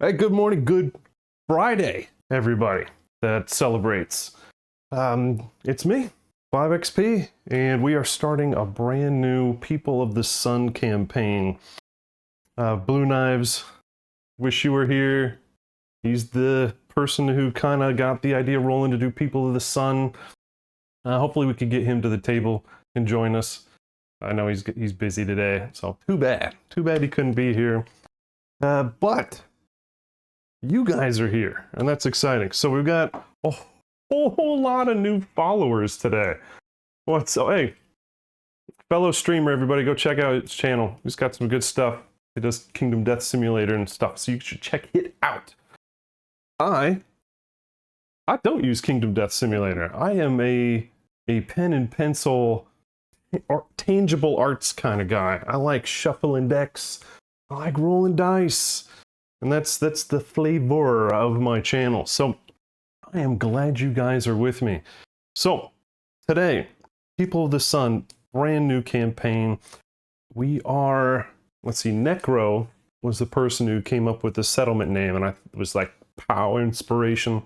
Hey, good morning, good Friday, everybody that celebrates. It's me, 5XP, and we are starting a brand new People of the Sun campaign. Blue Knives, wish you were here. He's the person who kind of got the idea rolling to do People of the Sun. Hopefully we could get him to the table and join us. I know he's busy today, so too bad. Too bad he couldn't be here. But you guys are here, and that's exciting. So we've got a whole lot of new followers today. Hey, fellow streamer, everybody, go check out his channel. He's got some good stuff. He does Kingdom Death Simulator and stuff, so you should check it out. I don't use Kingdom Death Simulator. I am a pen and pencil, tangible arts kind of guy. I like shuffling decks. I like rolling dice. And that's the flavor of my channel. So I am glad you guys are with me. So today, People of the Sun, brand new campaign. We are, let's see, Necro was the person who came up with the settlement name, and it was like power inspiration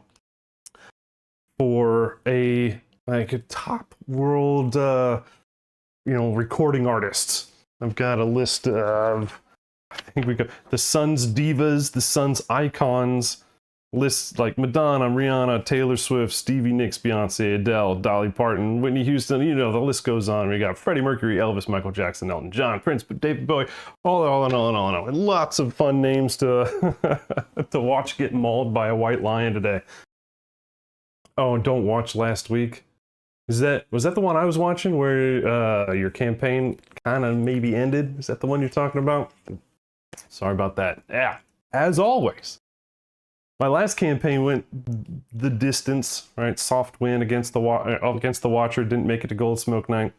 for a top world recording artists. I've got a list of, I think we got the Sun's divas, the Sun's icons, lists like Madonna, Rihanna, Taylor Swift, Stevie Nicks, Beyonce, Adele, Dolly Parton, Whitney Houston, the list goes on. We got Freddie Mercury, Elvis, Michael Jackson, Elton John, Prince, David Bowie, all in all. Lots of fun names to to watch get mauled by a white lion today. Oh, and don't watch last week. Was that the one I was watching where your campaign kind of maybe ended? Is that the one you're talking about? Sorry about that. Yeah, as always. My last campaign went the distance, right? Soft win against the Watcher, didn't make it to Gold Smoke Night.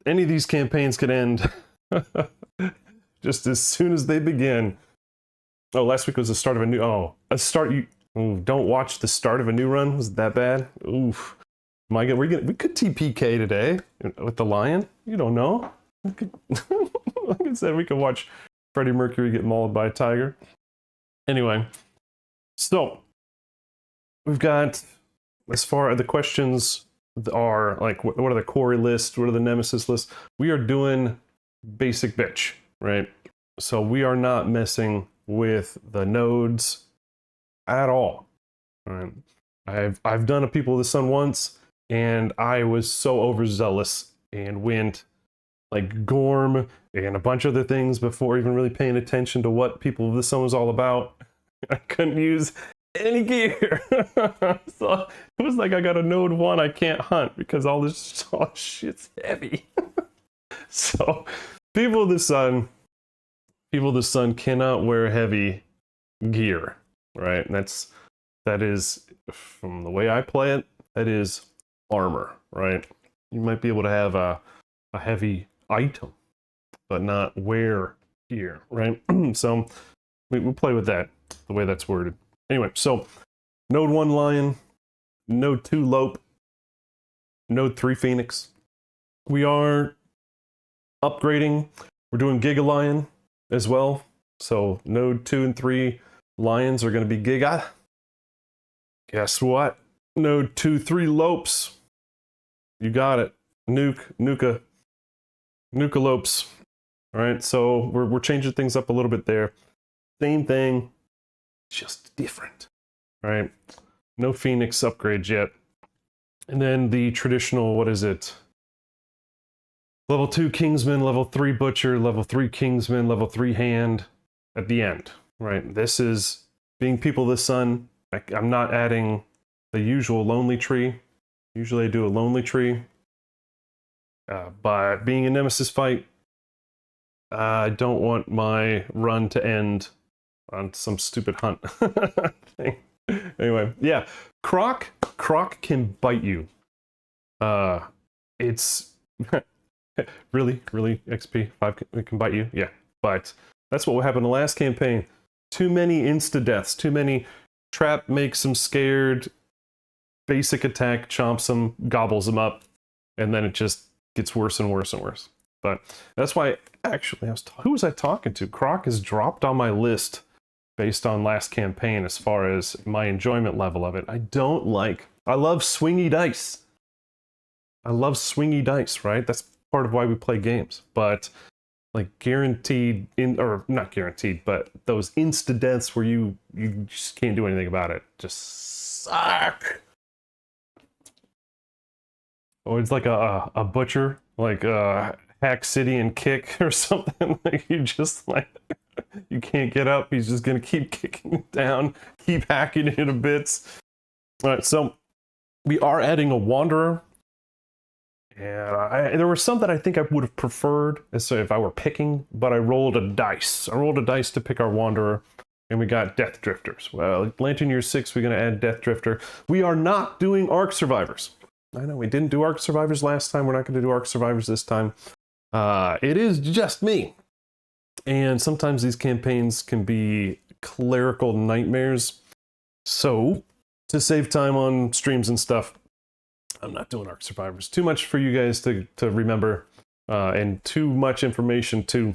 Any of these campaigns could end just as soon as they begin. Oh, last week was the start of a new. Don't watch the start of a new run. Was it that bad? Oof. My God, we could TPK today with the lion. You don't know. Like I said, we could watch Freddie Mercury get mauled by a tiger. Anyway, so we've got, as far as the questions are, like, what are the core lists? What are the nemesis lists? We are doing basic bitch, right? So we are not messing with the nodes at all. All right. I've done a People of the Sun once, and I was so overzealous and went like Gorm and a bunch of other things before even really paying attention to what People of the Sun was all about. I couldn't use any gear. So it was like I got a node 1 I can't hunt because all this shit's heavy. So People of the Sun cannot wear heavy gear, right? And that is, from the way I play it, that is armor, right? You might be able to have a heavy item, but not wear gear, right? So we'll play with that, the way that's worded. Anyway, so node 1 Lion, node 2 Lope, node 3 Phoenix. We are upgrading. We're doing Giga Lion as well. So node 2 and 3 Lions are going to be Giga. Guess what? Node 2, 3 Lopes. You got it. Nuka Lopes. All right, so we're changing things up a little bit there. Same thing, just different. All right, no Phoenix upgrades yet. And then the traditional, what is it? Level 2 Kingsman, level 3 Butcher, level 3 Kingsman, level 3 Hand at the end. Right, this is being People of the Sun. I'm not adding the usual lonely tree. Usually I do a lonely tree. But being a nemesis fight, I don't want my run to end on some stupid hunt thing. Anyway, yeah, Croc can bite you. It's really XP 5 can bite you. Yeah, but that's what happened in the last campaign. Too many insta deaths. Too many trap makes them scared. Basic attack chomps them, gobbles them up, and then it just gets worse and worse and worse. But that's why, actually, who was I talking to? Croc is dropped on my list based on last campaign as far as my enjoyment level of it. I love swingy dice. I love swingy dice, right? That's part of why we play games. But like guaranteed, or not guaranteed, but those insta-deaths where you just can't do anything about it just suck. Or it's like a butcher, like Hack City and Kick or something. Like you just like, you can't get up. He's just gonna keep kicking it down, keep hacking it to bits. All right, so we are adding a Wanderer. And there were some that I think I would have preferred if I were picking, but I rolled a dice. I rolled a dice to pick our Wanderer, and we got Death Drifters. Well, Lantern Year 6, we're going to add Death Drifter. We are not doing Arc Survivors. I know we didn't do Arc Survivors last time. We're not going to do Arc Survivors this time. It is just me. And sometimes these campaigns can be clerical nightmares. So, to save time on streams and stuff, I'm not doing Arc Survivors. Too much for you guys to remember, and too much information to,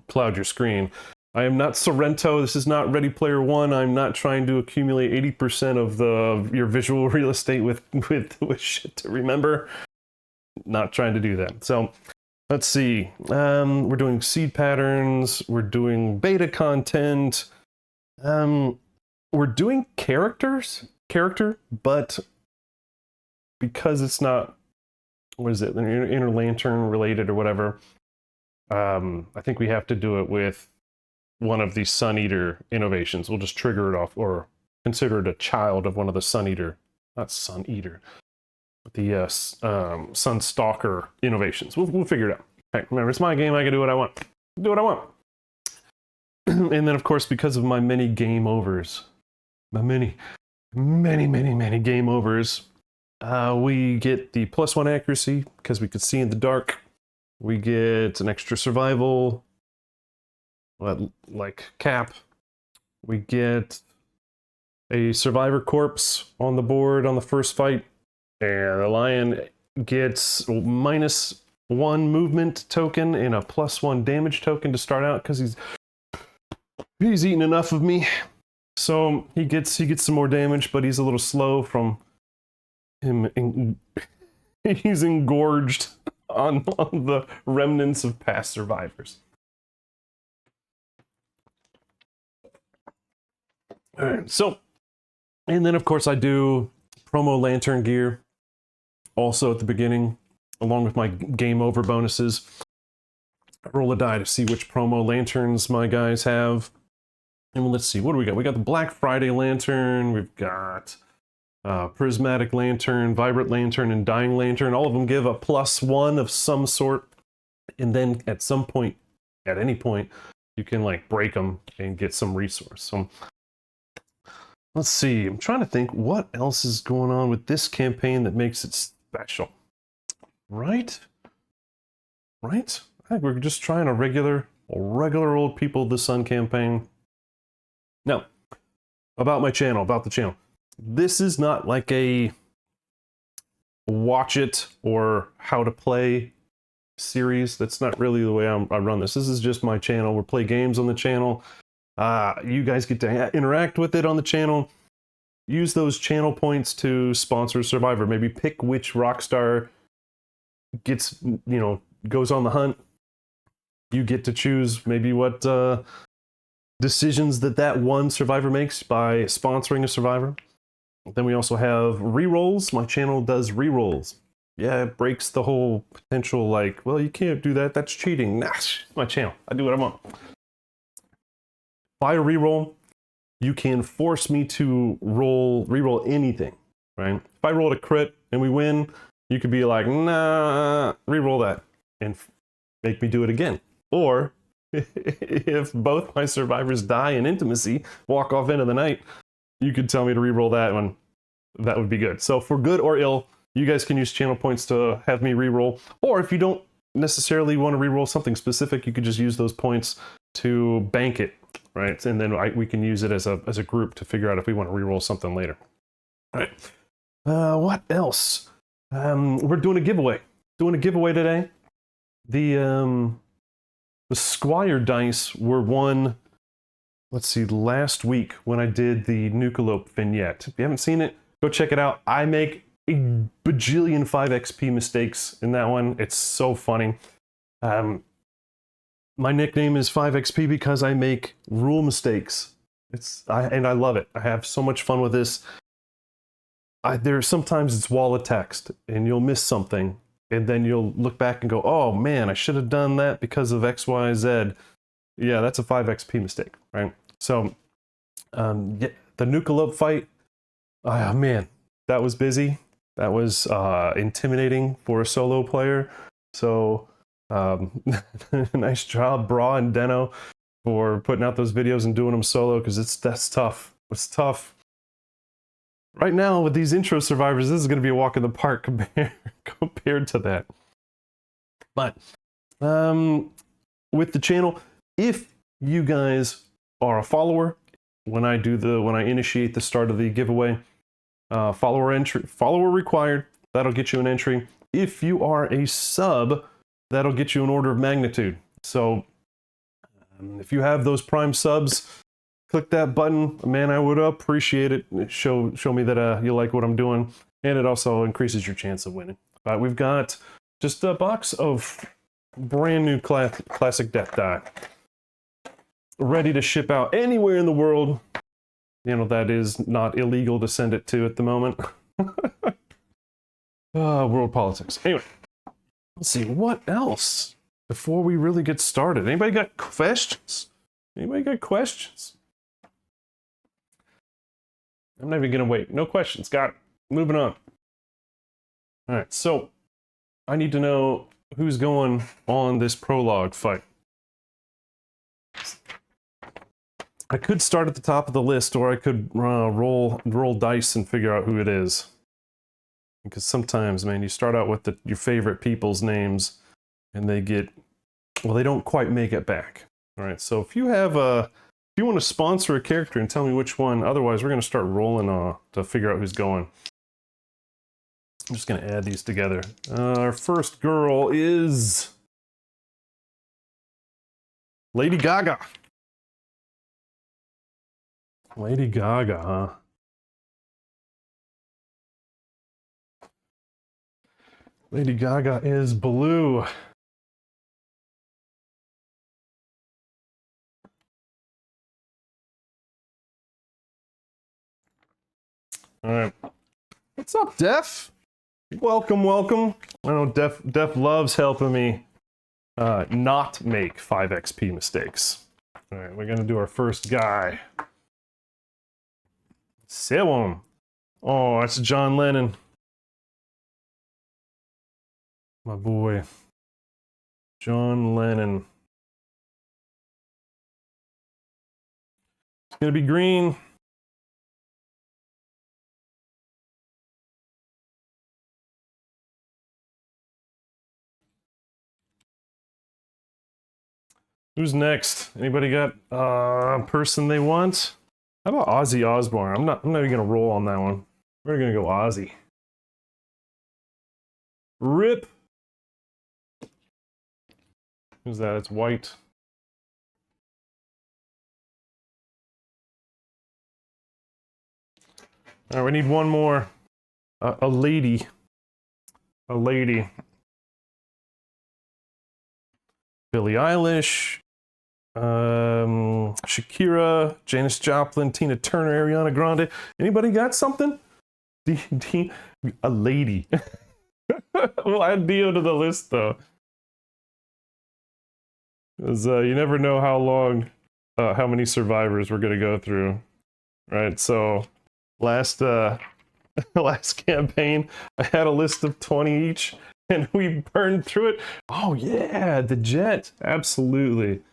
cloud your screen. I am not Sorrento. This is not Ready Player One. I'm not trying to accumulate 80% of your visual real estate with shit to remember. Not trying to do that. So, let's see. We're doing seed patterns. We're doing beta content. We're doing character, but because it's not, what is it, Inner Lantern related or whatever, I think we have to do it with one of the Sun Eater innovations. We'll just trigger it off, or consider it a child of one of the Sun Eater, not Sun Eater, the Sun Stalker innovations. We'll figure it out. Hey, remember, it's my game. I can do what I want. Do what I want. And then, of course, because of my many game overs, my many game overs, we get the +1 accuracy because we could see in the dark. We get an extra survival, like cap. We get a survivor corpse on the board on the first fight. And the lion gets -1 movement token and a +1 damage token to start out because he's eaten enough of me. So he gets some more damage, but he's a little slow from him. He's engorged on the remnants of past survivors. All right, so, and then of course I do promo lantern gear also at the beginning, along with my game over bonuses. I roll a die to see which promo lanterns my guys have. And let's see, what do we got? We got the Black Friday lantern, we've got prismatic lantern, vibrant lantern, and dying lantern. All of them give a +1 of some sort. And then at some point, at any point, you can like break them and get some resource. So let's see, I'm trying to think what else is going on with this campaign that makes it special. Right? I think we're just trying a regular old People of the Sun campaign. Now, about my channel, about the channel. This is not like a watch it or how to play series. That's not really the way I run this. This is just my channel. We play games on the channel. You guys get to interact with it on the channel. Use those channel points to sponsor Survivor. Maybe pick which Rockstar gets, goes on the hunt. You get to choose maybe what decisions that one Survivor makes by sponsoring a Survivor. Then we also have rerolls. My channel does rerolls. Yeah, it breaks the whole potential like, well, you can't do that. That's cheating. Nah, it's my channel. I do what I want. By a reroll, you can force me to reroll anything, right? If I rolled a crit and we win, you could be like, nah, reroll that and make me do it again. Or if both my survivors die in intimacy, walk off into the night, you could tell me to reroll that one. That would be good. So for good or ill, you guys can use channel points to have me reroll. Or if you don't necessarily want to reroll something specific, you could just use those points to bank it, right? And then we can use it as a group to figure out if we want to reroll something later. All right. What else? We're doing a giveaway. Doing a giveaway today. The Squire dice were won, let's see, last week when I did the Nucleope vignette. If you haven't seen it, go check it out. I make a bajillion 5XP mistakes in that one. It's so funny. My nickname is 5XP because I make rule mistakes. And I love it. I have so much fun with this. There's sometimes it's wall of text and you'll miss something and then you'll look back and go, oh man, I should have done that because of X, Y, Z. Yeah, that's a 5XP mistake, right? So, yeah, the Nucleope fight, oh man, that was busy. That was intimidating for a solo player. So, nice job, Bra and Deno, for putting out those videos and doing them solo, because that's tough. It's tough. Right now, with these intro survivors, this is going to be a walk in the park compared to that. But with the channel, if you guys are a follower, when I initiate the start of the giveaway, follower required, that'll get you an entry. If you are a sub, that'll get you an order of magnitude. So if you have those Prime subs, click that button. Man, I would appreciate it. Show me that you like what I'm doing, and it also increases your chance of winning. We've got just a box of brand new classic death die, ready to ship out anywhere in the world. You know, that is not illegal to send it to at the moment. World politics. Anyway, let's see, what else before we really get started? Anybody got questions? Anybody got questions? I'm not even gonna wait. No questions. Got it. Moving on. All right, so I need to know who's going on this prologue fight. I could start at the top of the list, or I could roll dice and figure out who it is. Because sometimes, man, you start out with your favorite people's names, and they don't quite make it back. All right, so if you want to sponsor a character and tell me which one, otherwise we're going to start rolling to figure out who's going. I'm just going to add these together. Our first girl is Lady Gaga. Lady Gaga, huh? Lady Gaga is blue. All right. What's up, Def? Welcome, welcome. I know Def loves helping me not make 5XP mistakes. All right, we're gonna do our first guy. Seven. Oh, that's John Lennon. My boy. John Lennon. It's gonna be green. Who's next? Anybody got a person they want? How about Ozzy Osbourne? I'm not even gonna roll on that one. We're gonna go Ozzy. Rip. Who's that? It's white. All right, we need one more. A lady. A lady. Billie Eilish. Shakira, Janis Joplin, Tina Turner, Ariana Grande. Anybody got something? A lady. We'll add Dio to the list, though. Because you never know how many survivors we're going to go through. Right, so last campaign, I had a list of 20 each, and we burned through it. Oh yeah, the Jet, absolutely.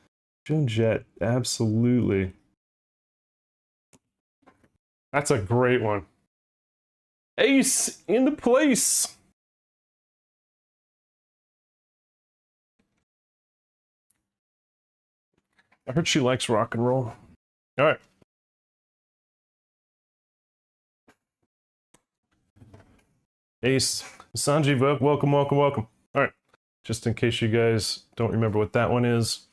Joan Jett, absolutely. That's a great one. Ace in the place. I heard she likes rock and roll. All right. Ace, Sanjeev, welcome, welcome, welcome. All right. just in case you guys don't remember what that one is.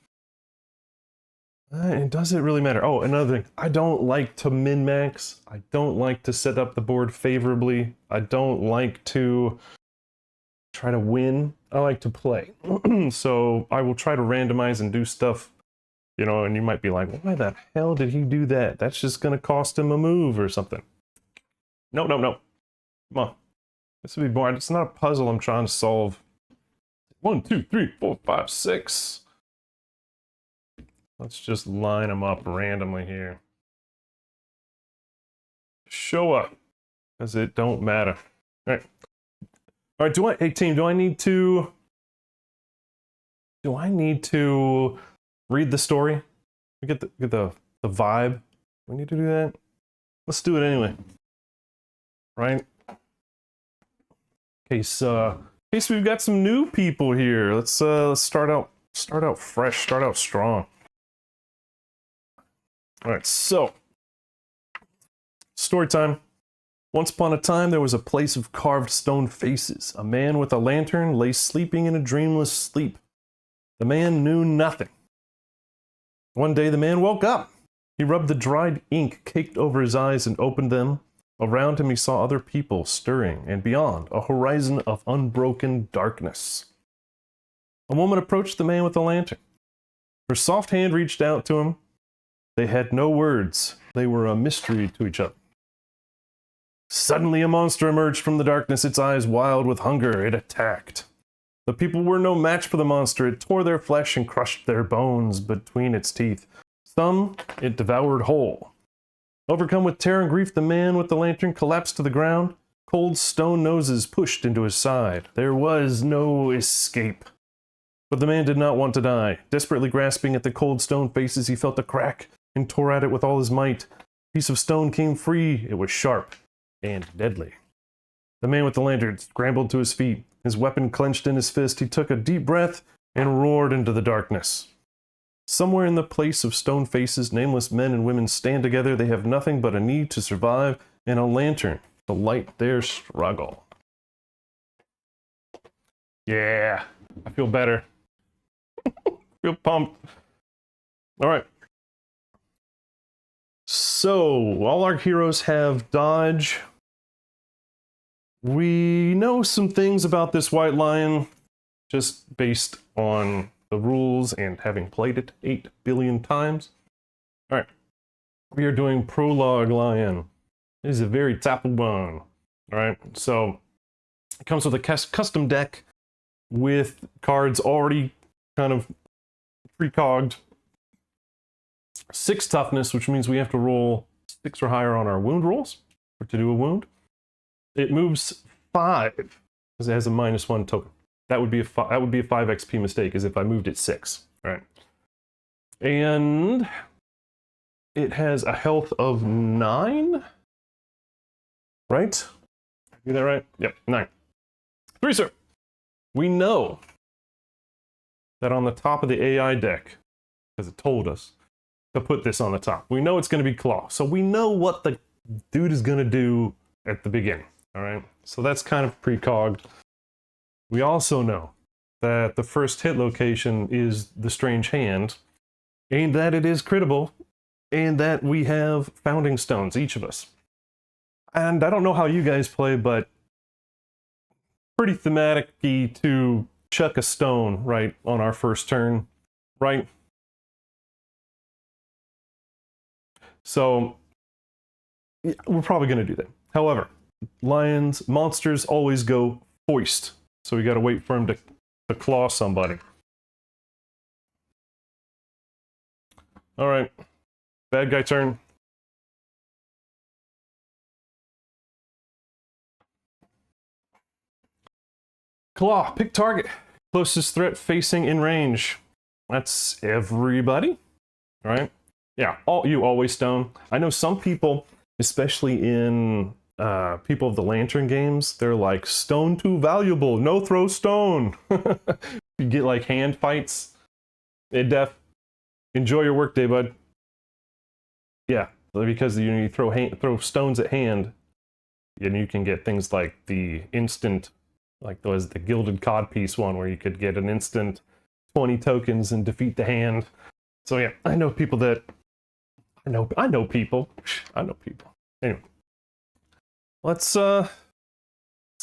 And does it really matter? Oh, another thing. I don't like to min-max. I don't like to set up the board favorably. I don't like to try to win. I like to play. So I will try to randomize and do stuff, you know, and you might be like, why the hell did he do that? That's just going to cost him a move or something. No, no, no. Come on. This would be boring. It's not a puzzle I'm trying to solve. 1, 2, 3, 4, 5, 6. Let's just line them up randomly here. Show up, because it don't matter. All right. All right, hey team, do I need to read the story? We get the vibe. We need to do that? Let's do it anyway. Right? In case we've got some new people here. Let's start out fresh, start out strong. All right, so story time. Once upon a time, there was a place of carved stone faces. A man with a lantern lay sleeping in a dreamless sleep. The man knew nothing. One day, the man woke up. He rubbed the dried ink caked over his eyes and opened them. Around him, he saw other people stirring, and beyond, a horizon of unbroken darkness. A woman approached the man with the lantern. Her soft hand reached out to him. They had no words. They were a mystery to each other. Suddenly, a monster emerged from the darkness, its eyes wild with hunger. It attacked. The people were no match for the monster. It tore their flesh and crushed their bones between its teeth. Some it devoured whole. Overcome with terror and grief, the man with the lantern collapsed to the ground. Cold stone noses pushed into his side. There was no escape. But the man did not want to die. Desperately grasping at the cold stone faces, he felt a crack and tore at it with all his might. A piece of stone came free. It was sharp and deadly. The man with the lantern scrambled to his feet. His weapon clenched in his fist. He took a deep breath and roared into the darkness. Somewhere in the place of stone faces, nameless men and women stand together. They have nothing but a need to survive and a lantern to light their struggle. Yeah, I feel better. Feel pumped. All right. So, all our heroes have dodge. We know some things about this White Lion just based on the rules and having played it 8 billion times. All right. We are doing Prologue Lion. This is a very top one. All right. So, it comes with a custom deck with cards already kind of precogged. 6 toughness, which means we have to roll 6 or higher on our wound rolls to do a wound. It moves 5 because it has a -1 token. That would be a 5 XP mistake, as if I moved it 6. All right, and it has a health of 9. Right? Get that right? Yep, 9. 3, sir. We know that on the top of the AI deck, because it told us to put this on the top. We know it's going to be Claw. So we know what the dude is going to do at the beginning. All right. So that's kind of precogged. We also know that the first hit location is the Strange Hand, and that it is crittable, and that we have Founding Stones, each of us. And I don't know how you guys play, but pretty thematic-y to chuck a stone right on our first turn, right? So yeah, we're probably going to do that. However, monsters always go foist. So we got to wait for him to claw somebody. All right. Bad guy turn. Claw. Pick target. Closest threat facing in range. That's everybody. All right. Yeah, you always stone. I know some people, especially in People of the Lantern games, they're like, stone too valuable, no throw stone. You get like hand fights. Hey, Def, enjoy your workday, bud. Yeah, because you throw stones at hand, and you can get things like the instant Like there was the Gilded Codpiece one where you could get an instant 20 tokens and defeat the hand. So yeah, I know people that I know people. I know people. Anyway. Let's go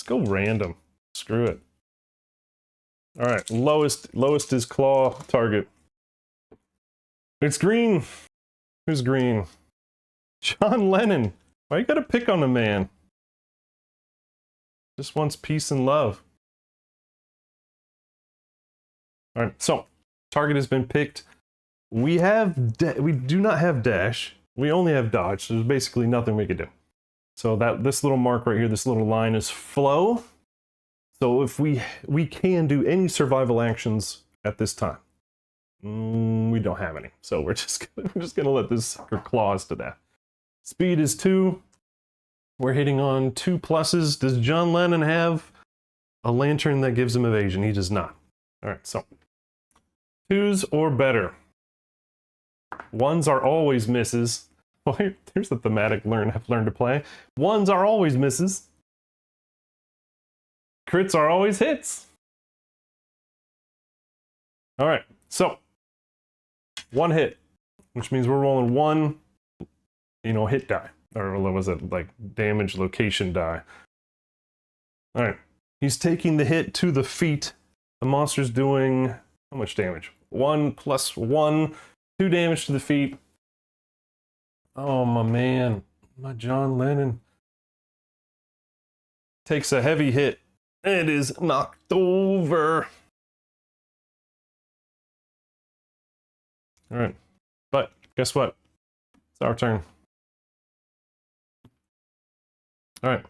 random. Screw it. Alright, lowest is claw target. It's green. Who's green? John Lennon. Why you gotta pick on a man? Just wants peace and love. Alright, so target has been picked. We do not have dash. We only have dodge, so there's basically nothing we could do. So this little mark right here, this little line is flow. So if we can do any survival actions at this time. We don't have any. So we're just gonna let this sucker claw us to death. Speed is 2. We're hitting on 2 pluses. Does John Lennon have a lantern that gives him evasion? He does not. Alright, so 2s or better. 1s are always misses. Well, here's the thematic I've learned to play. 1s are always misses. Crits are always hits. Alright, so 1 hit, which means we're rolling 1, hit die. Or what was it, like damage location die. Alright, he's taking the hit to the feet. The monster's doing how much damage? 1 plus 1, 2 damage to the feet. Oh, my man. My John Lennon. Takes a heavy hit. It is knocked over. Alright. But, guess what? It's our turn. Alright.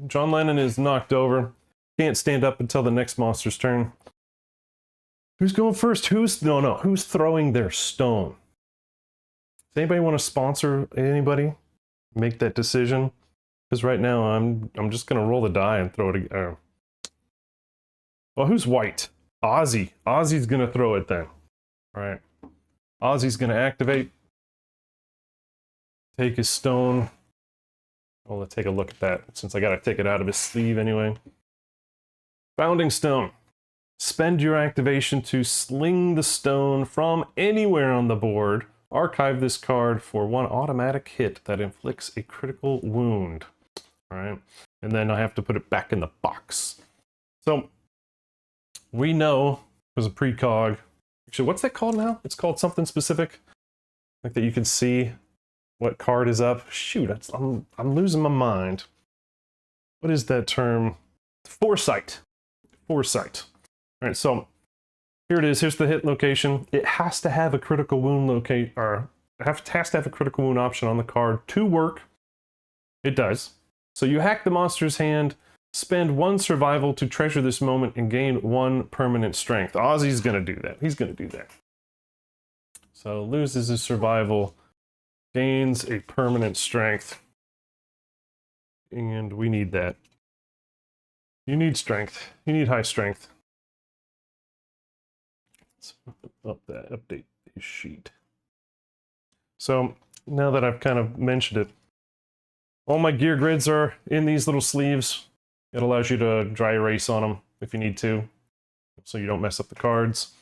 John Lennon is knocked over. Can't stand up until the next monster's turn. Who's going first? Who's throwing their stone? Does anybody want to sponsor anybody? Make that decision? Because right now I'm just gonna roll the die and throw it. Well, who's white? Ozzy. Ozzy's gonna throw it then. All right. Ozzy's gonna activate. Take his stone. Well, let's take a look at that since I gotta take it out of his sleeve anyway. Founding stone. Spend your activation to sling the stone from anywhere on the board. Archive this card for 1 automatic hit that inflicts a critical wound. Alright, and then I have to put it back in the box. So, we know there's a precog. Actually, what's that called now? It's called something specific? Like that you can see what card is up. Shoot, I'm losing my mind. What is that term? Foresight. Foresight. Alright, so here it is. Here's the hit location. It has to have a critical wound has to have a critical wound option on the card to work. It does. So you hack the monster's hand, spend 1 survival to treasure this moment, and gain 1 permanent strength. Ozzy's gonna do that. He's gonna do that. So loses his survival, gains a permanent strength. And we need that. You need strength. You need high strength. Update his sheet. So now that I've kind of mentioned it, all my gear grids are in these little sleeves. It allows you to dry erase on them if you need to, so you don't mess up the cards.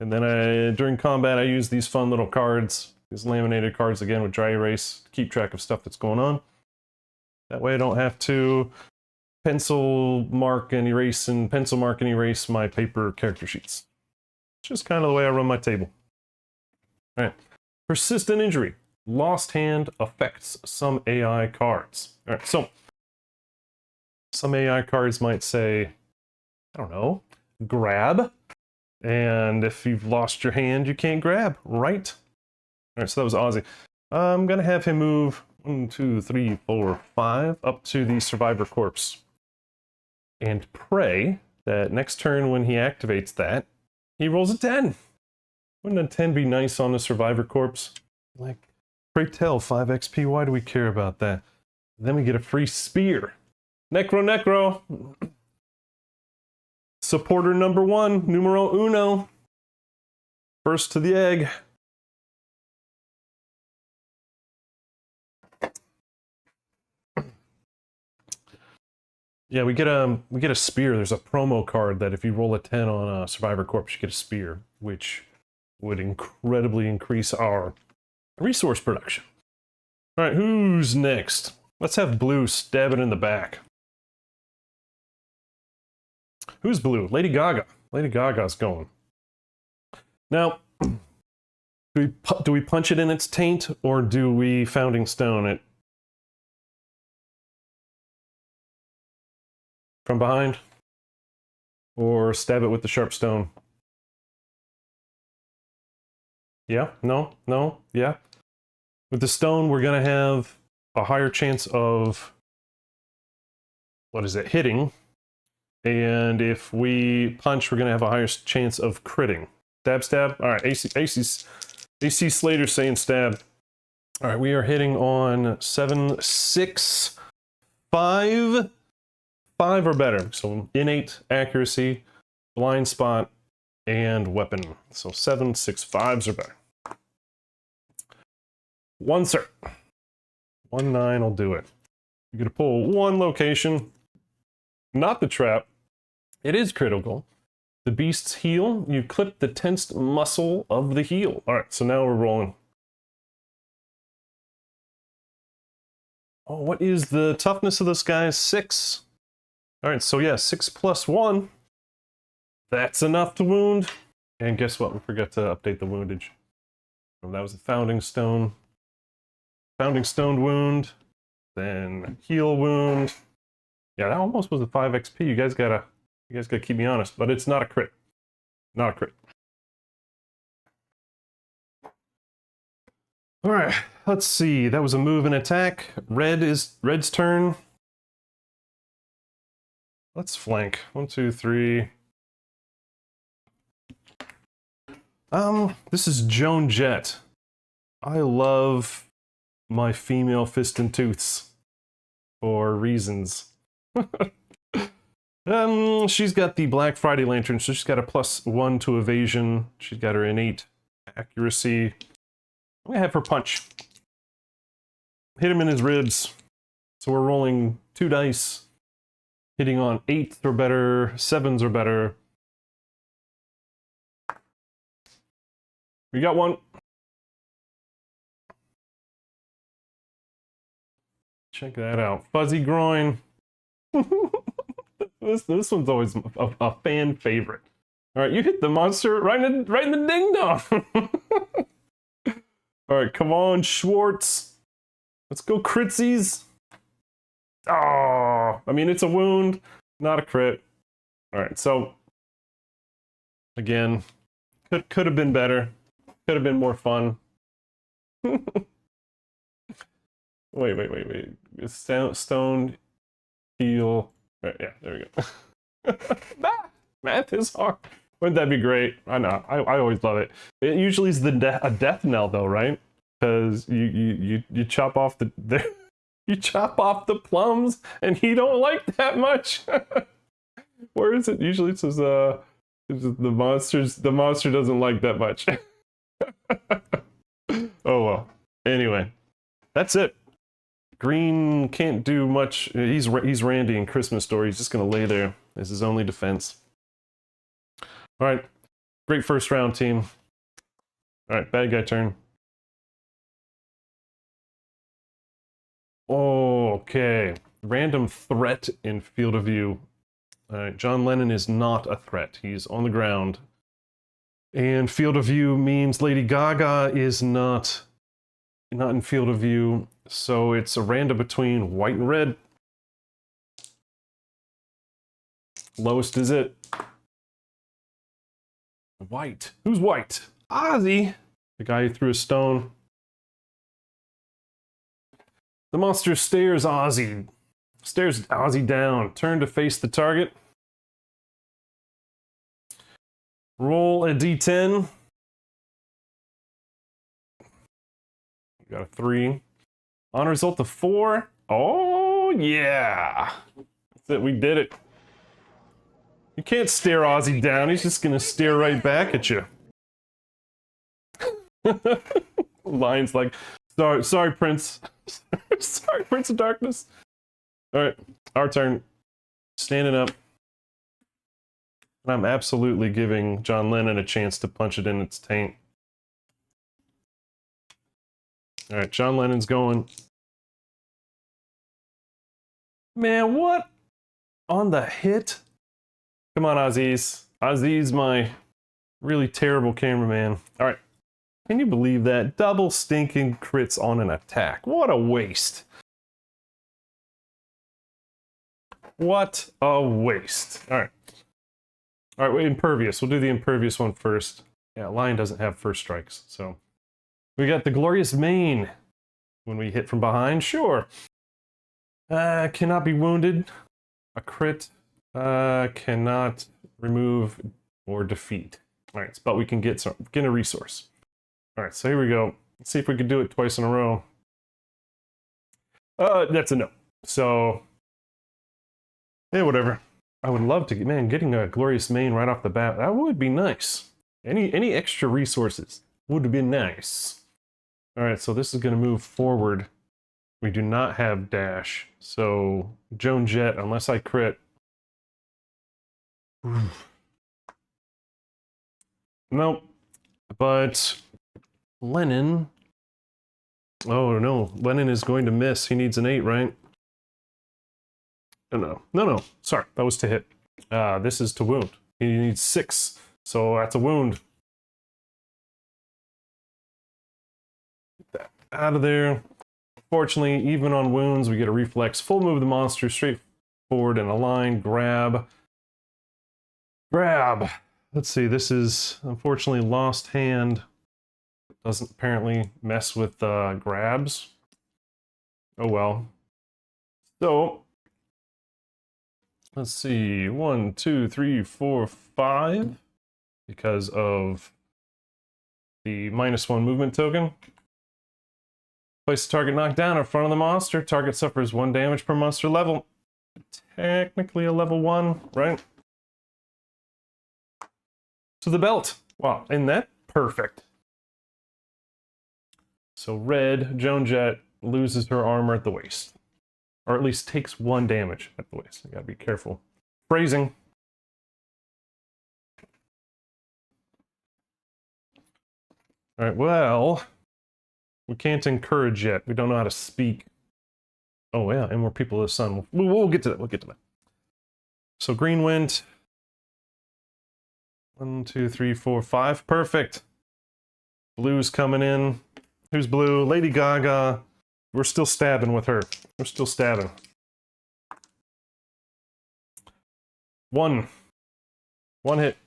And then during combat, I use these fun little cards, these laminated cards again with dry erase to keep track of stuff that's going on. That way I don't have to pencil mark and erase my paper character sheets. It's just kind of the way I run my table. All right. Persistent injury. Lost hand affects some AI cards. All right, so some AI cards might say, I don't know, grab. And if you've lost your hand, you can't grab, right? All right, so that was Ozzy. I'm going to have him move 1, 2, 3, 4, 5 up to the survivor corpse. And pray that next turn when he activates that, he rolls a 10. Wouldn't a 10 be nice on the survivor corpse? Like, pray tell, 5 XP, why do we care about that? Then we get a free spear. Necro. Supporter number 1, numero uno. First to the egg. Yeah, we get a spear. There's a promo card that if you roll a 10 on a Survivor Corpse, you get a spear, which would incredibly increase our resource production. All right, who's next? Let's have Blue stab it in the back. Who's Blue? Lady Gaga. Lady Gaga's going. Now, do we punch it in its taint, or do we Founding Stone it? From behind? Or stab it with the sharp stone? Yeah? No? No? Yeah? With the stone, we're going to have a higher chance of, what is it, hitting. And if we punch, we're going to have a higher chance of critting. Stab, stab. All right, AC Slater saying stab. All right, we are hitting on 7, 6, 5. 5 or better. So innate accuracy, blind spot, and weapon. So 7, 6, 5s or better. 1 cert. 1, 9 will do it. You're going to pull 1 location. Not the trap. It is critical. The beast's heel. You clip the tensed muscle of the heel. All right, so now we're rolling. Oh, what is the toughness of this guy? 6. All right, so yeah, 6 plus 1. That's enough to wound. And guess what? We forgot to update the woundage. That was a Founding Stone. Founding Stone wound. Then heal wound. Yeah, that almost was a 5 XP. You guys gotta keep me honest, but it's not a crit. Not a crit. All right, let's see. That was a move and attack. Red's turn. Let's flank. 1, 2, 3. This is Joan Jett. I love my female fist and tooths for reasons. She's got the Black Friday Lantern, so she's got a +1 to evasion. She's got her innate accuracy. I'm gonna have her punch. Hit him in his ribs. So we're rolling 2 dice. Hitting on 8s or better, 7s or better. We got 1. Check that out. Fuzzy groin. This one's always a fan favorite. All right, you hit the monster right in the ding dong. All right, come on, Schwartz. Let's go, critsies. Oh, I mean, it's a wound, not a crit. All right, so again, could have been better. Could have been more fun. Wait. Stone, heal. Right, yeah, there we go. Math is hard. Wouldn't that be great? I know. I always love it. It usually is a death knell, though, right? Because you chop off you chop off the plums, and he don't like that much. Where is it? Usually it says the monster doesn't like that much. Oh well. Anyway, that's it. Green can't do much. He's Randy in Christmas Story. He's just gonna lay there as his only defense. All right, great first round, team. All right, bad guy turn. Okay, random threat in field of view. All right, John Lennon is not a threat. He's on the ground. And field of view means Lady Gaga is not in field of view. So it's a random between white and red. Lowest is it. White. Who's white? Ozzy. The guy who threw a stone. The monster stares Ozzy down. Turn to face the target. Roll a d10. You got a 3. On a result of 4. Oh, yeah. That's it. We did it. You can't stare Ozzy down. He's just going to stare right back at you. Lion's like, sorry, Prince. Sorry, Prince of Darkness. All right, our turn. standing up. And I'm absolutely giving John Lennon a chance to punch it in its taint. All right, John Lennon's going. Man, what? On the hit? Come on, Ozzy's. Ozzy's my really terrible cameraman. All right. Can you believe that? Double stinking crits on an attack. What a waste. What a waste. All right. All right, wait, impervious. We'll do the impervious one first. Yeah, Lion doesn't have first strikes, so. We got the glorious mane. When we hit from behind, sure. Cannot be wounded. A crit. Cannot remove or defeat. All right, but we can get a resource. All right, so here we go. Let's see if we can do it twice in a row. That's a no. So, yeah, whatever. I would love to get, man, getting a glorious mane right off the bat. That would be nice. Any extra resources would be nice. All right, so this is going to move forward. We do not have dash. So, Joan Jett, unless I crit. Nope. But Lennon. Oh, no. Lennon is going to miss. He needs an 8, right? No. Sorry, that was to hit. This is to wound. He needs 6, so that's a wound. Get that out of there. Fortunately, even on wounds, we get a reflex. Full move the monster, straight forward and a line. Grab. Let's see, this is unfortunately lost hand. Doesn't apparently mess with grabs. Oh well. So, let's see, 1, 2, 3, 4, 5, because of the -1 movement token. Place the target knocked down in front of the monster. Target suffers 1 damage per monster level. Technically a level 1, right? To the belt. Wow, isn't that perfect? So red, Joan Jett loses her armor at the waist. Or at least takes 1 damage at the waist. You gotta be careful. Phrasing. Alright, well, we can't encourage yet. We don't know how to speak. Oh yeah, and we're people of the sun. We'll get to that. So green went. 1, 2, 3, 4, 5. Perfect. Blue's coming in. Who's blue? Lady Gaga. We're still stabbing with her. We're still stabbing. 1 hit.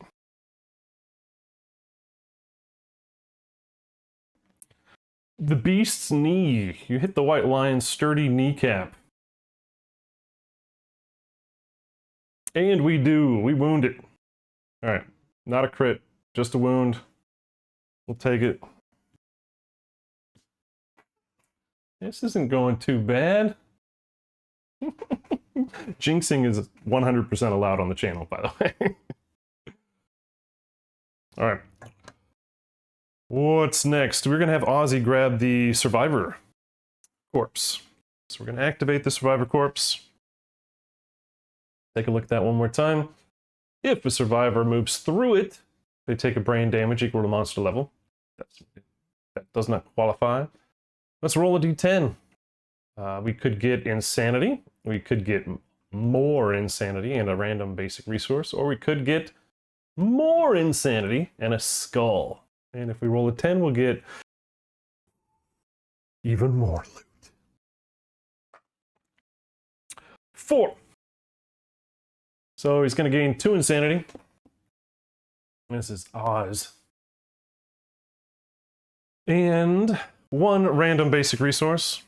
The beast's knee. You hit the white lion's sturdy kneecap. And we do. We wound it. Alright. Not a crit. Just a wound. We'll take it. This isn't going too bad. Jinxing is 100% allowed on the channel, by the way. Alright. What's next? We're going to have Ozzy grab the Survivor Corpse. So we're going to activate the Survivor Corpse. Take a look at that one more time. If a survivor moves through it, they take a brain damage equal to monster level. That does not qualify. Let's roll a d10. We could get Insanity. We could get more Insanity and a random basic resource. Or we could get more Insanity and a Skull. And if we roll a 10, we'll get even more loot. 4. So he's going to gain 2 Insanity. This is Oz. And 1 random basic resource.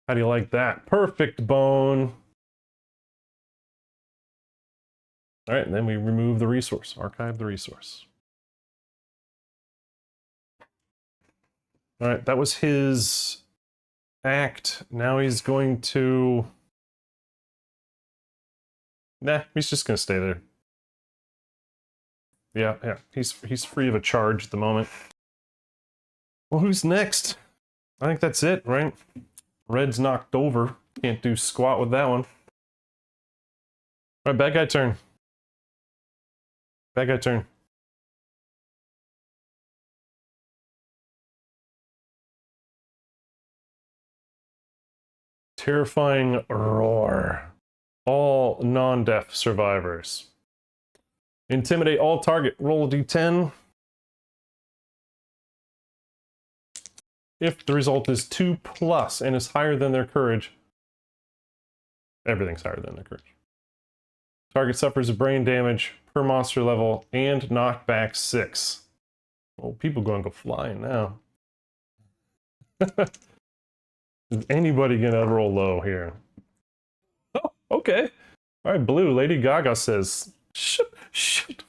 How do you like that? Perfect bone. All right, and then we remove the resource, archive the resource. All right, that was his act. Now he's going to... Nah, he's just gonna stay there. Yeah, he's free of a charge at the moment. Well, who's next? I think that's it, right? Red's knocked over. Can't do squat with that one. All right, bad guy turn. Bad guy turn. Terrifying roar. All non-deaf survivors. Intimidate all target. Roll a d10. If the result is 2+ and is higher than their courage, everything's higher than their courage. Target suffers brain damage per monster level and knockback 6. Oh, people going to go flying now. Is anybody gonna roll low here? Oh, okay. All right, blue. Lady Gaga says, "Shut, shut."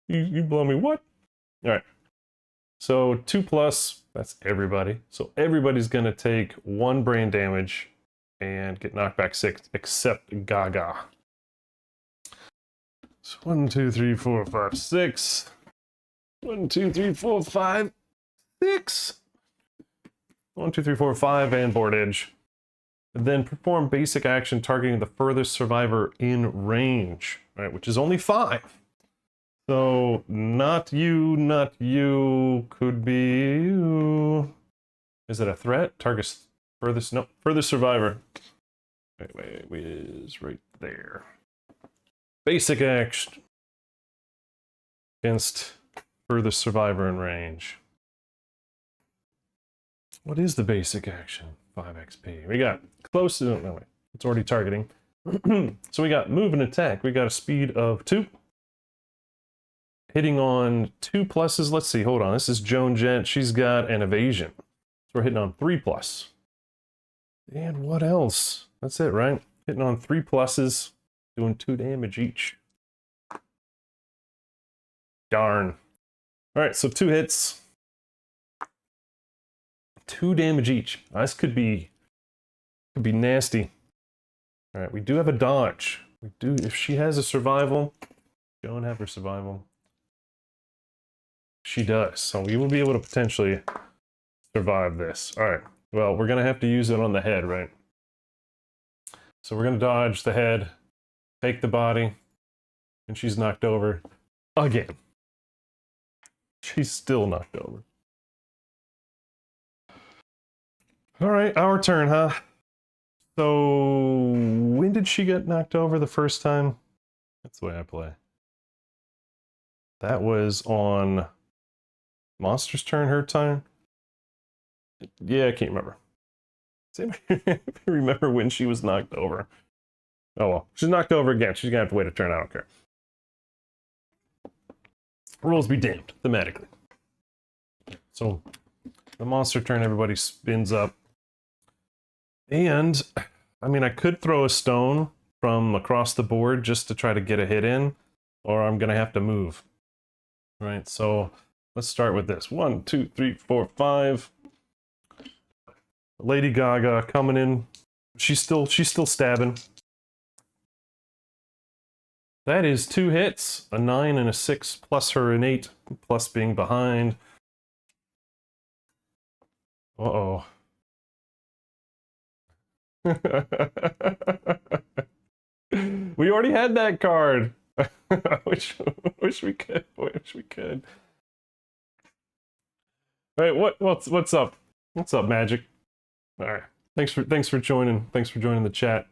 you blow me what? All right. So 2+. That's everybody. So everybody's gonna take 1 brain damage and get knocked back 6, except Gaga. So 1, 2, 3, 4, 5, 6. 1, 2, 3, 4, 5, 6. 1, 2, 3, 4, 5, and board edge. Then perform basic action targeting the furthest survivor in range, right? Which is only 5. So not you, could be you. Is it a threat? Targets furthest, no, furthest survivor. Wait, is right there. Basic action against furthest survivor in range. What is the basic action? 5 XP. We got close to, no wait, it's already targeting. So we got move and attack. We got a speed of 2. Hitting on 2+. Let's see, hold on. This is Joan Jett. She's got an evasion. So we're hitting on 3+. And what else? That's it, right? Hitting on 3+, doing 2 damage each. Darn. All right, so 2 hits. 2 damage each. This could be nasty. All right, we do have a dodge. We do, if she has a survival, don't have her survival. She does, so we will be able to potentially survive this. All right, well, we're gonna have to use it on the head, right? So we're gonna dodge the head, take the body, and she's knocked over again. She's still knocked over. All right, our turn, huh? So when did she get knocked over the first time? That's the way I play. That was on Monster's turn, her turn? Yeah, I can't remember. Does anybody remember when she was knocked over? Oh well, she's knocked over again. She's gonna have to wait a turn, I don't care. Rules be damned, thematically. So, the monster turn, everybody spins up. And, I mean, I could throw a stone from across the board just to try to get a hit in, or I'm gonna have to move. Right, so let's start with this. 1, 2, 3, 4, 5. Lady Gaga coming in. She's still stabbing. That is 2 hits, a 9 and a 6, plus her an 8, plus being behind. Uh-oh. We already had that card. I wish we could. Wish we could. All right, what's up? What's up, Magic? All right, thanks for joining. Thanks for joining the chat.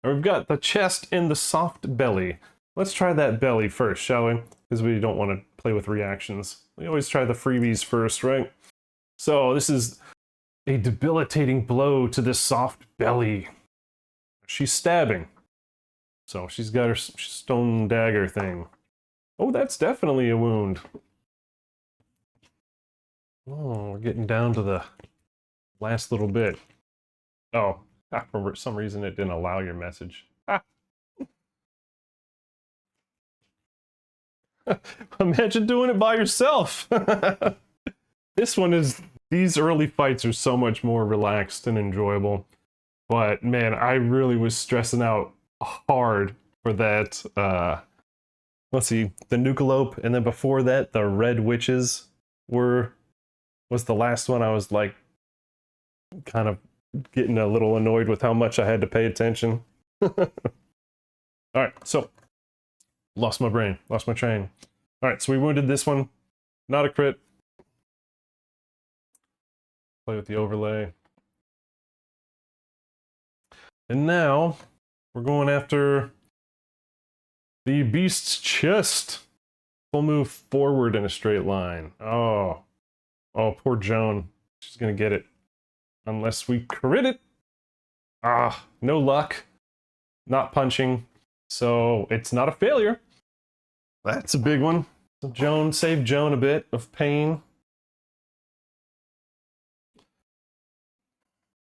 All right, we've got the chest and the soft belly. Let's try that belly first, shall we? Because we don't want to play with reactions. We always try the freebies first, right? So this is a debilitating blow to this soft belly. She's stabbing. So she's got her stone dagger thing. Oh, that's definitely a wound. Oh, we're getting down to the last little bit. Oh, for some reason it didn't allow your message. Ah. Imagine doing it by yourself. These early fights are so much more relaxed and enjoyable. But man, I really was stressing out hard for that. Let's see, the Nucleope, and then before that, the Red Witches was the last one. I was like, kind of getting a little annoyed with how much I had to pay attention. All right, so lost my brain, lost my train. All right, so we wounded this one. Not a crit. Play with the overlay. And now we're going after the beast's chest. We'll move forward in a straight line. Oh, poor Joan. She's gonna get it. Unless we crit it. Ah, no luck. Not punching. So it's not a failure. That's a big one. So Joan saved Joan a bit of pain.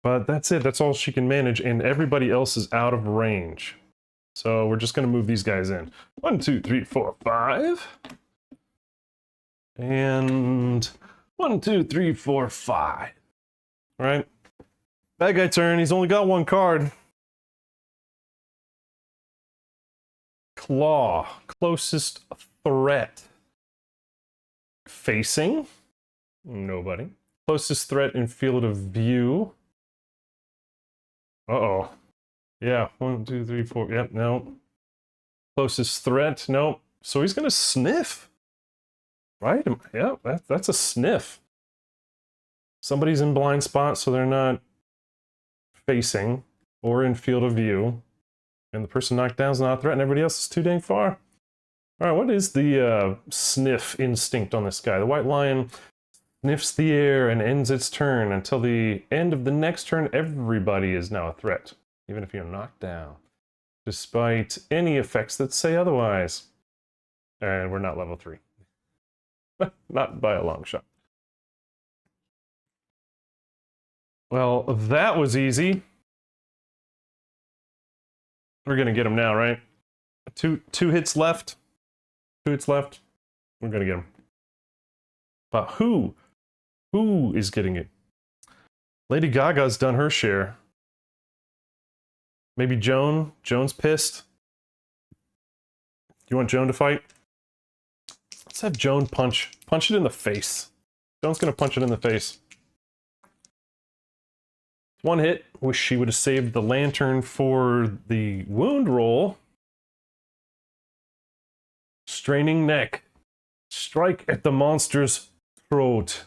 But that's it. That's all she can manage. And everybody else is out of range. So we're just going to move these guys in. 1, 2, 3, 4, 5. And 1, 2, 3, 4, 5. All right. Bad guy turn. He's only got one card. Claw. Closest threat. Facing. Nobody. Closest threat in field of view. Uh-oh. Yeah. 1, 2, 3, 4. Yep, no. Closest threat. Nope. So he's going to sniff. Right? Yeah, that's a sniff. Somebody's in blind spot, so they're not facing or in field of view. And the person knocked down is not a threat, and everybody else is too dang far. All right, what is the sniff instinct on this guy? The White Lion sniffs the air and ends its turn. Until the end of the next turn, everybody is now a threat, even if you're knocked down, despite any effects that say otherwise. And we're not level 3. Not by a long shot. Well, that was easy. We're gonna get him now, right? Two hits left. 2 hits left. We're gonna get him. But who is getting it? Lady Gaga's done her share. Maybe Joan? Joan's pissed. You want Joan to fight? Let's have Joan punch it in the face. Joan's gonna punch it in the face. 1 hit. Wish she would have saved the lantern for the wound roll. Straining neck. Strike at the monster's throat.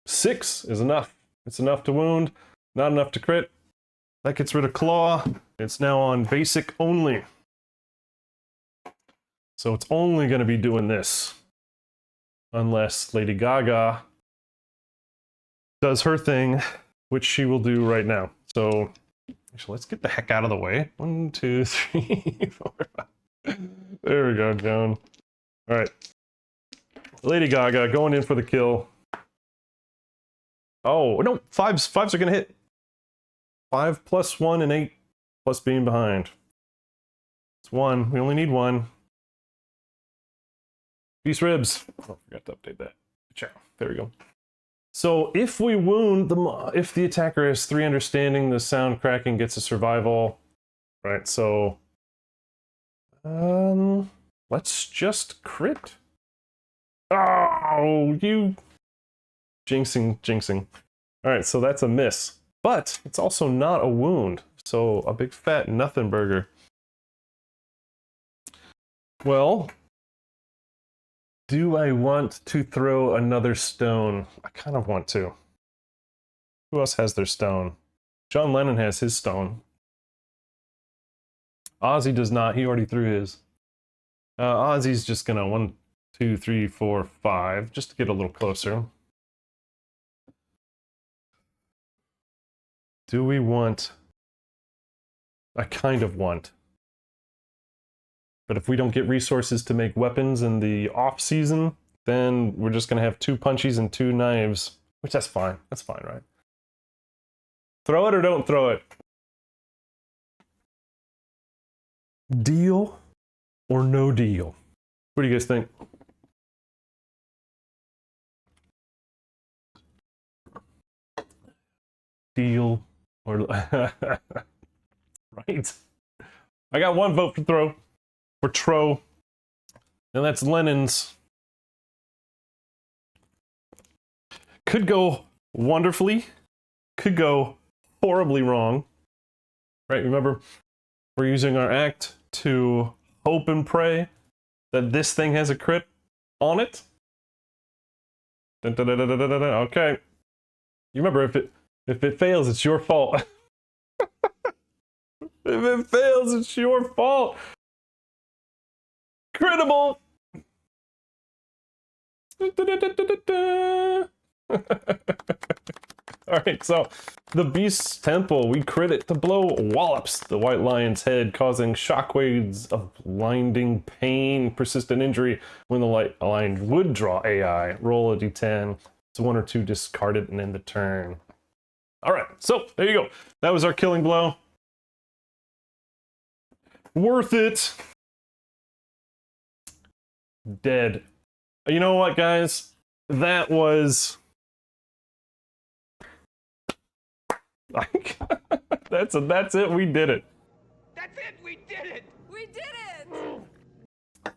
6 is enough. It's enough to wound, not enough to crit. That gets rid of claw. It's now on basic only. So it's only going to be doing this. Unless Lady Gaga does her thing, which she will do right now. So actually, let's get the heck out of the way. 1, 2, 3, 4, 5. There we go, Joan. All right. Lady Gaga going in for the kill. Oh, no, fives are going to hit. 5 plus 1 and 8 plus being behind. It's 1. We only need 1. Beast ribs. Oh, forgot to update that. Ciao. There we go. So if we wound if the attacker has 3 understanding, the sound cracking gets a survival. Right, so let's just crit. Oh, you jinxing. All right, so that's a miss. But it's also not a wound. So a big fat nothing burger. Well, do I want to throw another stone? I kind of want to. Who else has their stone? John Lennon has his stone. Ozzy does not. He already threw his. Ozzy's just gonna 1, 2, 3, 4, 5, just to get a little closer. Do we want? I kind of want. But if we don't get resources to make weapons in the off season, then we're just gonna have 2 punchies and 2 knives, which that's fine. That's fine, right? Throw it or don't throw it. Deal or no deal? What do you guys think? Deal or right? I got 1 vote for throw. For Tro. And that's Lennon's. Could go wonderfully. Could go horribly wrong. right? Remember, we're using our act to hope and pray that this thing has a crit on it. Dun, dun, dun, dun, dun, dun, dun. Okay. You remember, if it fails, it's your fault. If it fails, it's your fault. Critical. Alright, so the Beast's Temple, we crit it to blow wallops the White Lion's head, causing shockwaves of blinding pain, persistent injury. When the White Lion would draw AI, roll a d10. It's 1 or 2 discarded and end the turn. Alright, so there you go. That was our killing blow. Worth it. Dead. You know what, guys? That was... that's it, we did it. That's it, we did it! We did it!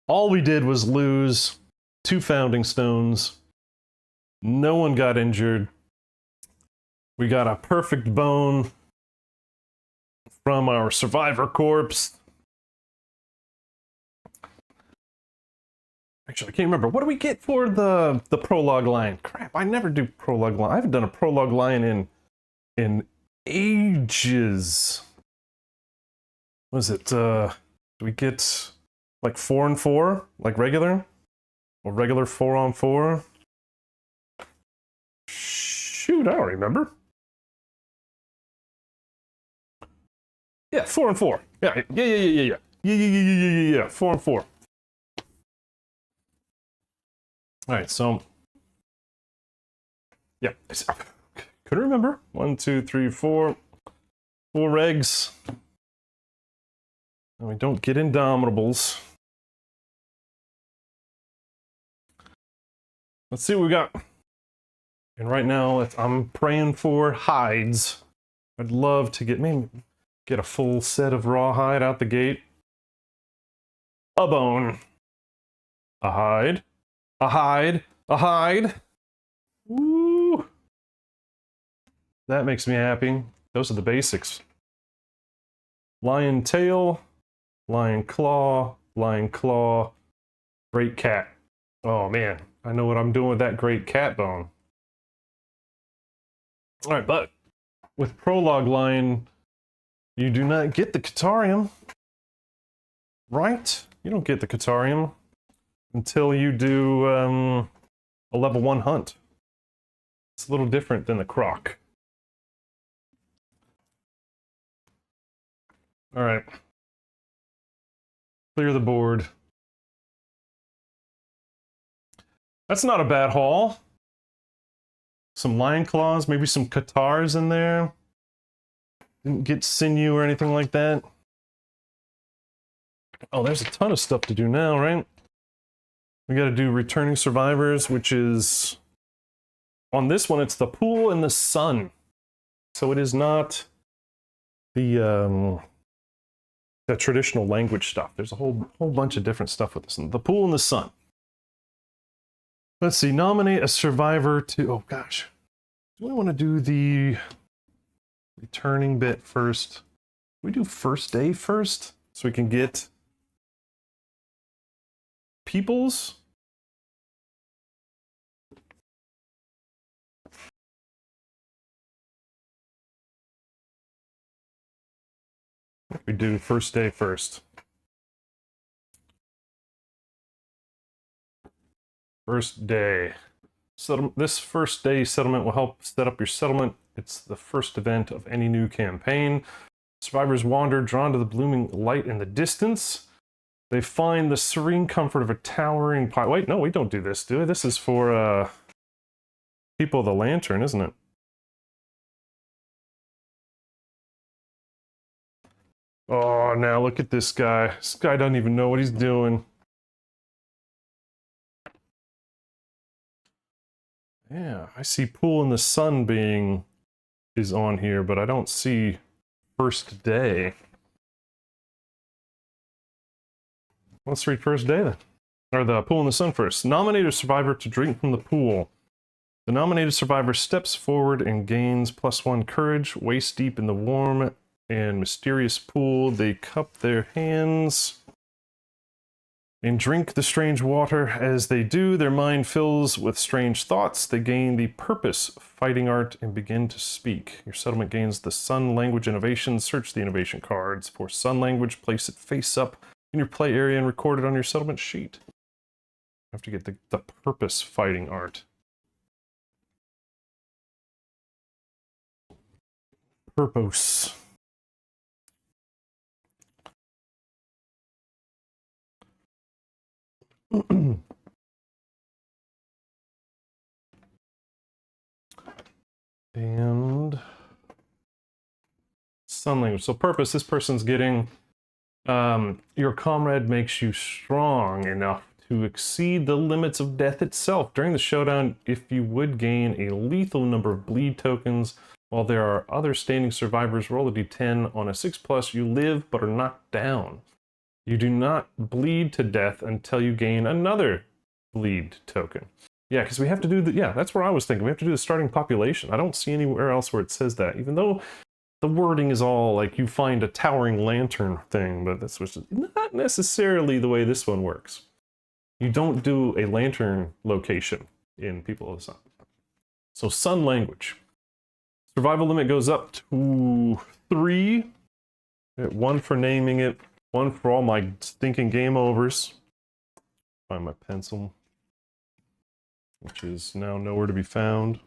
All we did was lose 2 founding stones. No one got injured. We got a perfect bone from our survivor corpse. Actually, I can't remember. What do we get for the Prologue Lion? Crap, I never do Prologue Lion. I haven't done a Prologue Lion in ages. What is it? Do we get like 4 and 4? Like regular? Or regular 4 on 4? Shoot, I don't remember. Yeah, 4 and 4. Yeah. 4 and 4. Alright, so... yeah, couldn't remember. 1, 2, 3, 4. 4 regs. And we don't get Indomitables. Let's see what we got. And right now, I'm praying for hides. I'd love to get a full set of rawhide out the gate. A bone. A hide. A hide. A hide. Woo! That makes me happy. Those are the basics. Lion tail. Lion claw. Lion claw. Great cat. Oh man, I know what I'm doing with that great cat bone. Alright, but with Prologue Lion, you do not get the Catarium. Right? You don't get the Catarium until you do a level 1 hunt. It's a little different than the Croc. Alright. Clear the board. That's not a bad haul. Some lion claws, maybe some Catars in there. Didn't get sinew or anything like that. Oh, there's a ton of stuff to do now, right? We gotta do returning survivors, which is... on this one, it's the pool and the sun. So it is not the traditional language stuff. There's a whole bunch of different stuff with this one. The pool and the sun. Let's see, nominate a survivor to... oh gosh. Do we want to do the returning bit first? We do first day first? So we can get peoples? We do first day first. First day. This first day settlement will help set up your settlement. It's the first event of any new campaign. Survivors wander, drawn to the blooming light in the distance. They find the serene comfort of a towering pile. Wait, no, we don't do this, do we? This is for people of the lantern, isn't it? Oh, now look at this guy. This guy doesn't even know what he's doing. Yeah, I see pool in the sun is on here, but I don't see first day. Let's read first day then. Or the pool in the sun first. Nominate a survivor to drink from the pool. The nominated survivor steps forward and gains +1 courage, waist deep in the warm and mysterious pool. They cup their hands and drink the strange water. As they do, their mind fills with strange thoughts. They gain the purpose, fighting art, and begin to speak. Your settlement gains the Sun Language Innovation. Search the innovation cards for Sun Language, place it face up in your play area, and record it on your settlement sheet. You have to get the purpose fighting art. Purpose. And Sun Language. So purpose, this person's getting, your comrade makes you strong enough to exceed the limits of death itself. During the showdown, if you would gain a lethal number of bleed tokens, while there are other standing survivors, roll a d10. On a 6+, you live but are knocked down. You do not bleed to death until you gain another bleed token. Yeah, because we have to do the, yeah, that's where I was thinking. We have to do the starting population. I don't see anywhere else where it says that, even though the wording is all like you find a towering lantern thing, but that's not necessarily the way this one works. You don't do a lantern location in People of the Sun. So Sun Language. Survival limit goes up to 3. 1 for naming it, 1 for all my stinking game overs. Find my pencil, which is now nowhere to be found.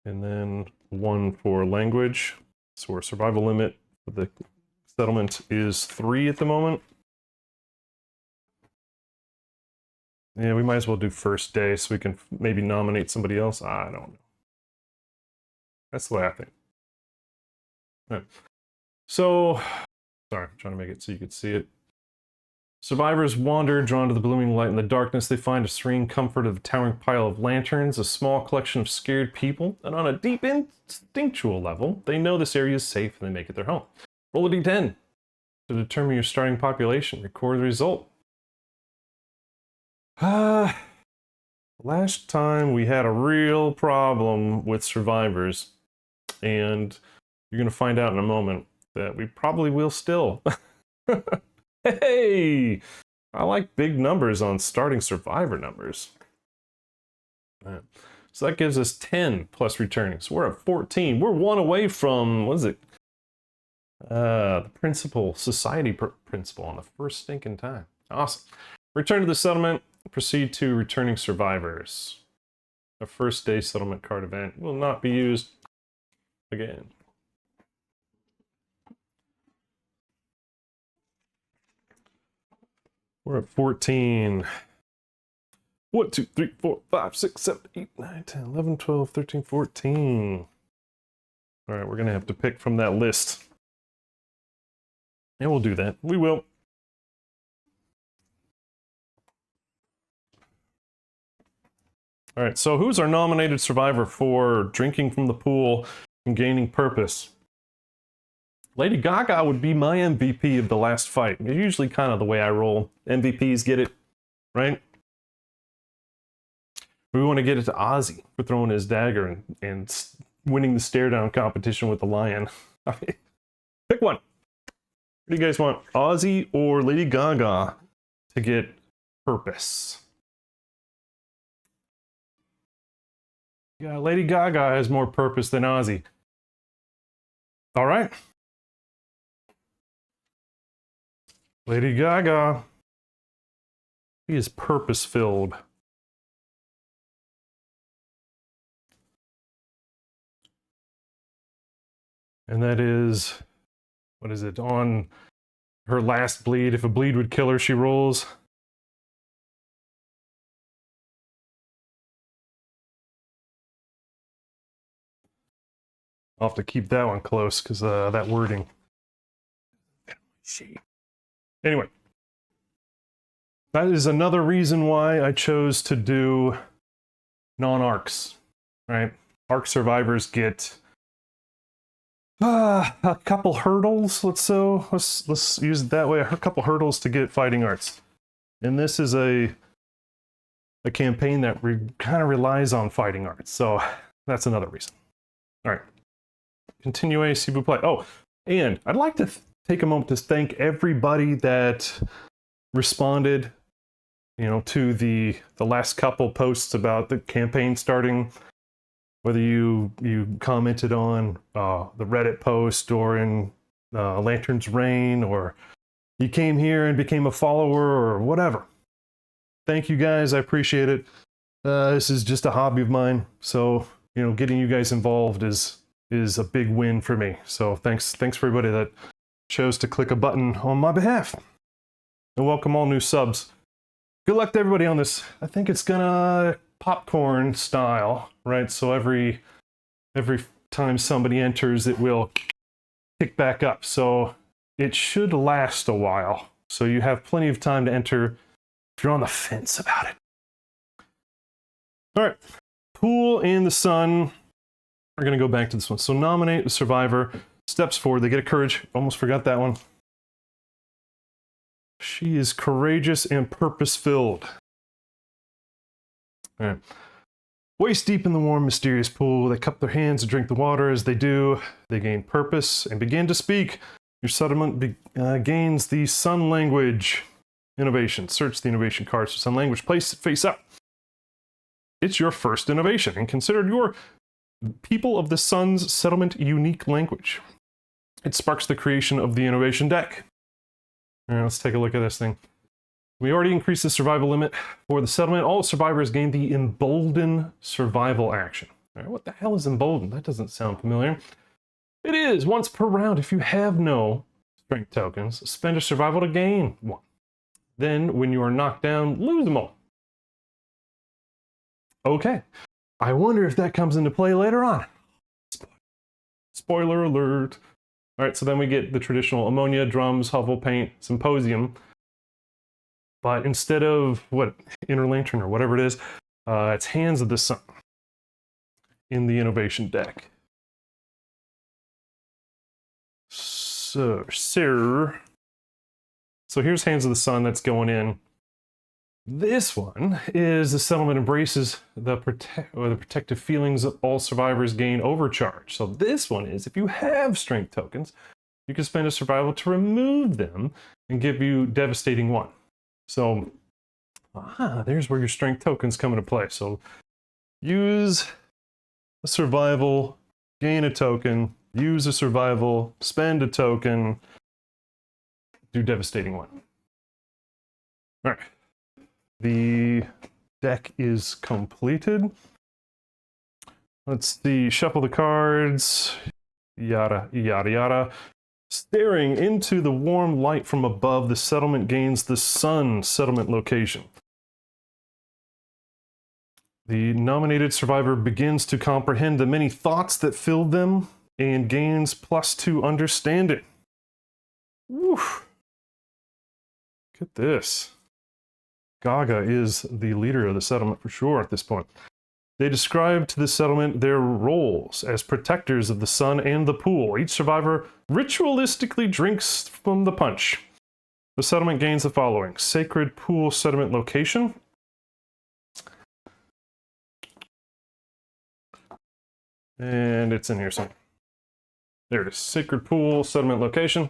And then 1 for language. So our survival limit for the settlement is 3 at the moment. Yeah, we might as well do first day so we can maybe nominate somebody else. I don't know. That's the way I think. All right. So, sorry, I'm trying to make it so you could see it. Survivors wander, drawn to the blooming light in the darkness. They find a serene comfort of a towering pile of lanterns, a small collection of scared people, and on a deep instinctual level, they know this area is safe and they make it their home. Roll a d10 to determine your starting population. Record the result. Last time we had a real problem with survivors, and you're going to find out in a moment that we probably will still. Hey! I like big numbers on starting survivor numbers. All right. So that gives us 10 plus returning. So we're at 14. We're 1 away from, what is it? The principal, society principal on the first stinking time. Awesome. Return to the settlement. Proceed to returning survivors. A first day settlement card event will not be used again. We're at 14. 1, 2, 3, 4, 5, 6, 7, 8, 9, 10, 11, 12, 13, 14. All right, we're going to have to pick from that list. And we'll do that. We will. All right, so who's our nominated survivor for drinking from the pool and gaining purpose? Lady Gaga would be my MVP of the last fight. It's usually kind of the way I roll. MVPs get it, right? We want to get it to Ozzy for throwing his dagger and winning the stare down competition with the lion. Pick one. What do you guys want? Ozzy or Lady Gaga to get purpose? Yeah, Lady Gaga has more purpose than Ozzy. All right. Lady Gaga. She is purpose-filled. And that is, what is it, on her last bleed. If a bleed would kill her, she rolls. I'll have to keep that one close because that wording. Anyway, that is another reason why I chose to do non-arcs, right? Arc survivors get a couple hurdles. Let's use it that way. A couple hurdles to get fighting arts, and this is a a campaign that kind of relies on fighting arts. So that's another reason. All right. Continue, s'il vous plaît. Oh, and I'd like to take a moment to thank everybody that responded, to the last couple posts about the campaign starting. Whether you commented on the Reddit post or in Lantern's Reign, or you came here and became a follower or whatever. Thank you guys. I appreciate it. This is just a hobby of mine. So, getting you guys involved is a big win for me. So thanks for everybody that chose to click a button on my behalf. And welcome all new subs. Good luck to everybody on this. I think it's gonna popcorn style, right? So every time somebody enters, it will kick back up. So it should last a while. So you have plenty of time to enter if you're on the fence about it. All right, Pool and the Sun. We're gonna go back to this one. So nominate the survivor. Steps forward. They get a courage. Almost forgot that one. She is courageous and purpose-filled. All right. Waist deep in the warm, mysterious pool, they cup their hands to drink the water. As they do, they gain purpose and begin to speak. Your settlement gains the Sun language. Innovation. Search the innovation cards for Sun language. Place it face up. It's your first innovation and considered your People of the Sun's settlement unique language. It sparks the creation of the innovation deck. All right, let's take a look at this thing. We already increased the survival limit for the settlement. All survivors gain the Embolden survival action. All right, what the hell is Embolden? That doesn't sound familiar. It is once per round. If you have no strength tokens, spend a survival to gain one. Then, when you are knocked down, lose them all. Okay. I wonder if that comes into play later on. Spoiler alert. All right, so then we get the traditional ammonia, drums, hovel, paint, symposium. But instead of Inner Lantern or whatever it is, it's Hands of the Sun in the innovation deck. So here's Hands of the Sun that's going in. This one is the settlement embraces the protective feelings of all survivors gain overcharge. So this one is, if you have strength tokens, you can spend a survival to remove them and give you devastating one. So, there's where your strength tokens come into play. So use a survival, gain a token, use a survival, spend a token, do devastating one. All right. The deck is completed. Let's see, shuffle the cards, yada, yada, yada. Staring into the warm light from above, the settlement gains the Sun settlement location. The nominated survivor begins to comprehend the many thoughts that filled them and gains +2 understanding. Woof. Look at this. Gaga is the leader of the settlement for sure at this point. They describe to the settlement their roles as protectors of the Sun and the pool. Each survivor ritualistically drinks from the punch. The settlement gains the following: Sacred Pool settlement location. And it's in here somewhere. There it is. Sacred Pool settlement location.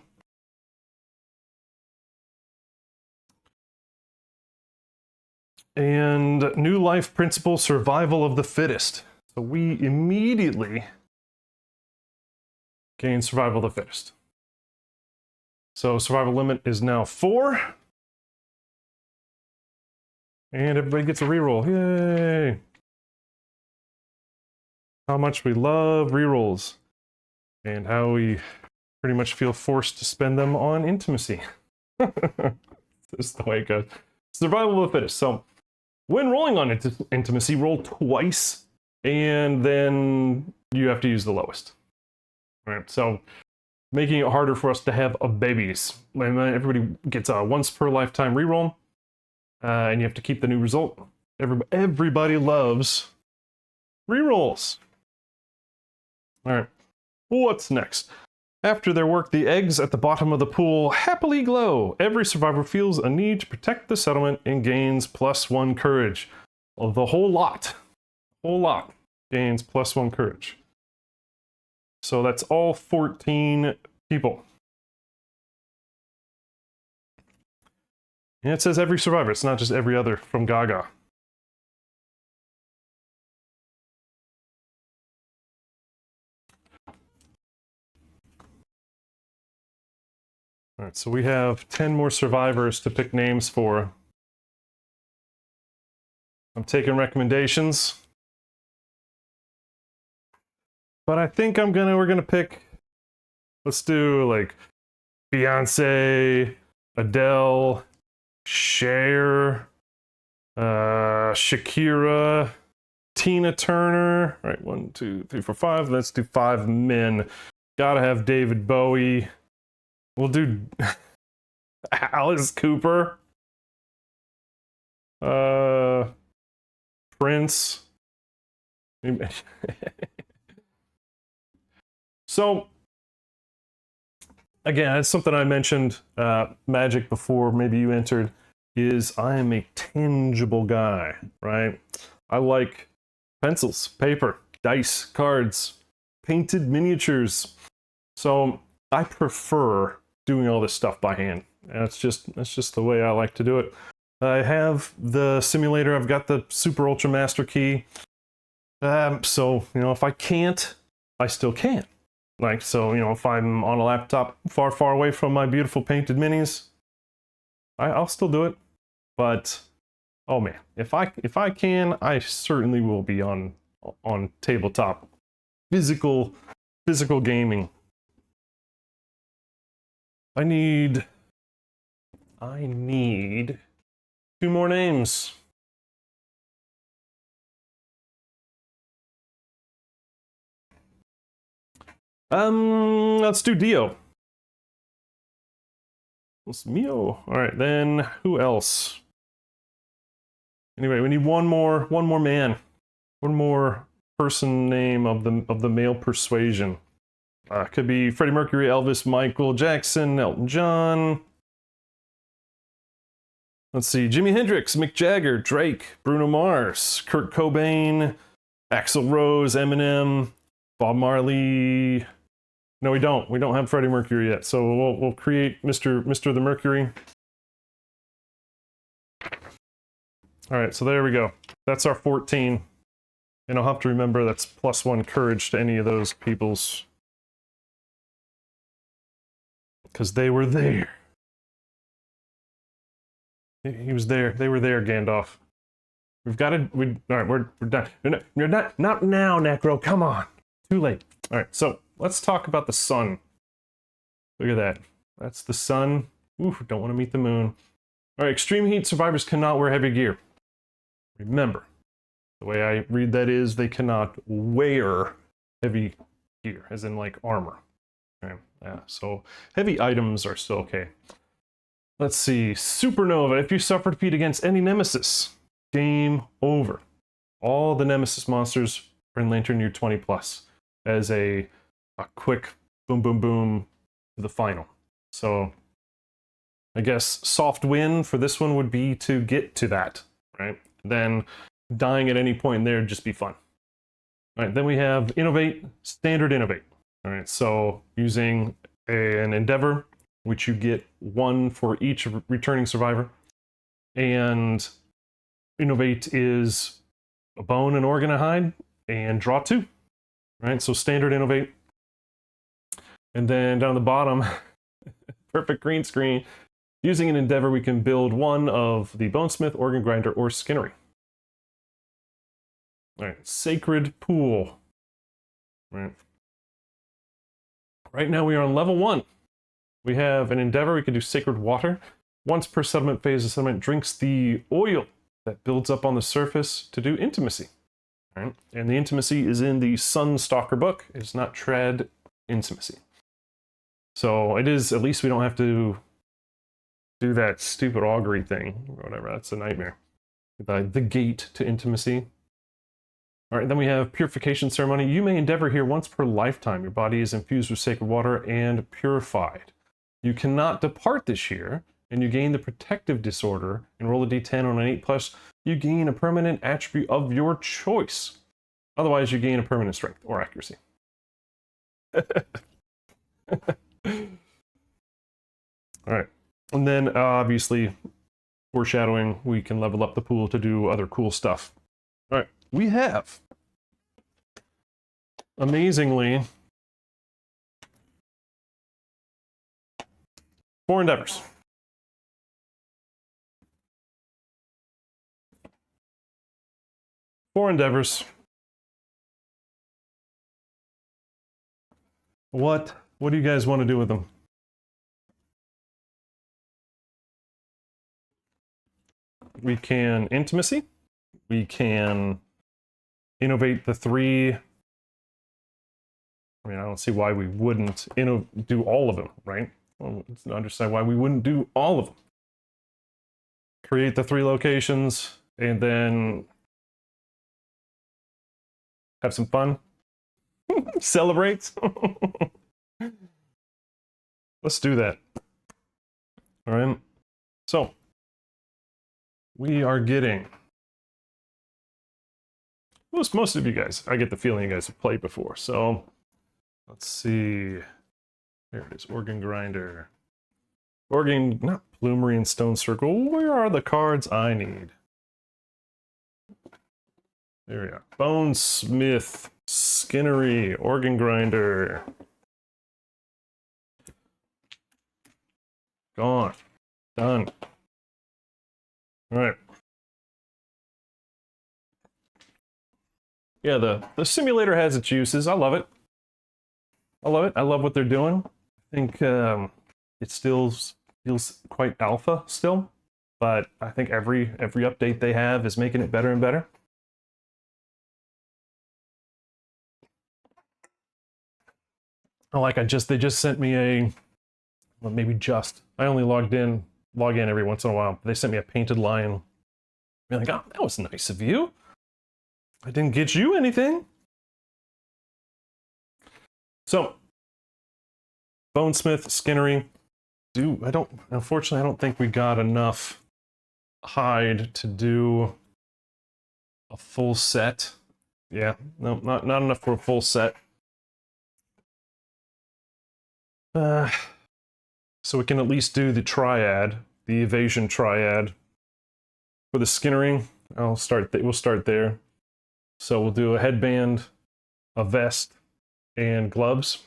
And new life principle, survival of the fittest. So we immediately gain survival of the fittest. So survival limit is now 4. And everybody gets a reroll. Yay! How much we love rerolls. And how we pretty much feel forced to spend them on intimacy. This is the way it goes. Survival of the fittest. So when rolling on intimacy, roll twice, and then you have to use the lowest. All right, so making it harder for us to have babies. And then everybody gets a once per lifetime reroll, and you have to keep the new result. Everybody loves rerolls. All right, what's next? After their work, the eggs at the bottom of the pool happily glow. Every survivor feels a need to protect the settlement and gains +1 courage. The whole lot. Whole lot gains +1 courage. So that's all 14 people. And it says every survivor. It's not just every other from Gaga. All right, so we have 10 more survivors to pick names for. I'm taking recommendations. But I think we're gonna pick, let's do like Beyonce, Adele, Cher, Shakira, Tina Turner. All right, 1, 2, 3, 4, 5. Let's do 5 men. Gotta have David Bowie. We'll do Alice Cooper. Prince. So, again, it's something I mentioned, Magic, before maybe you entered, is I am a tangible guy, right? I like pencils, paper, dice, cards, painted miniatures. So I prefer doing all this stuff by hand. That's just the way I like to do it. I have the simulator. I've got the Super Ultra Master Key. So, if I can't, I still can. Like, so, if I'm on a laptop far, far away from my beautiful painted minis, I'll still do it. But, oh man, if I can, I certainly will be on tabletop. Physical gaming. I need 2 more names. Let's do Dio. It's Mio. All right, then who else? Anyway, we need one more man, one more person name of the male persuasion. Could be Freddie Mercury, Elvis, Michael Jackson, Elton John. Let's see, Jimi Hendrix, Mick Jagger, Drake, Bruno Mars, Kurt Cobain, Axl Rose, Eminem, Bob Marley. No, we don't. We don't have Freddie Mercury yet, so we'll create Mr. the Mercury. All right, so there we go. That's our 14. And I'll have to remember that's +1 courage to any of those peoples. Because they were there. He was there. They were there, Gandalf. We've got to... all right, we're done. You're not now, Necro. Come on. Too late. All right, so let's talk about the sun. Look at that. That's the sun. Ooh, don't want to meet the moon. All right, extreme heat survivors cannot wear heavy gear. Remember, the way I read that is they cannot wear heavy gear, as in like armor. Okay, yeah, so heavy items are still okay. Let's see, Supernova. If you suffer defeat against any nemesis, game over. All the nemesis monsters are in Lantern Year 20+, as a quick boom, boom, boom to the final. So I guess soft win for this one would be to get to that, right? Then dying at any point in there would just be fun. All right, then we have Innovate, Standard Innovate. All right, so using an Endeavor, which you get 1 for each returning survivor. And Innovate is a bone, an organ, a hide, and draw 2. Right, so Standard Innovate. And then down the bottom, perfect green screen. Using an Endeavor, we can build 1 of the Bonesmith, Organ Grinder, or Skinnery. All right, Sacred Pool. Right now we are on level 1. We have an Endeavor, we can do Sacred Water. Once per settlement phase, the settlement drinks the oil that builds up on the surface to do Intimacy. All right, and the Intimacy is in the Sunstalker book. It's not Tread Intimacy. So it is, at least we don't have to do that stupid augury thing, or whatever. That's a nightmare. The gate to intimacy. All right, then we have Purification Ceremony. You may endeavor here once per lifetime. Your body is infused with sacred water and purified. You cannot depart this year and you gain the protective disorder and roll a d10 on an 8+, you gain a permanent attribute of your choice. Otherwise, you gain a permanent strength or accuracy. Alright. And then, obviously, foreshadowing, we can level up the pool to do other cool stuff. Alright. We have, amazingly, 4 endeavors. 4 endeavors. What do you guys want to do with them? We can intimacy. We can innovate the 3. I mean, I don't see why we wouldn't do all of them, right? Well, let's understand why we wouldn't do all of them. Create the 3 locations, and then have some fun. Celebrate. Let's do that. All right. So we are getting most of you guys. I get the feeling you guys have played before. So let's see. There it is. Organ grinder. Organ, not Bloomery and Stone Circle. Where are the cards I need? There we are. Bonesmith, Skinnery, Organ Grinder. Gone. Done. All right. Yeah, the simulator has its uses. I love it. I love it. I love what they're doing. I think it still feels quite alpha still, but I think every update they have is making it better and better. Like they just sent me a, well, maybe just, I only log in every once in a while. They sent me a painted lion. I'm like, oh, that was nice of you. I didn't get you anything. So, Bonesmith, Skinnery, unfortunately, I don't think we got enough hide to do a full set. Yeah, no, not enough for a full set. So we can at least do the triad, the evasion triad. For the Skinnering, we'll start there. So we'll do a headband, a vest, and gloves.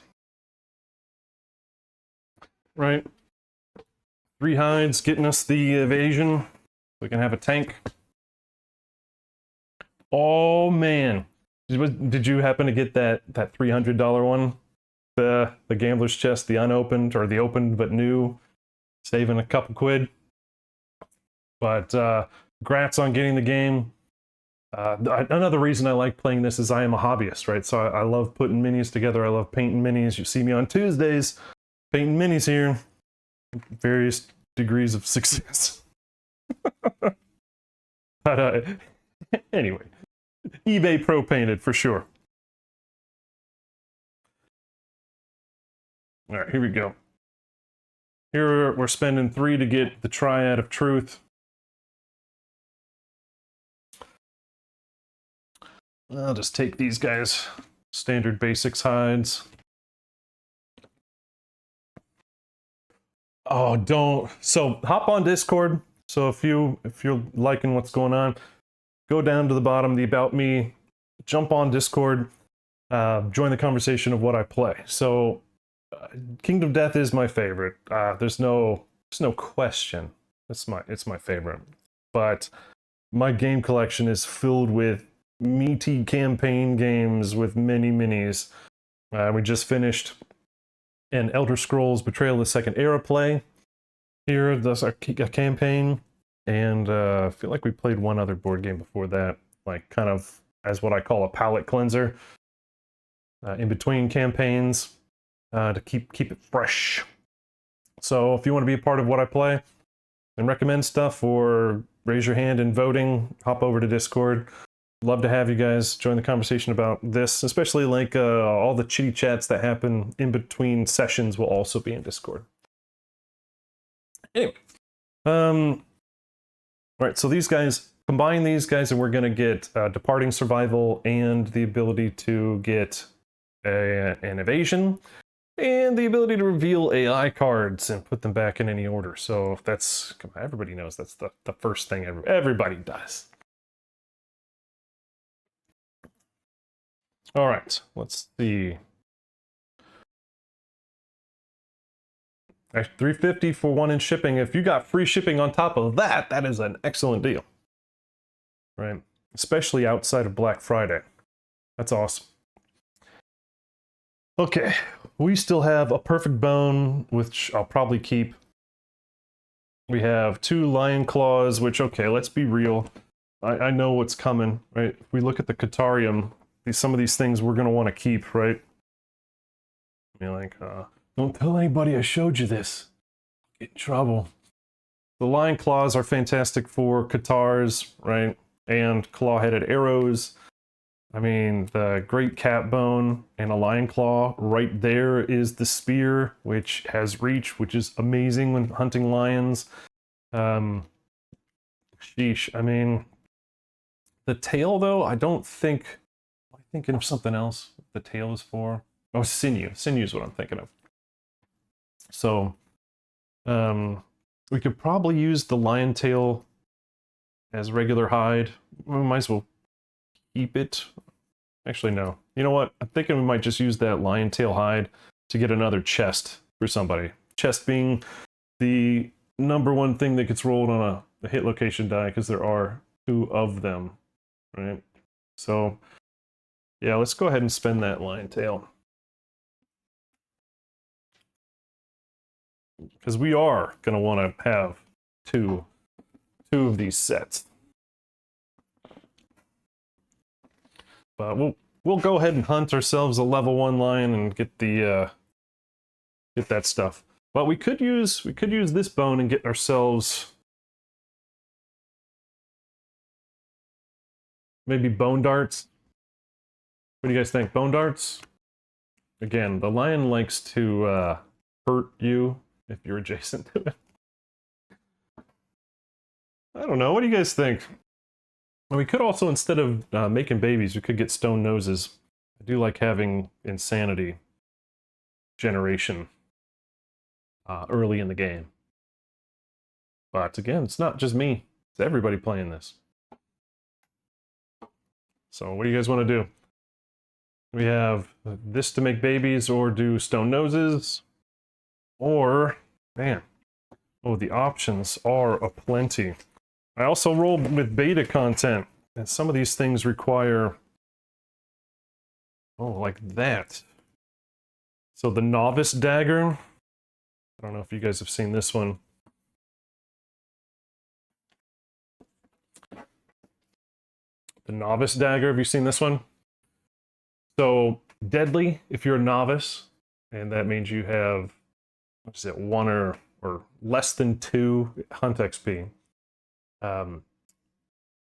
Right? 3 hides getting us the evasion. We can have a tank. Oh man, did you happen to get that $300 one? The gambler's chest, the unopened or the opened but new, saving a couple quid. But congrats on getting the game. Another reason I like playing this is I am a hobbyist, right? So I love putting minis together. I love painting minis. You see me on Tuesdays painting minis here. Various degrees of success. But anyway, eBay Pro Painted for sure. All right, here we go. Here we're spending 3 to get the Triad of Truth. I'll just take these guys. Standard basics hides. Oh, don't. So hop on Discord. So if you're liking what's going on, go down to the bottom, the About Me, jump on Discord, join the conversation of what I play. So Kingdom Death is my favorite. There's no question. It's my favorite. But my game collection is filled with meaty campaign games with many minis. We just finished an Elder Scrolls Betrayal of the Second Era play. Here, that's a campaign. And I feel like we played one other board game before that, like kind of as what I call a palate cleanser in between campaigns to keep it fresh. So if you want to be a part of what I play and recommend stuff or raise your hand in voting, hop over to Discord. Love to have you guys join the conversation about this, especially like all the chitty chats that happen in between sessions will also be in Discord. Anyway, Right, so these guys, combine these guys, and we're going to get Departing Survival and the ability to get an evasion and the ability to reveal AI cards and put them back in any order. So that's, come on, everybody knows that's the first thing everybody does. All right, let's see. $350 for 1 in shipping. If you got free shipping on top of that, that is an excellent deal. Right? Especially outside of Black Friday. That's awesome. Okay, we still have a Perfect Bone, which I'll probably keep. We have 2 Lion Claws, which, okay, let's be real. I know what's coming, right? If we look at the Catarium, some of these things we're going to want to keep, right? You're like, don't tell anybody I showed you this. Get in trouble. The Lion Claws are fantastic for Catars, right? And claw-headed arrows. I mean, the Great Cat Bone and a Lion Claw, right there is the spear, which has reach, which is amazing when hunting lions. Sheesh, I mean, the tail, though, I don't think... I'm thinking of something else the tail is for. Oh, sinew. Sinew is what I'm thinking of. So, we could probably use the lion tail as regular hide. We might as well keep it. Actually, no. You know what? I'm thinking we might just use that lion tail hide to get another chest for somebody. Chest being the #1 thing that gets rolled on a hit location die, because there are 2 of them, right? So, yeah, let's go ahead and spend that lion tail. Because we are going to want to have two of these sets. But we'll go ahead and hunt ourselves a level 1 lion and get the get that stuff. But we could use this bone and get ourselves maybe bone darts. What do you guys think? Bone darts? Again, the lion likes to hurt you if you're adjacent to it. I don't know. What do you guys think? We could also, instead of making babies, we could get stone noses. I do like having insanity generation early in the game. But again, it's not just me. It's everybody playing this. So what do you guys want to do? We have this to make babies, or do stone noses, or, man, oh, the options are aplenty. I also rolled with beta content, and some of these things require, oh, like that. So the novice dagger, I don't know if you guys have seen this one. The novice dagger, have you seen this one? So deadly if you're a novice, and that means you have, what is it, 1 or less than 2 hunt XP.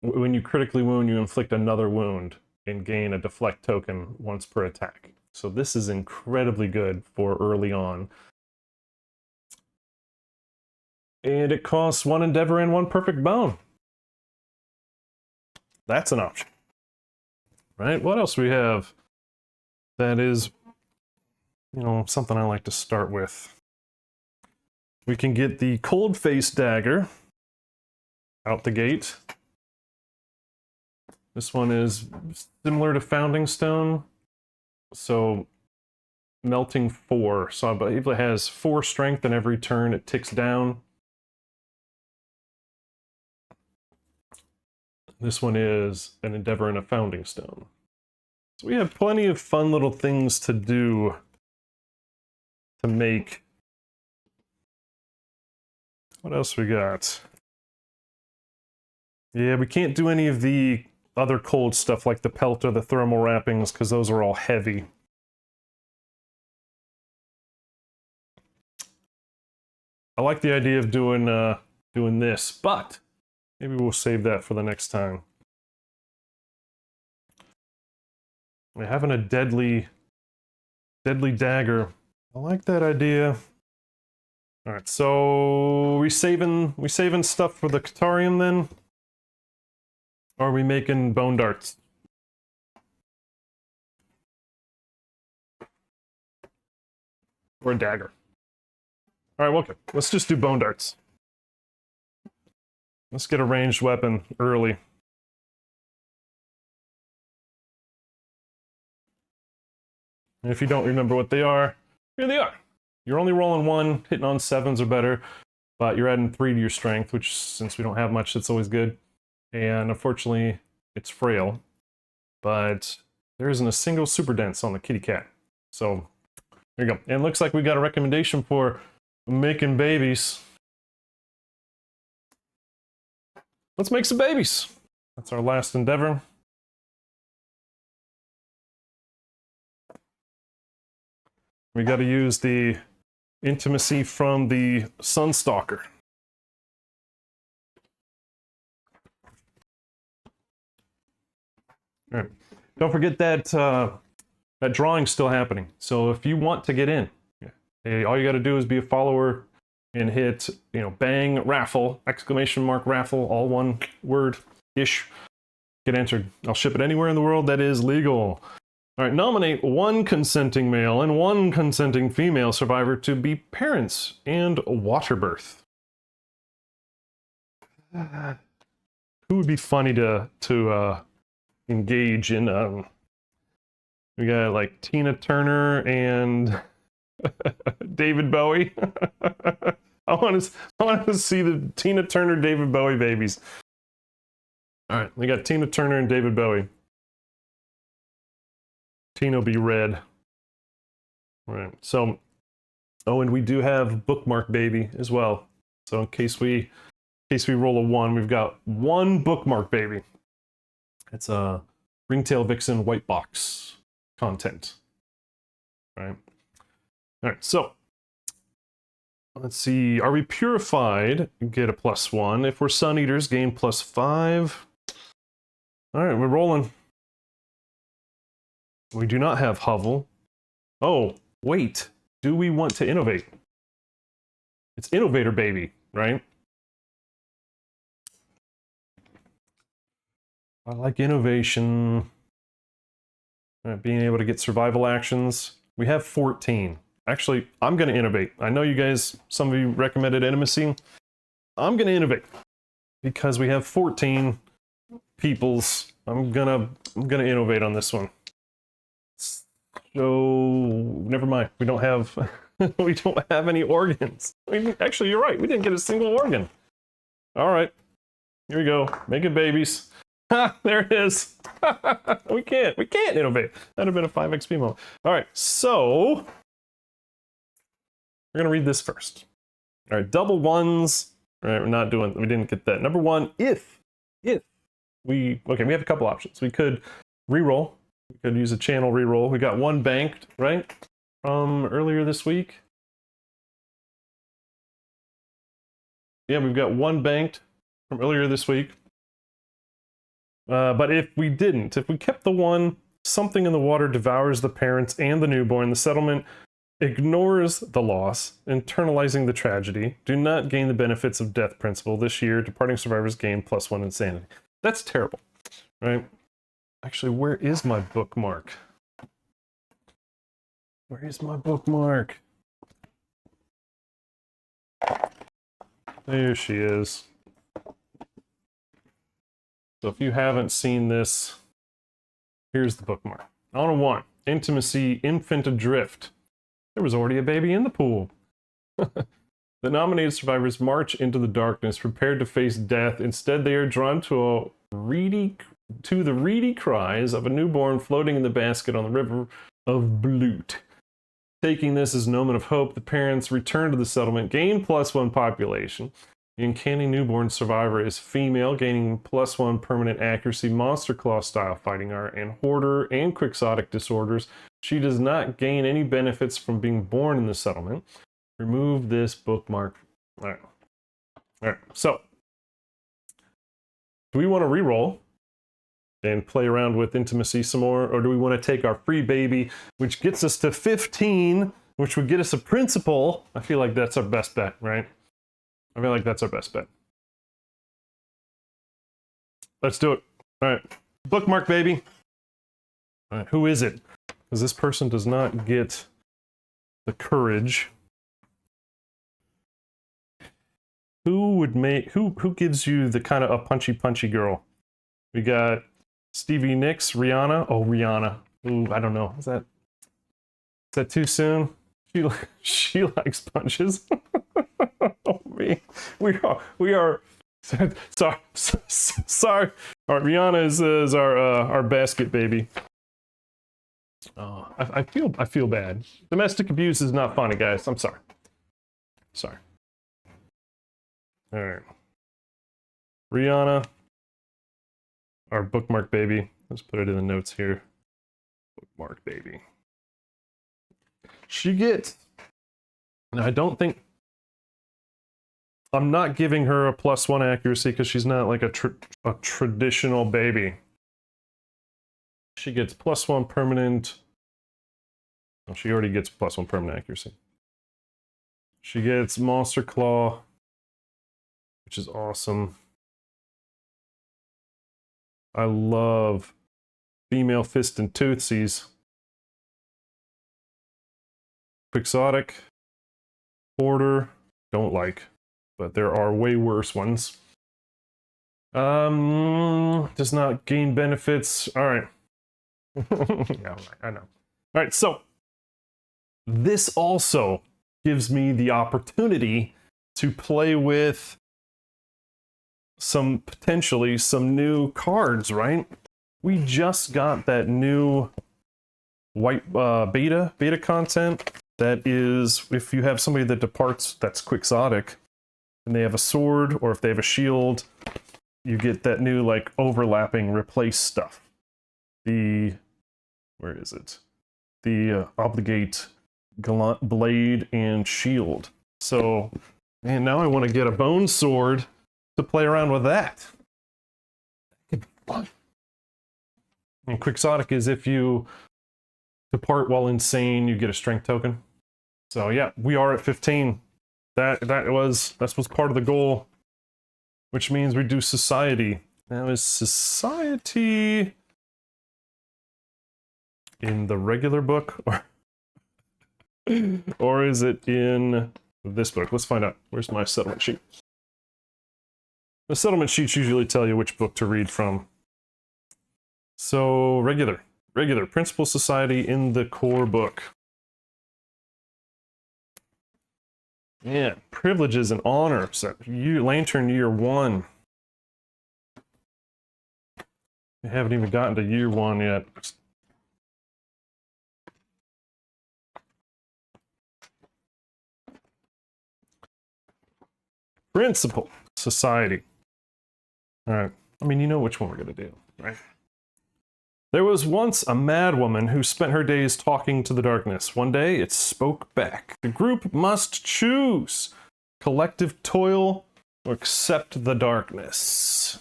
When you critically wound, you inflict another wound and gain a deflect token once per attack. So this is incredibly good for early on. And it costs 1 endeavor and 1 perfect bone. That's an option. Right? What else we have that is, you know, something I like to start with? We can get the cold face dagger out the gate. This one is similar to Founding Stone, so melting 4. So I believe it has 4 strength, and every turn it ticks down. This one is an Endeavor and a Founding Stone. So we have plenty of fun little things to do to make. What else we got? Yeah, we can't do any of the other cold stuff like the pelt or the thermal wrappings, because those are all heavy. I like the idea of doing this, but maybe we'll save that for the next time. We're having a deadly dagger. I like that idea. All right, so we saving stuff for the Catarium then? Or are we making bone darts? Or a dagger? All right, well, okay. Let's just do bone darts. Let's get a ranged weapon early. And if you don't remember what they are, here they are. You're only rolling 1, hitting on 7s or better, but you're adding 3 to your strength, which, since we don't have much, that's always good. And unfortunately, it's frail, but there isn't a single super dense on the kitty cat. So there you go. And it looks like we got a recommendation for making babies. Let's make some babies. That's our last endeavor. We got to use the intimacy from the Sunstalker. All right. Don't forget that that drawing's still happening. So if you want to get in, all you got to do is be a follower and hit, bang raffle, !raffle, all one word ish. Get entered. I'll ship it anywhere in the world that is legal. All right, nominate 1 consenting male and 1 consenting female survivor to be parents and water birth. Who would be funny to engage in? We got like Tina Turner and David Bowie. I want to see the Tina Turner David Bowie babies. All right, we got Tina Turner and David Bowie. Tino be red. All right, so, and we do have Bookmark Baby as well. So in case we roll a 1, we've got 1 Bookmark Baby. It's a Ringtail Vixen white box content. All right, so let's see. Are we purified? Get a +1. If we're Sun Eaters, gain +5. All right, we're rolling. We do not have Hovel. Oh, wait. Do we want to innovate? It's Innovator Baby, right? I like innovation. Being able to get survival actions. We have 14. Actually, I'm going to innovate. I know you guys, some of you recommended intimacy. I'm going to innovate because we have 14 peoples. I'm gonna innovate on this one. So never mind. We don't have we don't have any organs. Actually, you're right. We didn't get a single organ. All right, here we go. Making babies. Ha! There it is. we can't innovate. That'd have been a 5XP moment. All right, so we're gonna read this first. All right, double ones. All right, we didn't get that. Number 1, if we have a couple options. We could reroll. We could use a channel reroll. We got 1 banked, right? From earlier this week. Yeah, we've got 1 banked from earlier this week. But if we kept the 1, something in the water devours the parents and the newborn. The settlement ignores the loss, internalizing the tragedy. Do not gain the benefits of death principle. This year, departing survivors gain +1 insanity. That's terrible, right? Actually, where is my bookmark? Where is my bookmark? There she is. So if you haven't seen this, here's the bookmark. On a 1, intimacy, infant adrift. There was already a baby in the pool. The nominated survivors march into the darkness, prepared to face death. Instead, they are drawn to the reedy cries of a newborn floating in the basket on the river of Blute. Taking this as an omen of hope, the parents return to the settlement, gain +1 population. The uncanny newborn survivor is female, gaining +1 permanent accuracy, monster claw style fighting art, and hoarder and quixotic disorders. She does not gain any benefits from being born in the settlement. Remove this bookmark. All right. So, do we want to reroll and play around with intimacy some more, or do we want to take our free baby, which gets us to 15, which would get us a principal. I feel like that's our best bet, right? I feel like that's our best bet. Let's do it. All right. Bookmark, baby. All right, who is it? Because this person does not get the courage. Who would make, who gives you the kind of a punchy girl? We got Stevie Nicks, Rihanna. Oh, Rihanna. Ooh, I don't know. Is that too soon? She likes punches. Oh, me. We are. Sorry. All right, Rihanna is our basket baby. Oh, I feel bad. Domestic abuse is not funny, guys. I'm sorry. Sorry. All right. Rihanna, our bookmark baby. Let's put it in the notes here. Bookmark baby. She gets. Now, I don't think. I'm not giving her a +1 accuracy because she's not like a traditional baby. She gets +1 permanent. Oh, she already gets +1 permanent accuracy. She gets Monster Claw, which is awesome. I love Female Fist and Tootsies. Quixotic, Border, don't like, but there are way worse ones. Does not gain benefits. All right. Yeah, I know. All right, so this also gives me the opportunity to play with potentially some new cards, right? We just got that new white beta content. That is, if you have somebody that departs that's quixotic, and they have a sword, or if they have a shield, you get that new like overlapping replace stuff. Where is it? The obligate gallant blade and shield. So, man, now I want to get a bone sword to play around with that. And quixotic is if you depart while insane, you get a strength token. So yeah, we are at 15. That was part of the goal, which means we do society. Now is society in the regular book or is it in this book? Let's find out. Where's my settlement sheet? The settlement sheets usually tell you which book to read from. So regular principal society in the core book. Yeah, privileges and honors. Lantern year 1. We haven't even gotten to year 1 yet. Principal society. All right. I mean, you know which one we're going to do, right? There was once a mad woman who spent her days talking to the darkness. One day, it spoke back. The group must choose collective toil or accept the darkness.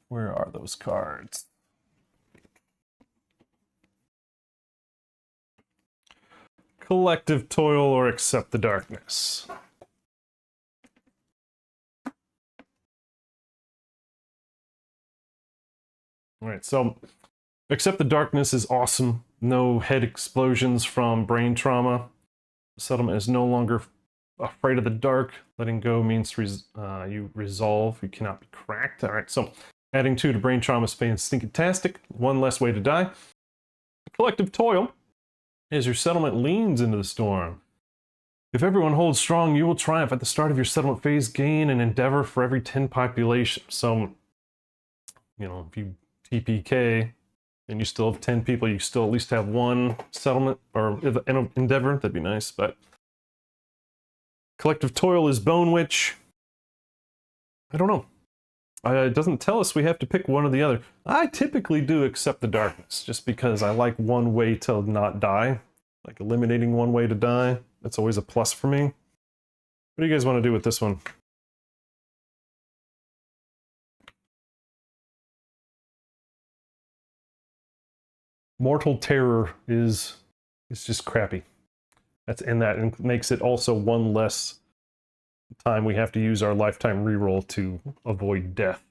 Where are those cards? Collective toil or accept the darkness. All right, so accept the darkness is awesome. No head explosions from brain trauma. The settlement is no longer afraid of the dark. Letting go means you resolve. You cannot be cracked. All right, so adding 2 to brain trauma is fantastic. 1 less way to die. Collective toil as your settlement leans into the storm. If everyone holds strong, you will triumph. At the start of your settlement phase, gain an endeavor for every 10 population. So, you know, if you TPK and you still have 10 people, you still at least have 1 settlement or endeavor. That'd be nice, but collective toil is Bone Witch. I don't know. It doesn't tell us we have to pick one or the other. I typically do accept the darkness just because I like one way to not die. Like eliminating one way to die. That's always a plus for me. What do you guys want to do with this one? Mortal Terror is just crappy. That makes it also one less time we have to use our lifetime reroll to avoid death.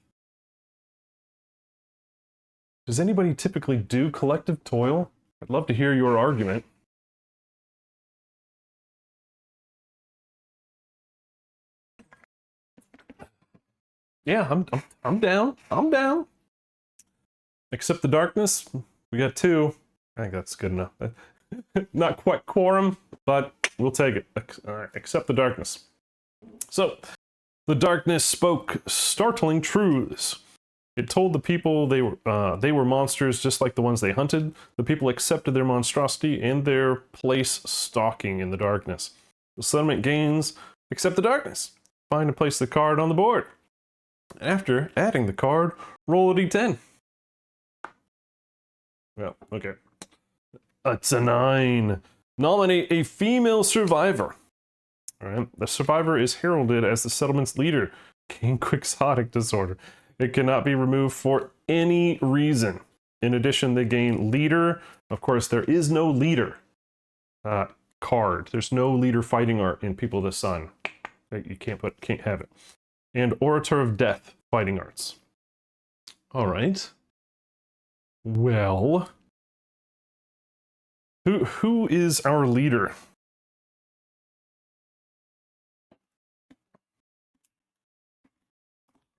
Does anybody typically do Collective Toil? I'd love to hear your argument. Yeah, I'm down. I'm down. Accept the Darkness. We got 2. I think that's good enough. Not quite quorum, but we'll take it. All right, accept the Darkness. So, the Darkness spoke startling truths. It told the people they were monsters just like the ones they hunted. The people accepted their monstrosity and their place stalking in the darkness. The settlement gains accept the darkness. Find and place the card on the board. After adding the card, roll a d10. Well, okay. It's a 9. Nominate a female survivor. All right. The survivor is heralded as the settlement's leader. Gain quixotic disorder. It cannot be removed for any reason. In addition, they gain leader. Of course, there is no leader card. There's no leader fighting art in People of the Sun. You can't have it. And Orator of Death fighting arts. All right. Well, who is our leader?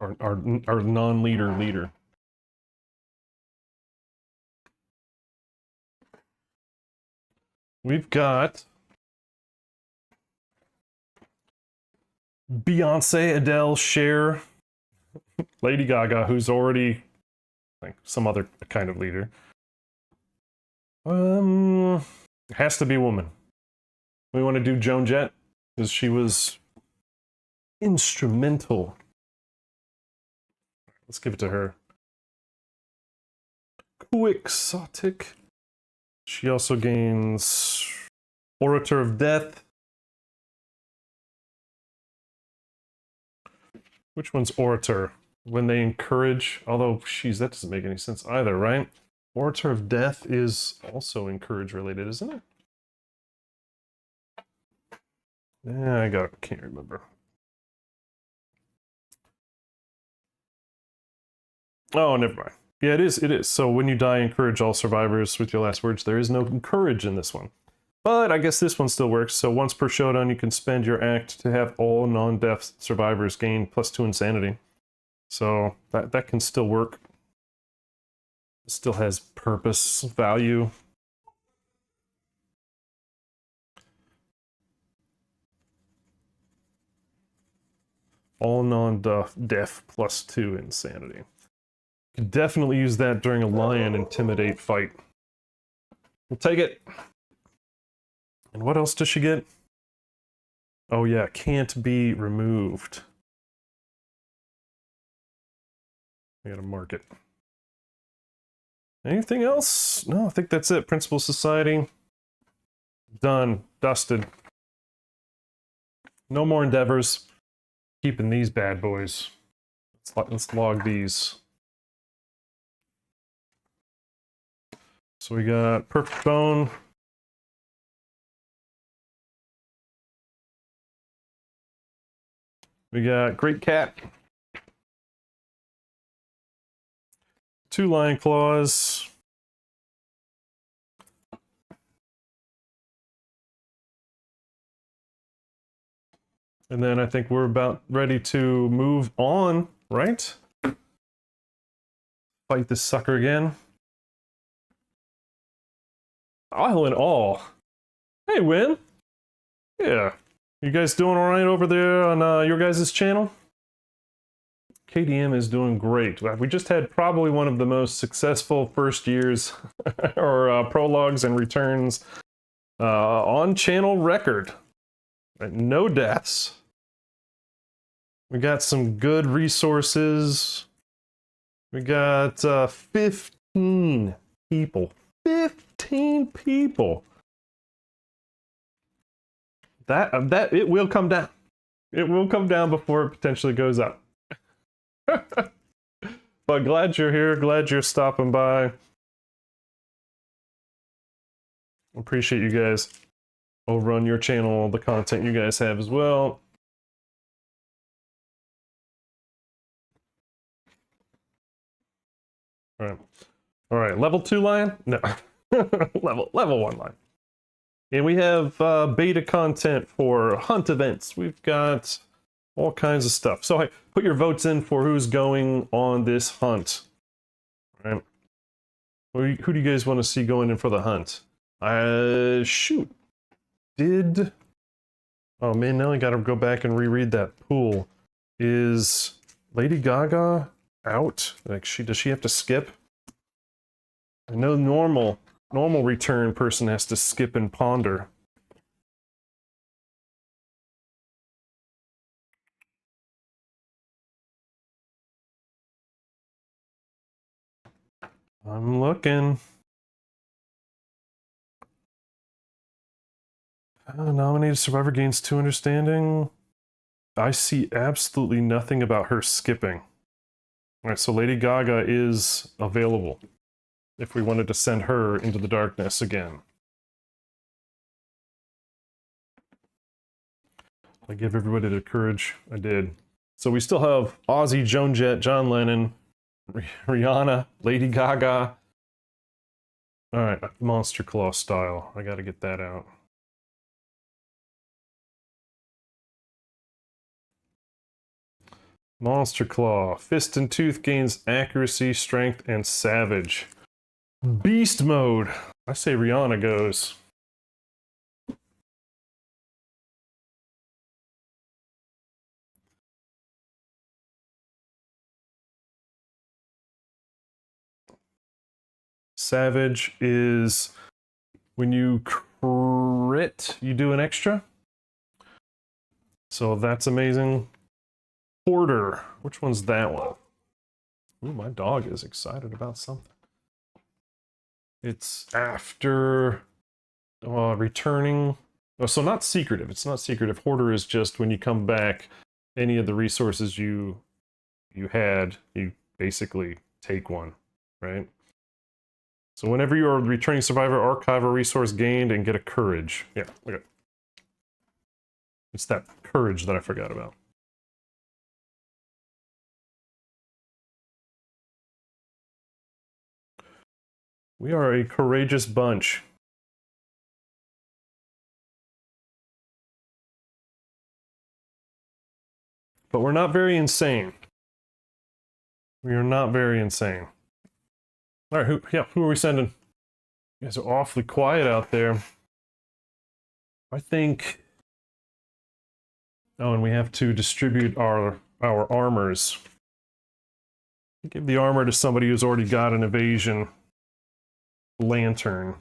Our non-leader leader. We've got Beyonce, Adele, Cher, Lady Gaga, who's already like some other kind of leader. Has to be a woman. We want to do Joan Jett because she was instrumental. Let's give it to her. Quixotic. She also gains Orator of Death. Which one's Orator? When they encourage, although, that doesn't make any sense either, right? Orator of Death is also encourage related, isn't it? Yeah, can't remember. Oh, never mind. Yeah, it is. So when you die, encourage all survivors with your last words. There is no encourage in this one. But I guess this one still works. So once per showdown, you can spend your act to have all non-death survivors gain +2 insanity. So that can still work. It still has purpose, value. All non-death +2 insanity. Could definitely use that during a lion intimidate fight. We'll take it. And what else does she get? Oh yeah, can't be removed. I gotta mark it. Anything else? No, I think that's it. Principal Society. Done. Dusted. No more endeavors. Keeping these bad boys. Let's log these. So we got Perfect Bone. We got Great Cat. 2 Lion Claws. And then I think we're about ready to move on, right? Fight this sucker again. All in all. Hey, Win. Yeah. You guys doing all right over there on your guys' channel? KDM is doing great. We just had probably one of the most successful first years or prologues and returns on channel record. No deaths. We got some good resources. We got 15 people. 15 people. That it will come down. It will come down before it potentially goes up. But glad you're here. Glad you're stopping by. Appreciate you guys over on your channel, the content you guys have as well. All right, level 2 lion? No. level 1 lion. And we have beta content for hunt events. We've got all kinds of stuff. So hey, put your votes in for who's going on this hunt. All right. Who do you guys want to see going in for the hunt? Shoot. Oh man, now I gotta go back and reread that pool. Is Lady Gaga out? Like, does she have to skip? I know normal return person has to skip and ponder. I'm looking. Nominated survivor gains 2 understanding. I see absolutely nothing about her skipping. Alright, so Lady Gaga is available if we wanted to send her into the darkness again. I give everybody the courage. I did. So we still have Ozzy, Joan Jett, John Lennon, Rihanna, Lady Gaga. Alright, Monster Claw style. I gotta get that out. Monster Claw. Fist and Tooth gains accuracy, strength, and savage. Beast mode. I say Rihanna goes. Savage is when you crit, you do an extra. So that's amazing. Hoarder. Which one's that one? Ooh, my dog is excited about something. It's after returning. Oh, so not secretive. It's not secretive. Hoarder is just when you come back, any of the resources you had, you basically take one, right? So whenever you are returning survivor, archive a resource gained and get a courage. Yeah, okay. It's that courage that I forgot about. We are a courageous bunch. But we're not very insane. We are not very insane. All right, who are we sending? You guys are awfully quiet out there. I think... Oh, and we have to distribute our armors. Give the armor to somebody who's already got an evasion lantern.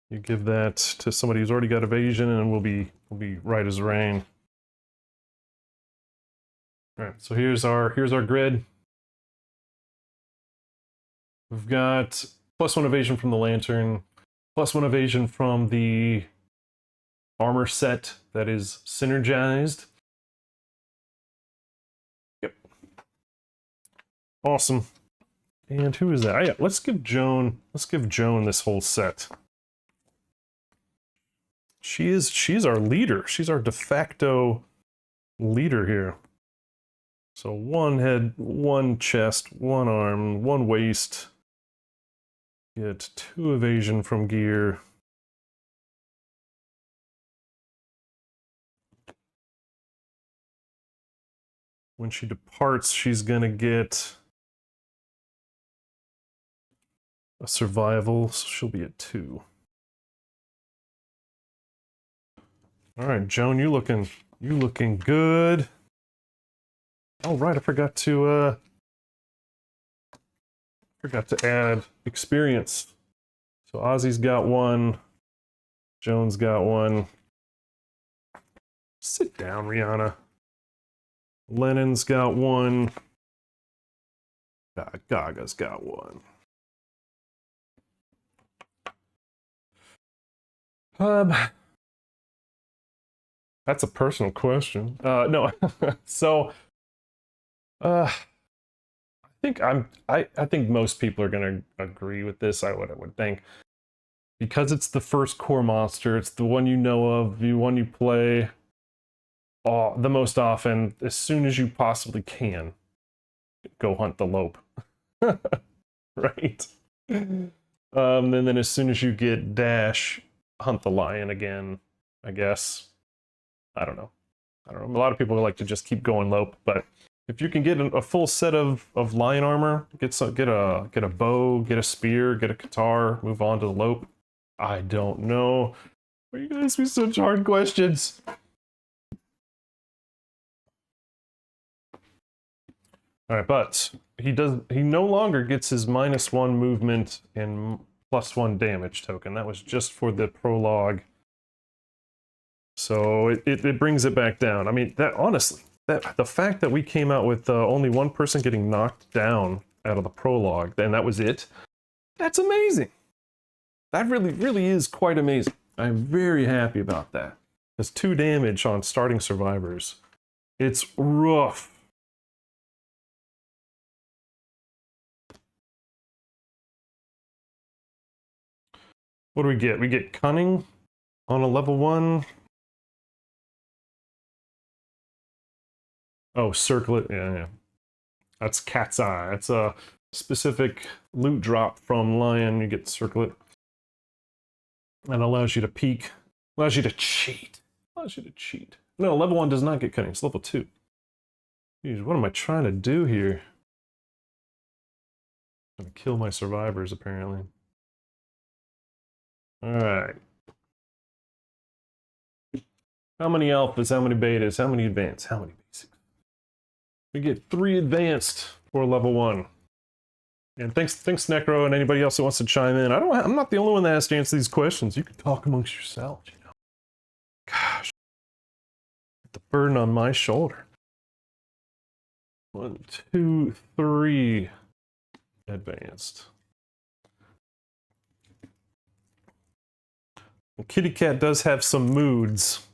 You give that to somebody who's already got evasion, and we'll be right as rain. All right, so here's our grid. We've got +1 evasion from the lantern, +1 evasion from the armor set that is synergized. Yep. Awesome. And who is that? Oh, yeah, let's give Joan this whole set. She's our leader. She's our de facto leader here. So 1 head, 1 chest, 1 arm, 1 waist. Get 2 evasion from gear. When she departs, she's gonna get a survival, so she'll be at 2. All right, Joan, you looking good. Oh right, I forgot to add experience. So Ozzy's got 1, Joan's got 1. Sit down, Rihanna. Lennon's got 1. Gaga's got 1. That's a personal question. No. So, I think I think most people are gonna agree with this. I would think, because it's the first core monster. It's the one you know of, the one you play the most often. As soon as you possibly can, go hunt the lope. Right. And then as soon as you get dash, hunt the lion again. I guess. I don't know. A lot of people like to just keep going lope, but if you can get a full set of lion armor, get a bow, get a spear, get a guitar, move on to the lope. I don't know. Why you guys be such hard questions? All right, but he no longer gets his -1 movement and +1 damage token. That was just for the prologue. So it brings it back down. I mean, that honestly, the fact that we came out with only one person getting knocked down out of the prologue, and that was it, that's amazing. That really is quite amazing. I'm very happy about that. That's 2 damage on starting survivors. It's rough. What do we get? We get cunning on a level 1. Oh, circlet. Yeah. That's cat's eye. That's a specific loot drop from lion. You get circlet. And allows you to peek. Allows you to cheat. No, level 1 does not get cunning. It's level 2. Jeez, what am I trying to do here? I'm gonna kill my survivors, apparently. Alright. How many alphas? How many betas? How many advanced? How many basics? We get 3 advanced for level 1. And thanks Necro and anybody else that wants to chime in. I'm not the only one that has to answer these questions. You can talk amongst yourselves, you know. Gosh. The burden on my shoulder. 1, 2, 3 advanced. And Kitty Cat does have some moods,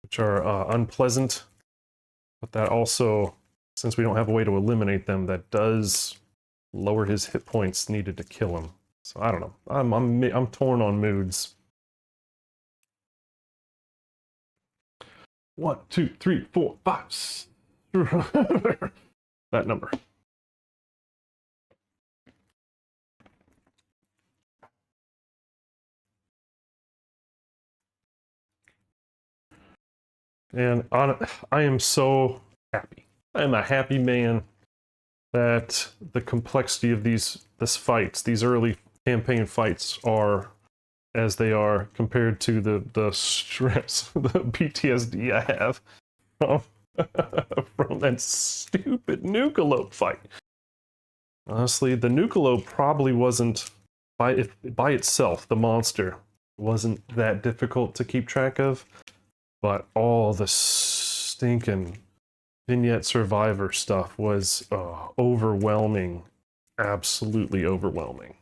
which are unpleasant, but that also, since we don't have a way to eliminate them, that does lower his hit points needed to kill him. So I don't know. I'm torn on moods. 1, 2, 3, 4, 5. That number. And I am so happy. I am a happy man that the complexity of these early campaign fights are as they are compared to the stress, the PTSD I have from that stupid Nucalope fight. Honestly, the Nucalope probably wasn't, by itself, the monster wasn't that difficult to keep track of, but all the stinking Vignette Survivor stuff was overwhelming. Absolutely overwhelming.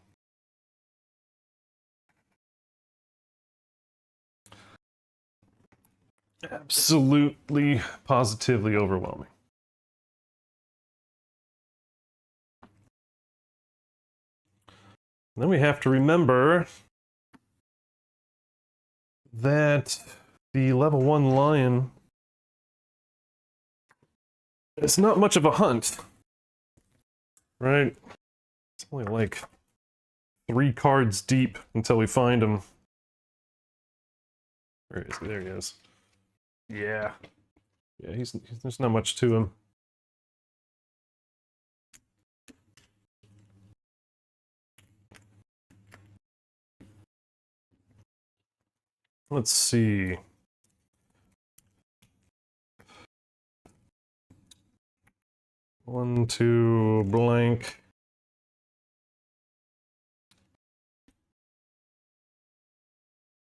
Absolutely, positively overwhelming. And then we have to remember that the level 1 lion, it's not much of a hunt, right? It's only like 3 cards deep until we find him. Where is he? There he is. Yeah, there's not much to him. Let's see. One, two, blank.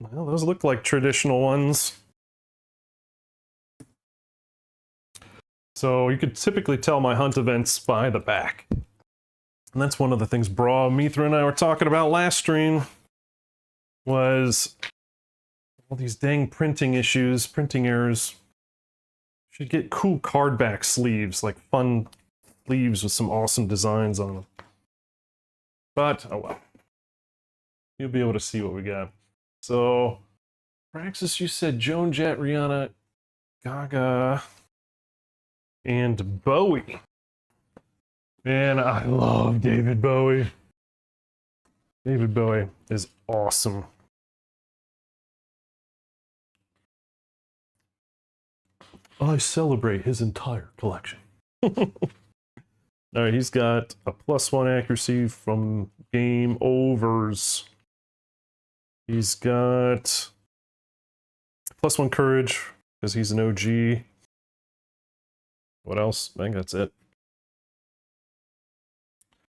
Well, those look like traditional ones. So you could typically tell my hunt events by the back. And that's one of the things Bra, Mithra, and I were talking about last stream, was All these dang printing issues, printing errors. Should get cool card back sleeves, like fun sleeves with some awesome designs on them. But, oh well. You'll be able to see what we got. So, Praxis, you said Joan Jett, Rihanna, Gaga, and Bowie. Man, I love David Bowie. David Bowie is awesome. I celebrate his entire collection. Alright, he's got a +1 accuracy from game overs. He's got +1 courage, because he's an OG. What else? I think that's it.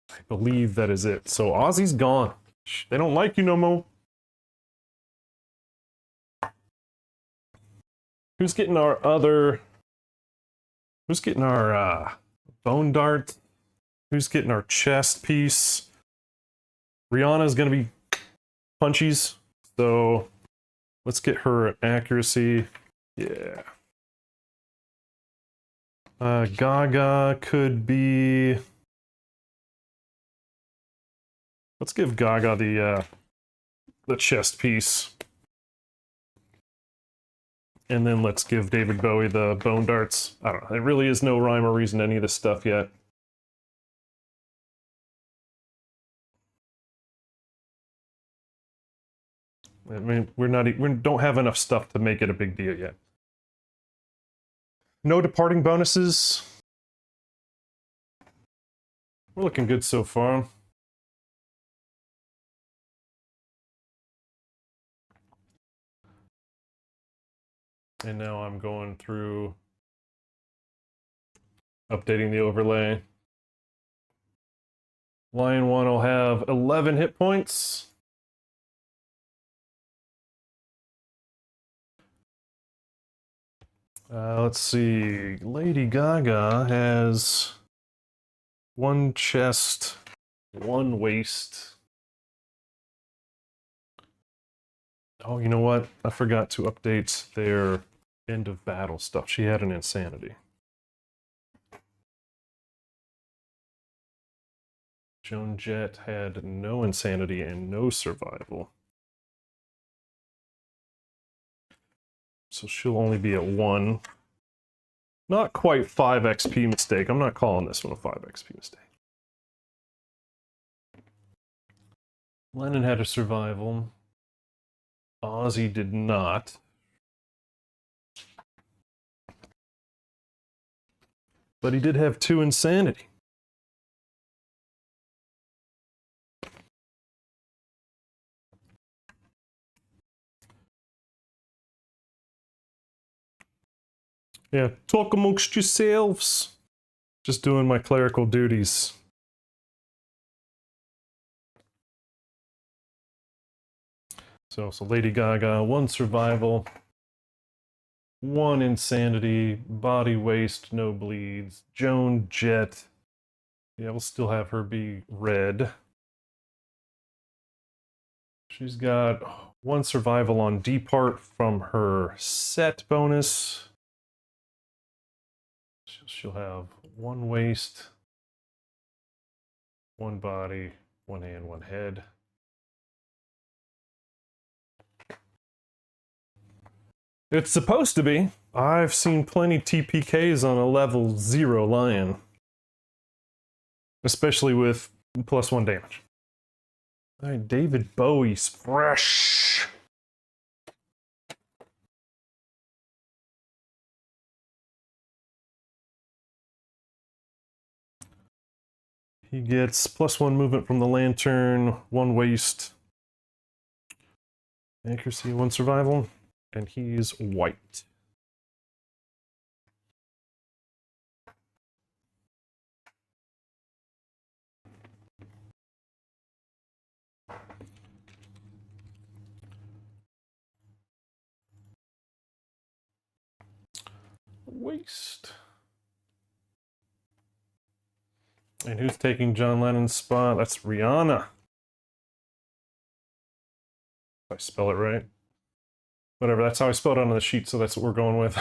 I believe that is it. So Ozzy's gone. They don't like you no more. Who's getting our other... Who's getting our bone dart? Who's getting our chest piece? Rihanna's gonna be punchies, so let's get her accuracy. Yeah. Gaga could be... Let's give Gaga the chest piece. And then let's give David Bowie the bone darts. I don't know. There really is no rhyme or reason to any of this stuff yet. I mean, we don't have enough stuff to make it a big deal yet. No departing bonuses. We're looking good so far. And now I'm going through updating the overlay. Lion 1 will have 11 hit points. Let's see. Lady Gaga has 1 chest, 1 waist. Oh, you know what? I forgot to update their end of battle stuff. She had an insanity. Joan Jett had no insanity and no survival. So she'll only be at 1. Not quite 5 XP mistake. I'm not calling this one a 5 XP mistake. Lennon had a survival. Ozzy did not. But he did have 2 insanity. Yeah, talk amongst yourselves. Just doing my clerical duties. So Lady Gaga, 1 survival, 1 insanity, body waste, no bleeds. Joan Jett, yeah, we'll still have her be red. She's got 1 survival on depart from her set bonus. She'll have 1 waist, 1 body, 1 hand, 1 head. It's supposed to be. I've seen plenty TPKs on a level 0 lion. Especially with +1 damage. Alright, David Bowie's fresh. He gets +1 movement from the lantern, 1 waist, accuracy, 1 survival, and he's white. Waist. And who's taking John Lennon's spot? That's Rihanna. If I spell it right. Whatever, that's how I spelled it on the sheet, so that's what we're going with.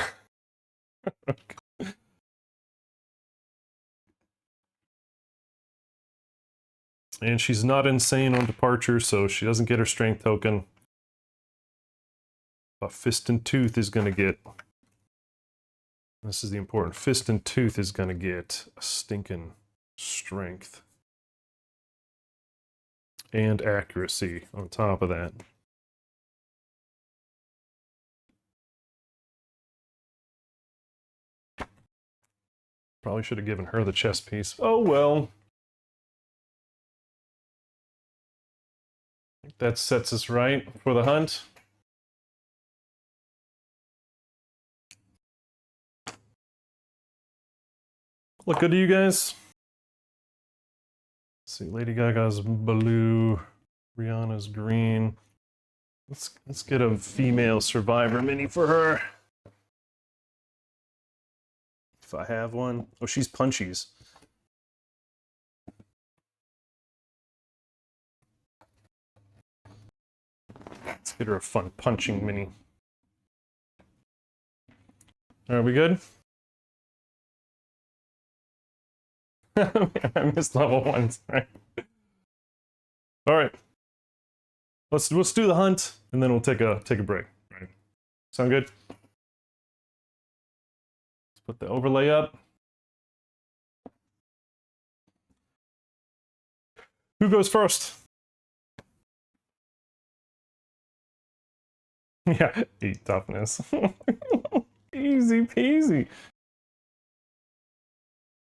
And she's not insane on departure, so she doesn't get her strength token. But Fist and Tooth is going to get... This is the important. Fist and Tooth is going to get a stinking strength. And accuracy on top of that. Probably should have given her the chest piece. Oh well. I think that sets us right for the hunt. Look good to you guys? Let's see, Lady Gaga's blue, Rihanna's green. Let's get a female Survivor mini for her. If I have one. Oh, she's punchies. Let's get her a fun punching mini. Are we good? I missed level 1, sorry. Alright. Let's do the hunt, and then we'll take a break. Right. Sound good? Let's put the overlay up. Who goes first? Yeah, 8 toughness. Easy peasy.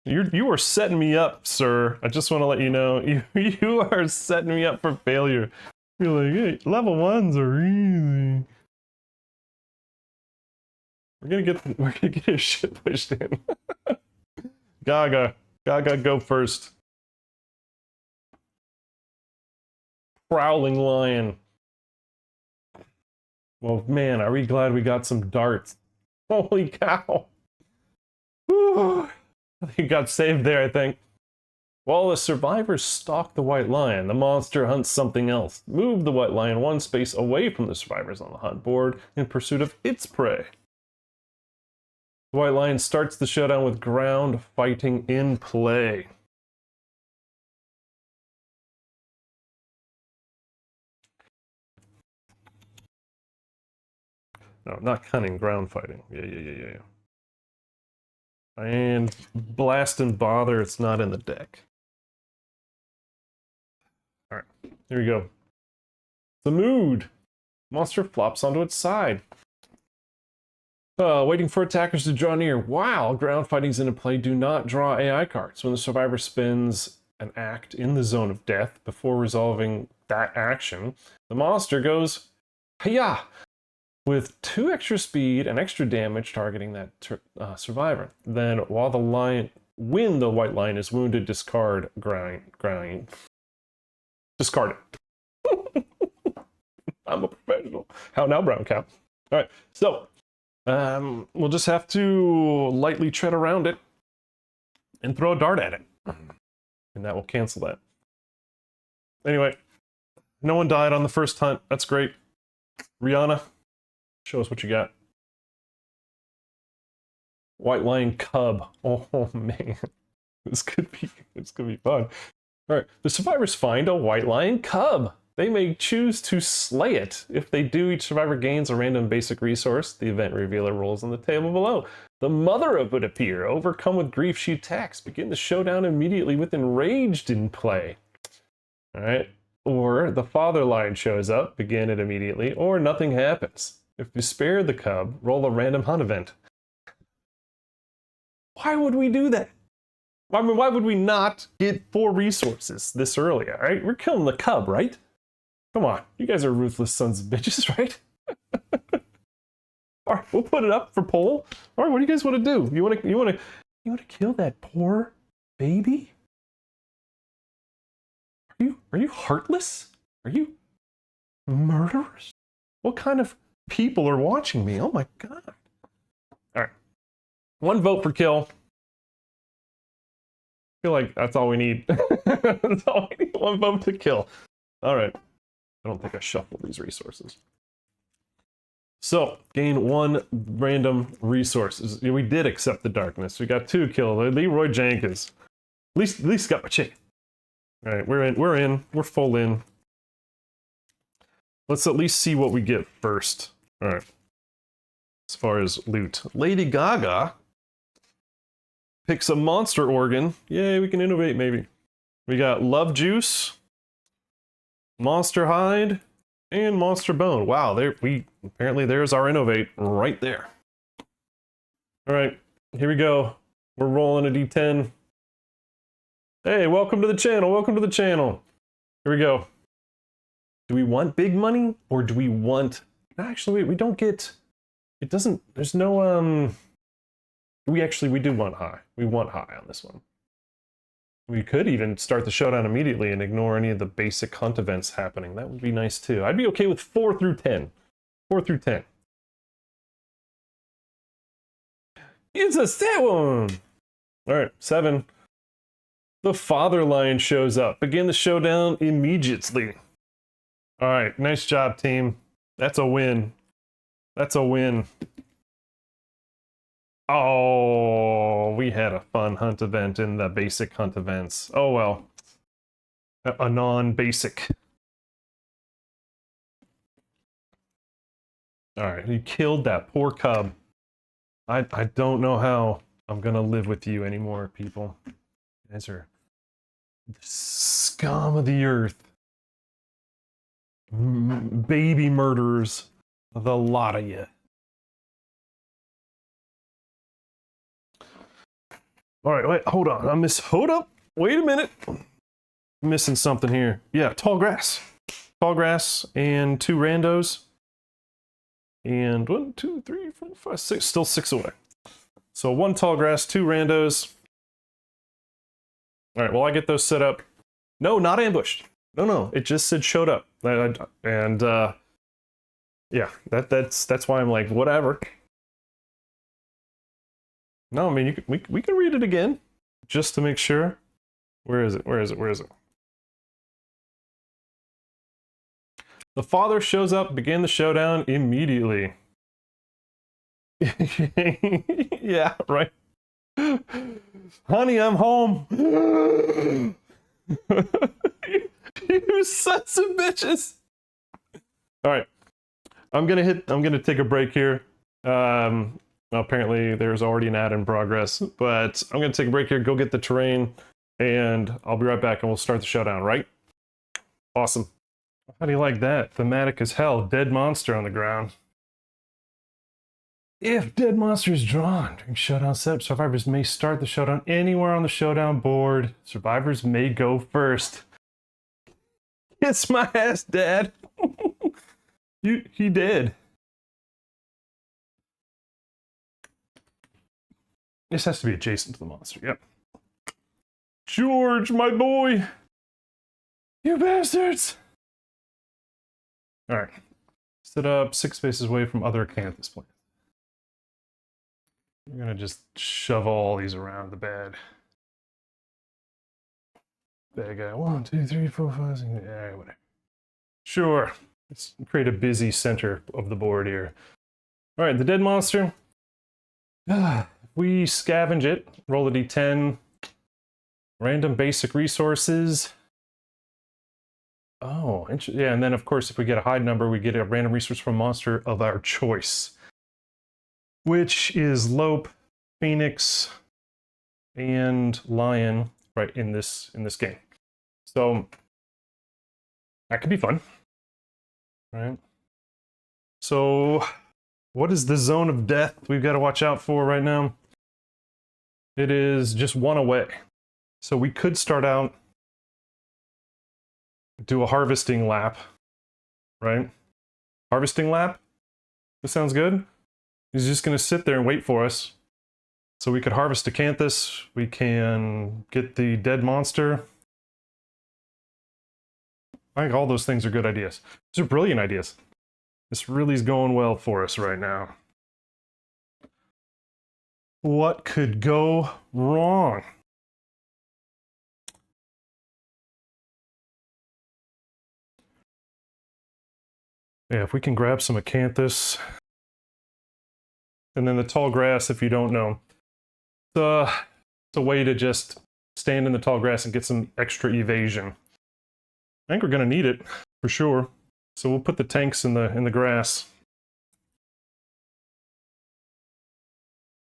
You are setting me up, sir. I just want to let you know, you are setting me up for failure. You're like, hey, level 1s are easy. We're gonna get his shit pushed in. Gaga, go first. Prowling Lion. Well, man, are we glad we got some darts? Holy cow! Whew. He got saved there, I think. While the survivors stalk the White Lion, the monster hunts something else. Move the White Lion one space away from the survivors on the hunt board in pursuit of its prey. The White Lion starts the showdown with ground fighting in play. No, not cunning, ground fighting. Yeah. And Blast and Bother, it's not in the deck. Alright, here we go. The mood. Monster flops onto its side. Waiting for attackers to draw near. While ground fighting's in play, do not draw AI cards. When the survivor spends an act in the zone of death before resolving that action, the monster goes, hiya! With 2 extra speed and extra damage targeting that survivor. Then, while when the White Lion is wounded, discard grind. Discard it. I'm a professional. How now, brown cow? All right, so we'll just have to lightly tread around it and throw a dart at it, and that will cancel that. Anyway, no one died on the first hunt. That's great. Rihanna. Show us what you got. White Lion Cub. Oh man, this could be fun. All right, the survivors find a White Lion Cub. They may choose to slay it. If they do, each survivor gains a random basic resource. The event revealer rolls on the table below. The mother of would appear. Overcome with grief, she attacks. Begin the showdown immediately with Enraged in play. All right, or the father lion shows up. Begin it immediately, or nothing happens. If you spare the cub, roll a random hunt event. Why would we do that? I mean, why would we not get 4 resources this early, all right? We're killing the cub, right? Come on, you guys are ruthless sons of bitches, right? All right, we'll put it up for poll. All right, what do you guys want to do? You want to kill that poor baby? Are you heartless? Are you murderers? What kind of people are watching me? Oh my god. All right. 1 vote for kill. I feel like that's all we need. That's all we need. 1 vote to kill. All right. I don't think I shuffled these resources. So, gain 1 random resource. We did accept the darkness. We got 2 killed. Leroy Jenkins. At least got my chicken. All right, we're in. We're full in. Let's at least see what we get first. All right. As far as loot. Lady Gaga picks a monster organ. Yay, we can innovate maybe. We got Love Juice, Monster Hide, and Monster Bone. Wow, apparently there's our innovate right there. All right, here we go. We're rolling a D10. Hey, welcome to the channel. Welcome to the channel. Here we go. Do we want big money or do we want? Actually, we don't get. It doesn't. There's no. We do want high. We want high on this one. We could even start the showdown immediately and ignore any of the basic hunt events happening. That would be nice too. I'd be okay with 4 through 10. 4 through 10. It's a 7! Alright, 7. The Father Lion shows up. Begin the showdown immediately. Alright, nice job, team. That's a win. That's a win. Oh, we had a fun hunt event in the basic hunt events. Oh well. A non-basic. Alright, he killed that poor cub. I don't know how I'm gonna live with you anymore, people. You guys are the scum of the earth. Baby murderers. The lot of you. Alright, wait, hold on. Hold up. Wait a minute. I'm missing something here. Yeah, tall grass. Tall grass and 2 randos. And 1, 2, 3, 4, 5, 6. Still 6 away. So 1 tall grass, 2 randos. Alright, well, I get those set up. No, not ambushed. No, it just said showed up. And yeah, that's why I'm like, whatever. No, I mean, we can read it again, just to make sure. Where is it? Where is it? Where is it? The father shows up, begin the showdown immediately. Yeah, right. Honey, I'm home. You sons of bitches. All right. I'm gonna take a break here. Apparently there's already an ad in progress, but I'm gonna take a break here, go get the terrain, and I'll be right back and we'll start the showdown, right? Awesome. How do you like that? Thematic as hell. Dead monster on the ground. If dead monster is drawn during showdown setup, survivors may start the showdown anywhere on the showdown board. Survivors may go first. Kiss my ass, Dad. He did. This has to be adjacent to the monster. Yep. George, my boy. You bastards. All right. Set up 6 spaces away from other acanthus plants. We're gonna just shove all these around the bed. Bad guy. 1, 2, 3, 4, 5, 6. Yeah, whatever. Sure. Let's create a busy center of the board here. All right, the dead monster. We scavenge it. Roll a d10. Random basic resources. Oh, yeah, and then of course, if we get a high number, we get a random resource from a monster of our choice, which is Lope, Phoenix, and Lion, right, in this game. So that could be fun, right? So what is the zone of death we've got to watch out for right now? It is just 1 away. So we could start out, do a harvesting lap, right? Harvesting lap? This sounds good. He's just going to sit there and wait for us. So we could harvest acanthus. We can get the dead monster. I think all those things are good ideas. These are brilliant ideas. This really is going well for us right now. What could go wrong? Yeah, if we can grab some acanthus, And then the tall grass, if you don't know, it's a way to just stand in the tall grass and get some extra evasion. I think we're gonna need it for sure. So we'll put the tanks in the grass.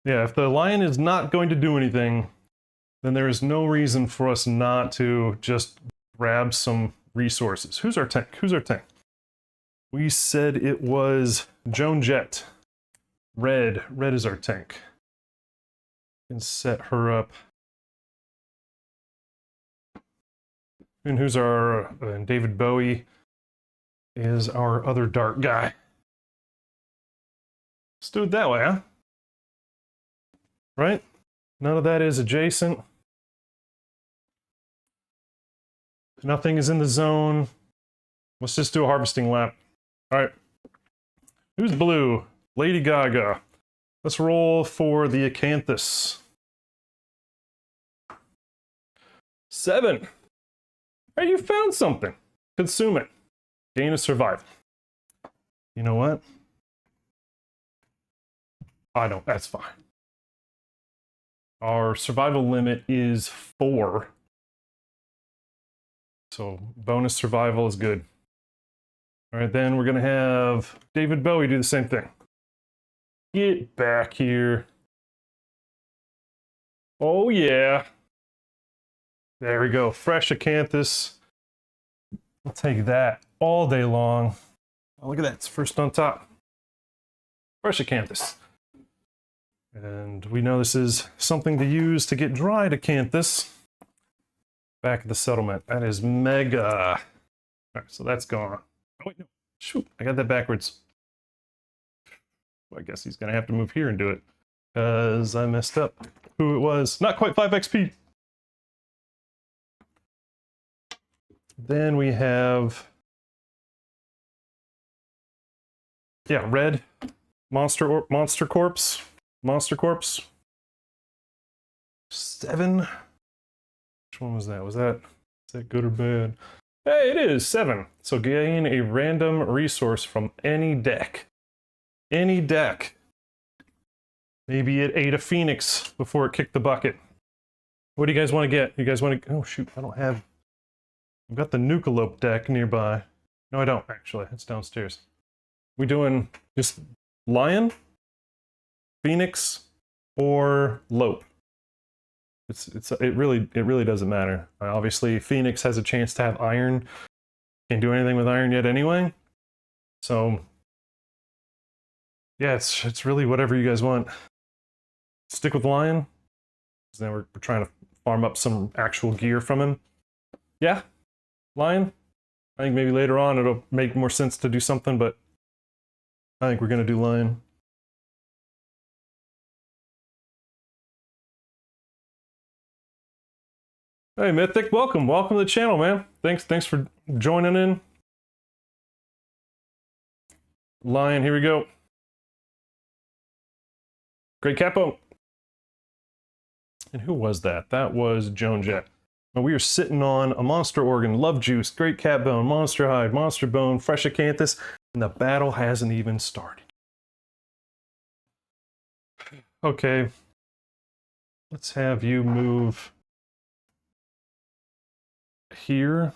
Yeah, if the lion is not going to do anything, then there is no reason for us not to just grab some resources. Who's our tank? Who's our tank? We said it was Joan Jett. Red. Red is our tank. And set her up. And who's our... David Bowie is our other dark guy. Let's do it that way, huh? Right? None of that is adjacent. Nothing is in the zone. Let's just do a harvesting lap. All right. Who's blue? Lady Gaga. Let's roll for the acanthus. 7. Hey, you found something. Consume it. Gain a survival. You know what? I don't. That's fine. Our survival limit is 4. So bonus survival is good. All right, then we're going to have David Bowie do the same thing. Get back here. Oh, yeah. There we go. Fresh acanthus. I'll take that all day long. Oh, look at that. It's first on top. Fresh acanthus. And we know this is something to use to get dried acanthus. Back at the settlement. That is mega. All right, so that's gone. Oh, wait, no. Shoot, I got that backwards. Well, I guess he's going to have to move here and do it. Because I messed up who it was. Not quite 5 XP. Then we have... Yeah, red. Monster Corpse. Monster Corpse. 7. Which one was that? Is that good or bad? Hey, it is 7. So gain a random resource from any deck. Any deck. Maybe it ate a phoenix before it kicked the bucket. What do you guys want to get? You guys want to... Oh, shoot. I don't have... I've got the Nucalope deck nearby. No, I don't, actually. It's downstairs. We doing just lion, phoenix, or lope? It really doesn't matter. Obviously, Phoenix has a chance to have iron. Can't do anything with iron yet anyway. So, yeah, it's really whatever you guys want. Stick with Lion. Because now we're trying to farm up some actual gear from him. Yeah, Lion. I think maybe later on it'll make more sense to do something, but I think we're going to do Lion. Hey, Mythic, welcome to the channel, man. Thanks for joining in. Lion, here we go. Great capo. And who was that? That was Joan Jett. Now we are sitting on a monster organ, love juice, great cat bone, monster hide, monster bone, fresh acanthus, and the battle hasn't even started. Okay. Let's have you move here.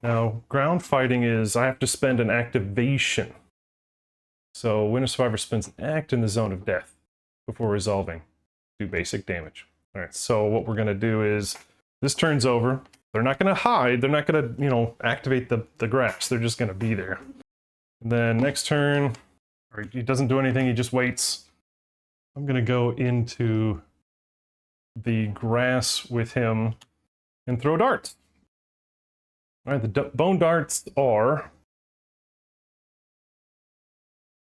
Now, ground fighting is I have to spend an activation. So when a survivor spends an act in the zone of death before resolving, do basic damage. All right, so what we're gonna do is this turns over. They're not gonna hide. They're not gonna, activate the grass. They're just gonna be there. And then next turn, or he doesn't do anything. He just waits. I'm gonna go into the grass with him and throw darts. All right, the bone darts are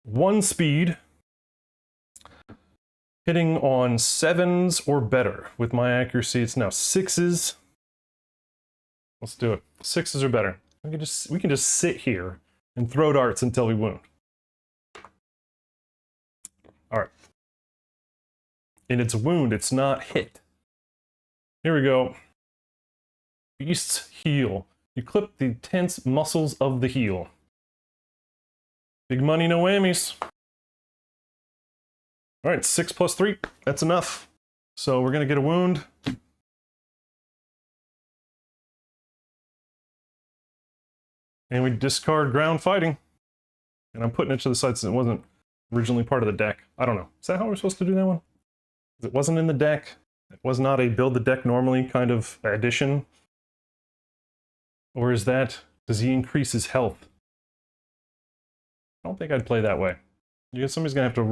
1 speed, hitting on 7s or better. With my accuracy, it's now 6s. Let's do it. 6s or better. We can just sit here and throw darts until we wound. All right. And it's a wound, it's not hit. Here we go. Beast's heel. You clip the tense muscles of the heel. Big money, no whammies. All right, 6 plus 3. That's enough. So we're going to get a wound. And we discard ground fighting. And I'm putting it to the side since it wasn't originally part of the deck. I don't know. Is that how we're supposed to do that one? It wasn't in the deck. It was not a build the deck normally kind of addition. Or is that, does he increase his health? I don't think I'd play that way. Somebody's going to have to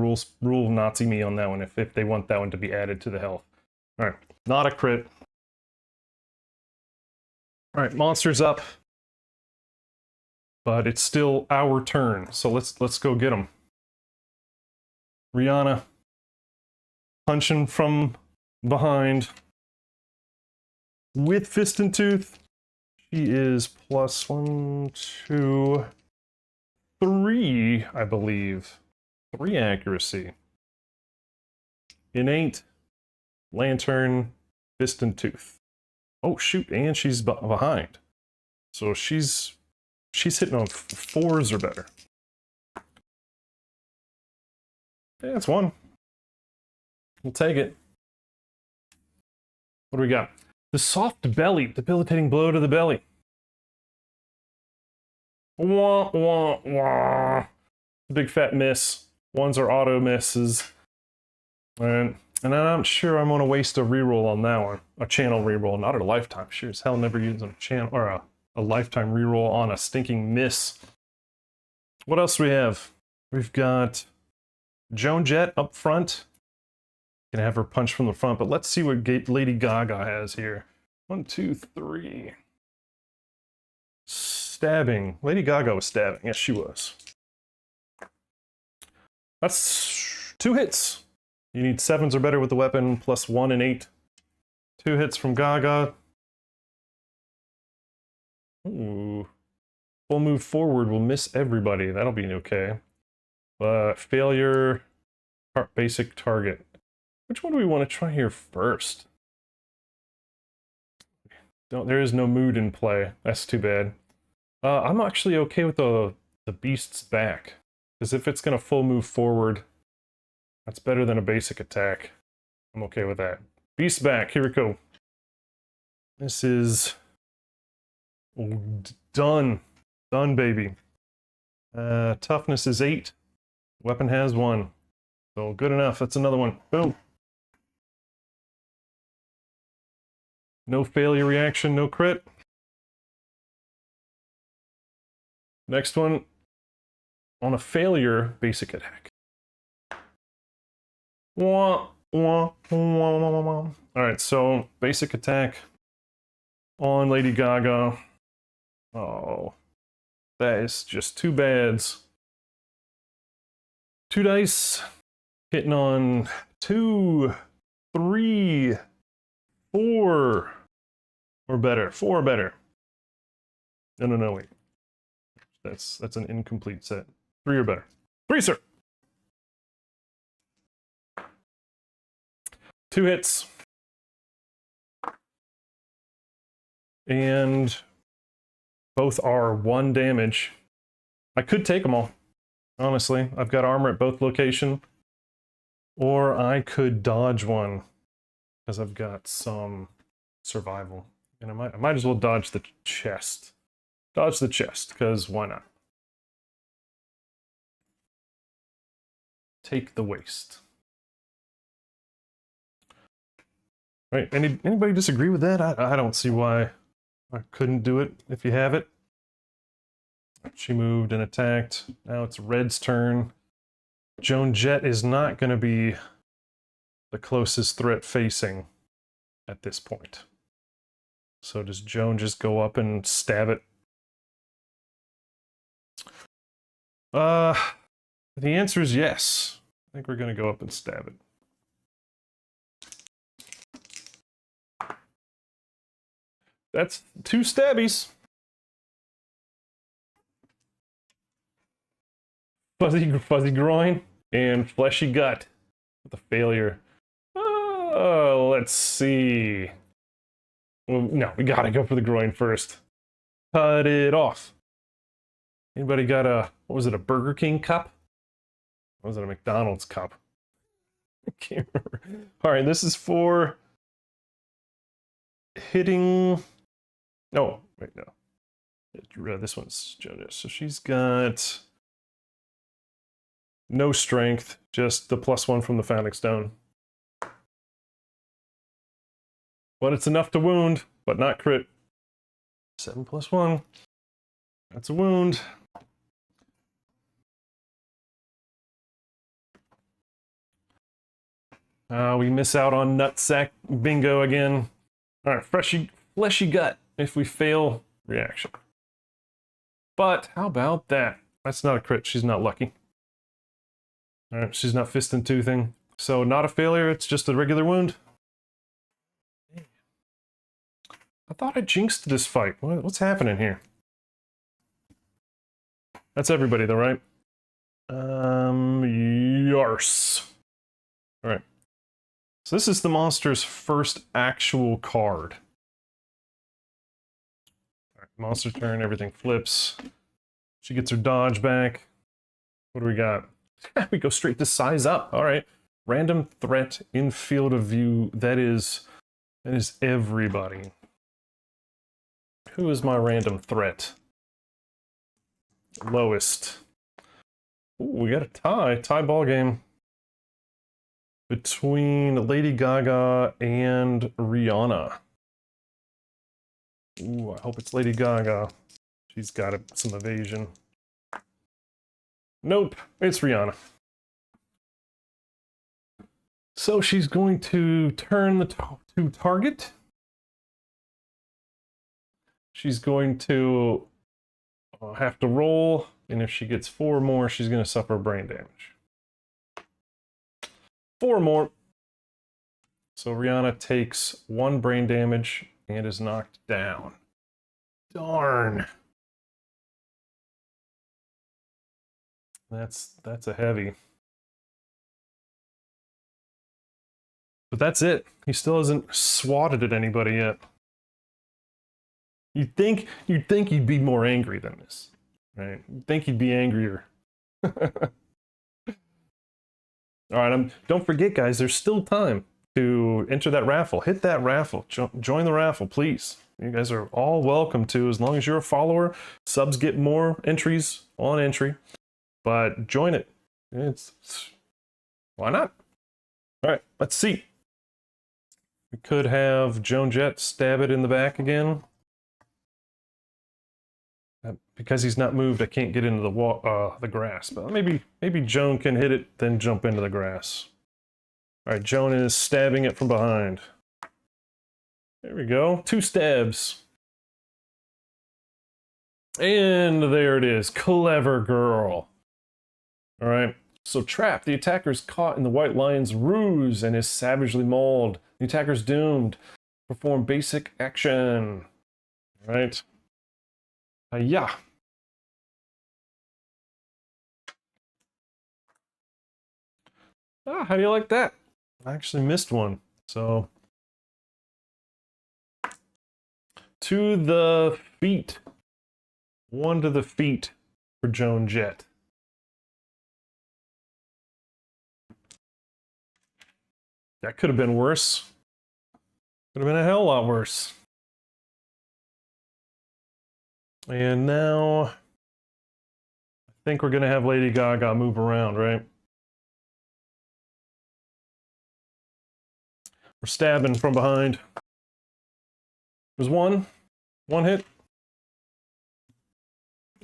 rule Nazi me on that one if they want that one to be added to the health. All right, not a crit. All right, monster's up. But it's still our turn, so let's go get him. Rihanna, punching from behind with fist and tooth. She is plus 1, 2, 3, I believe. 3 accuracy. Innate, lantern, fist and tooth. Oh shoot, and she's behind. So she's hitting on 4s or better. Yeah, that's 1. We'll take it. What do we got? The soft belly, debilitating blow to the belly. Wah, wah, wah. Big fat miss. 1s are auto misses. And I'm not sure I'm going to waste a reroll on that one. A channel reroll, not a lifetime. Sure as hell never using a channel or a lifetime reroll on a stinking miss. What else do we have? We've got Joan Jett up front. Gonna have her punch from the front, but let's see what Lady Gaga has here. 1, 2, 3. Stabbing. Lady Gaga was stabbing. Yes, she was. That's 2 hits. You need 7s or better with the weapon, plus 1 and 8. 2 hits from Gaga. Ooh. Full move forward will miss everybody. That'll be okay. Failure. Basic target. Which one do we want to try here first? There is no mood in play. That's too bad. I'm actually okay with the beast's back. Because if it's going to full move forward, that's better than a basic attack. I'm okay with that. Beast's back. Here we go. This is... done. Done, baby. Toughness is 8. Weapon has 1. So good enough. That's another one. Boom. No failure reaction, no crit. Next one. On a failure, basic attack. Wah, wah, wah, wah, wah. Alright, so basic attack on Lady Gaga. Oh, that is just 2 bads. 2 dice. Hitting on 2, 3, 4 or better. 4 or better. No, wait. That's an incomplete set. 3 or better. 3, sir. 2 hits. And both are 1 damage. I could take them all. Honestly, I've got armor at both locations. Or I could dodge one, because I've got some survival. And I might as well dodge the chest. Dodge the chest, because why not? Take the waist. Right, anybody disagree with that? I don't see why I couldn't do it if you have it. She moved and attacked. Now it's Red's turn. Joan Jett is not going to be the closest threat facing at this point. So does Joan just go up and stab it? The answer is yes. I think we're going to go up and stab it. That's 2 stabbies. Fuzzy groin and fleshy gut with a failure. Let's see. Well, no, we gotta go for the groin first. Cut it off. Anybody got what was it, a Burger King cup? Or was it a McDonald's cup? I can't remember. All right, this is for hitting. No, wait, no. This one's Joan Jett. So she's got no strength, just the +1 from the Founding Stone. But it's enough to wound, but not crit. 7 + 1. That's a wound. We miss out on nutsack bingo again. All right, fleshy gut if we fail reaction. But how about that? That's not a crit. She's not lucky. All right, she's not fist and toothing. So not a failure. It's just a regular wound. I thought I jinxed this fight. What's happening here? That's everybody though, right? Yars. All right. So this is the monster's first actual card. All right, monster turn, everything flips. She gets her dodge back. What do we got? We go straight to size up. All right. Random threat in field of view. That is everybody. Who is my random threat? Lowest. Ooh, we got a tie ball game between Lady Gaga and Rihanna. Ooh, I hope it's Lady Gaga. She's got some evasion. Nope, it's Rihanna. So she's going to turn to target. She's going to have to roll, and if she gets 4 more, she's going to suffer brain damage. 4 more. So Rihanna takes 1 brain damage and is knocked down. Darn. That's a heavy. But that's it. He still hasn't swatted at anybody yet. You'd think he'd be more angry than this, right? You'd think he'd be angrier. All right, don't forget, guys, there's still time to enter that raffle. Hit that raffle. Join the raffle, please. You guys are all welcome to, as long as you're a follower. Subs get more entries on entry, but join it. Why not? All right, let's see. We could have Joan Jett stab it in the back again. Because he's not moved, I can't get into the grass. But maybe Joan can hit it, then jump into the grass. All right, Joan is stabbing it from behind. There we go. 2 stabs. And there it is. Clever girl. All right. So trapped. The attacker is caught in the White Lion's ruse and is savagely mauled. The attacker's doomed. Perform basic action. All right. Yeah. How do you like that? I actually missed one. So, to the feet. 1 to the feet for Joan Jett. That could have been worse. Could have been a hell of a lot worse. And now, I think we're going to have Lady Gaga move around, right? We're stabbing from behind. There's one hit.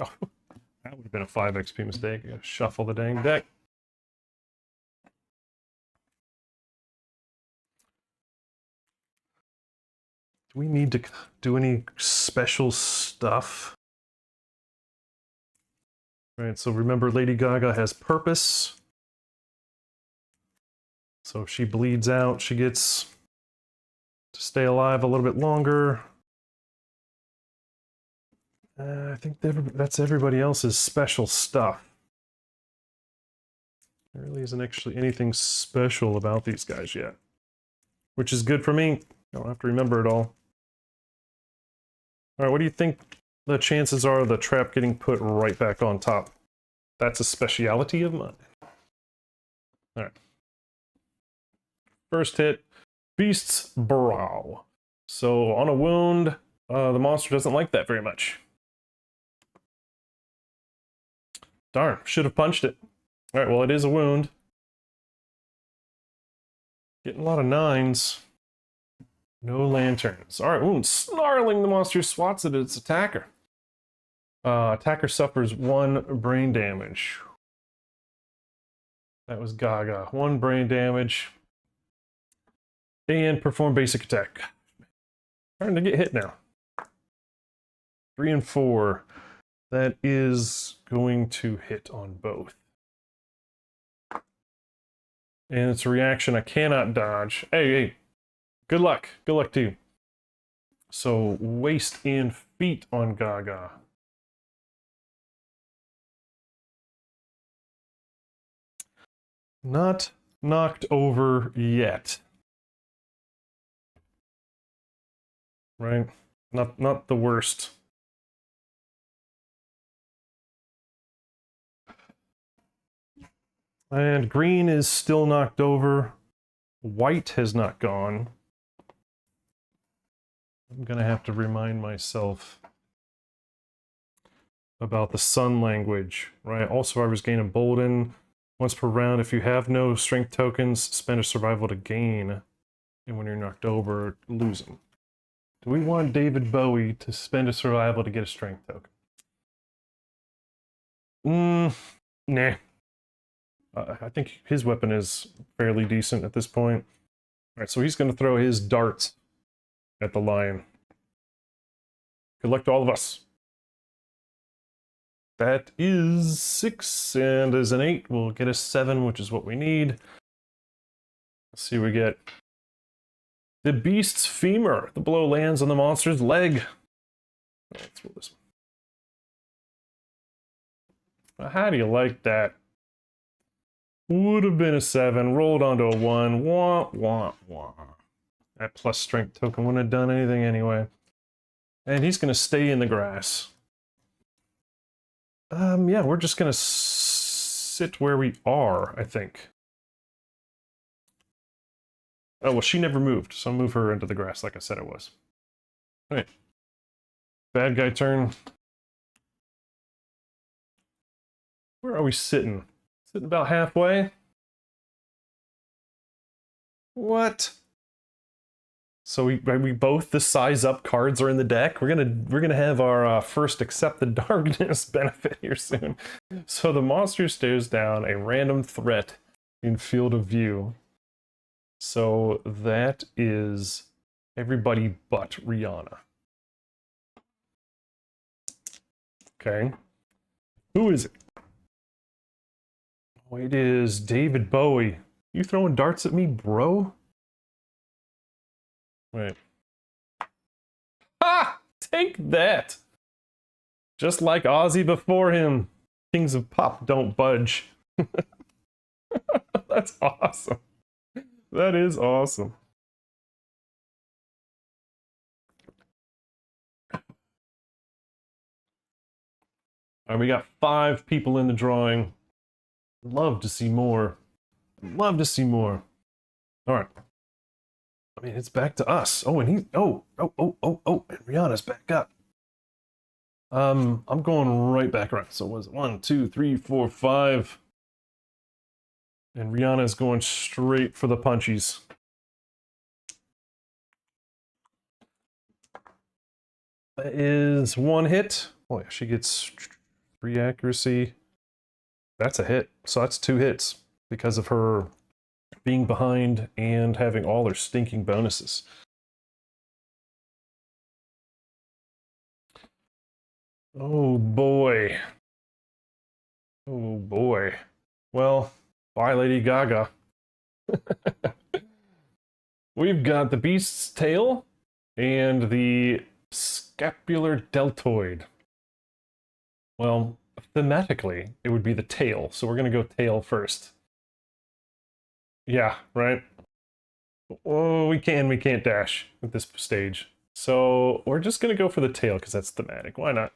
Oh, that would have been a 5 XP mistake. I gotta shuffle the dang deck. Do we need to do any special stuff? Right, so remember, Lady Gaga has purpose. So if she bleeds out, she gets to stay alive a little bit longer. I think that's everybody else's special stuff. There really isn't actually anything special about these guys yet, which is good for me. I don't have to remember it all. All right, what do you think the chances are of the trap getting put right back on top? That's a speciality of mine. All right. First hit, Beast's Brow. So on a wound, the monster doesn't like that very much. Darn, should have punched it. Alright, well, it is a wound. Getting a lot of 9s. No lanterns. Alright, wound. Snarling, the monster swats at its attacker. Attacker suffers 1 brain damage. That was Gaga. 1 brain damage. And perform basic attack. Starting to get hit now. 3 and 4. That is going to hit on both. And it's a reaction I cannot dodge. Hey. Good luck. Good luck to you. So, waist and feet on Gaga. Not knocked over yet. Right? Not the worst. And green is still knocked over. White has not gone. I'm gonna have to remind myself about the sun language, right? All survivors gain embolden once per round. If you have no strength tokens, spend a survival to gain. And when you're knocked over, lose them. Do we want David Bowie to spend a survival to get a strength token? Nah. I think his weapon is fairly decent at this point. Alright, so he's going to throw his darts at the lion. Good luck to all of us. That is 6, and as an 8, we'll get a 7, which is what we need. Let's see what we get. The beast's femur. The blow lands on the monster's leg. Oh, let's roll this one. How do you like that? Would have been a 7, rolled onto a 1. Wah, wah, wah. That plus strength token wouldn't have done anything anyway. And he's going to stay in the grass. Yeah, we're just going to sit where we are, I think. Oh, well, she never moved, so I'll move her into the grass like I said it was. Alright. Bad guy turn. Where are we sitting? Sitting about halfway? What? So we both the size up cards are in the deck. We're gonna have our first accept the darkness benefit here soon. So the monster stares down a random threat in field of view. So that is everybody but Rihanna. Okay. Who is it? Oh, it is David Bowie. You throwing darts at me, bro? Wait. Ah! Take that! Just like Ozzy before him. Kings of Pop don't budge. That's awesome. That is awesome. Alright, we got 5 people in the drawing. Love to see more. Love to see more. Alright. I mean, it's back to us. Oh, and he... Oh, and Rihanna's back up. I'm going right back around. So was it 1, 2, 3, 4, 5. And Rihanna's going straight for the punchies. That is 1 hit. Oh yeah, she gets 3 accuracy. That's a hit. So that's 2 hits because of her being behind and having all her stinking bonuses. Oh boy. Oh boy. Well, bye Lady Gaga. We've got the beast's tail and the scapular deltoid. Well, thematically, it would be the tail, so we're gonna go tail first. Yeah, right? Oh, we can't dash at this stage. So we're just gonna go for the tail because that's thematic. Why not?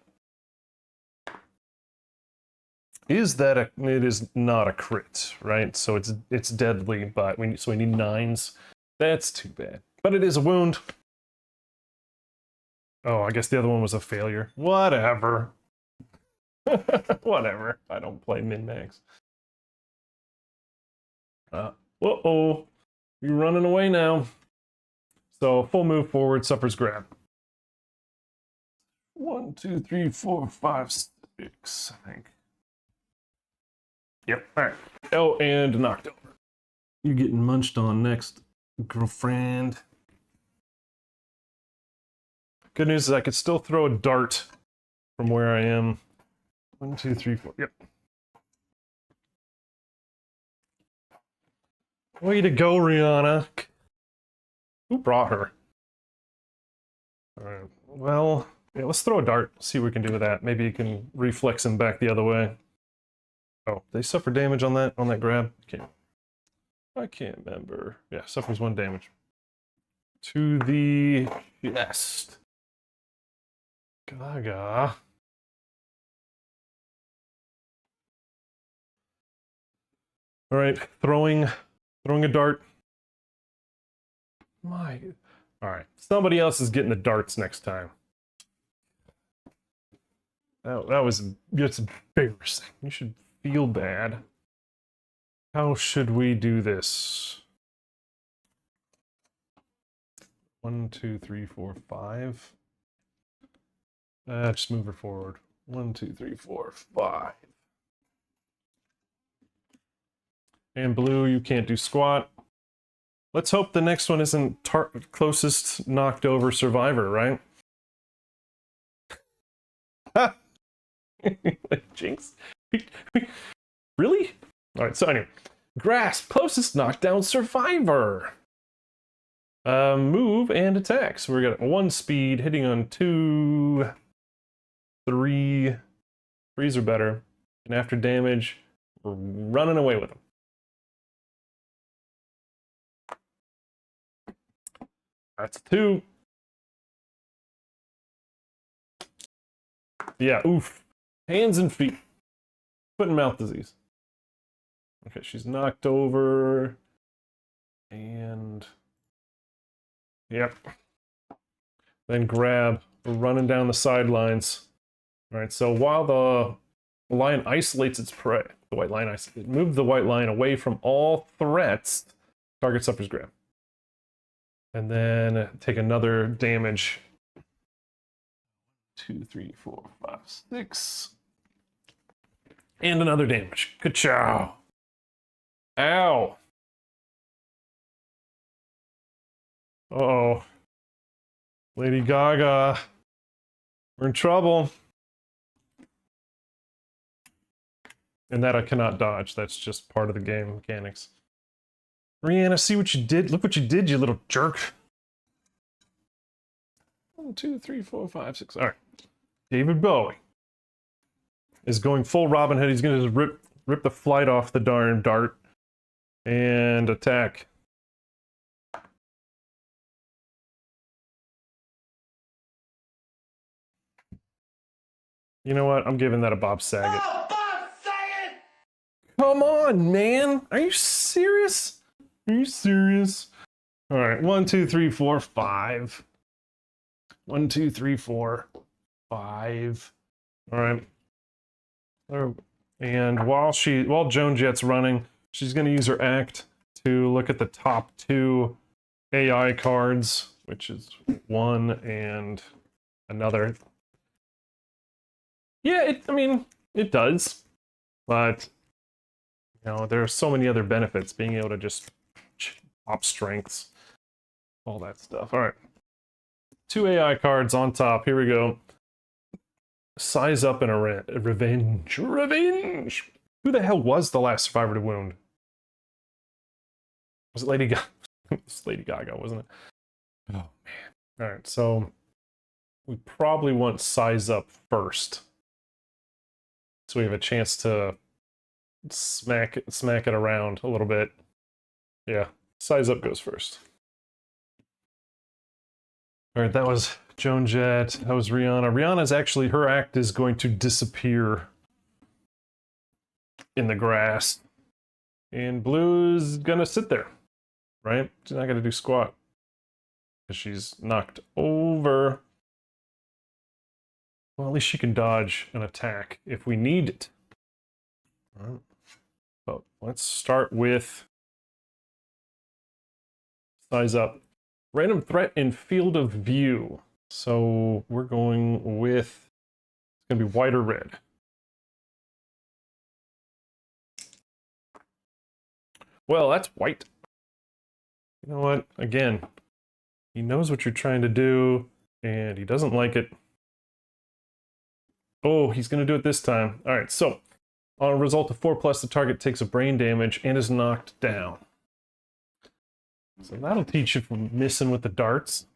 is that it is not a crit, right? So it's deadly, but we need 9s. That's too bad. But it is a wound. Oh, I guess the other one was a failure. Whatever. Whatever. I don't play min-max. Uh-oh. You're running away now. So full move forward, suffers grab. 1, 2, 3, 4, 5, 6, I think. Yep, alright. Oh, and knocked over. You're getting munched on next, girlfriend. Good news is I could still throw a dart from where I am. 1, 2, 3, 4. Yep. Way to go, Rihanna. Who brought her? Alright, well, yeah, let's throw a dart, see what we can do with that. Maybe you can reflex him back the other way. Oh, they suffer damage on that grab? I can't remember. Yeah, suffers 1 damage. To the chest. Gaga. Alright, throwing a dart. Alright, somebody else is getting the darts next time. It's embarrassing. You should feel bad. How should we do this? 1, 2, 3, 4, 5. Just move her forward. 1, 2, 3, 4, 5. And blue, you can't do squat. Let's hope the next one isn't closest knocked over survivor, right? Jinx. Really? Alright, so anyway. Grasp, closest knockdown survivor. Move and attack. So we're got 1 speed, hitting on 2, 3. 3s are better. And after damage, we're running away with them. That's 2. Yeah, oof. Hands and feet. Foot and mouth disease. Okay, she's knocked over. And... yep. Then grab. We're running down the sidelines. Alright, so while the lion isolates its prey, the white lion move the white lion away from all threats. Target suffers grab. And then take another damage. 2, 3, 4, 5, 6. And another damage. Ka-chow. Ow. Uh-oh. Lady Gaga. We're in trouble. And that I cannot dodge. That's just part of the game mechanics. Rihanna, see what you did? Look what you did, you little jerk. 1, 2, 3, 4, 5, 6. All right. David Bowie is going full Robin Hood. He's going to just rip the flight off the darn dart and attack. You know what? I'm giving that a Bob Saget. Oh, Bob Saget! Come on, man. Are you serious? Are you serious? All right. 1, 2, 3, 4, 5. 1, 2, 3, 4, 5. All right. And while Joan Jett's running, she's going to use her act to look at the top 2 AI cards, which is 1 and another. Yeah, I mean, it does, but you know, there are so many other benefits. Being able to just pop strengths, all that stuff. All right, 2 AI cards on top. Here we go. Size up and a revenge. Revenge. Who the hell was the last survivor to wound? Was it Lady Gaga? It's Lady Gaga, wasn't it? Oh man. All right, so we probably want size up first, so we have a chance to smack it around a little bit. Yeah, size up goes first. All right, that was Joan Jett. That was Rihanna. Rihanna's actually, her act is going to disappear. in the grass. And Blue's gonna sit there, right? She's not gonna do squat. Because she's knocked over. Well, at least she can dodge an attack if we need it. All right. So let's start with size up. Random threat in field of view. So we're going with, it's gonna be white or red. Well, that's white. You know what? Again, he knows what you're trying to do, and he doesn't like it. Oh, he's going to do it this time. All right, so on a result of 4+, the target takes a brain damage and is knocked down. So that'll teach you from missing with the darts.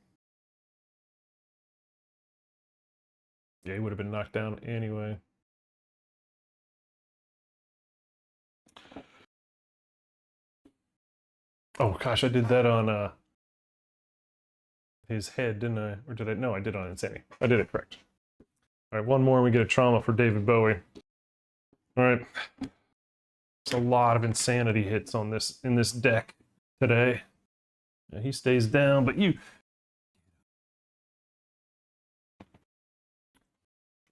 Yeah, he would have been knocked down anyway. Oh gosh, I did that on his head, didn't I? Or did I? No, I did on Insanity. I did it correct. All right, one more and we get a trauma for David Bowie. All right. There's a lot of Insanity hits on this in this deck today. Yeah, he stays down, but you...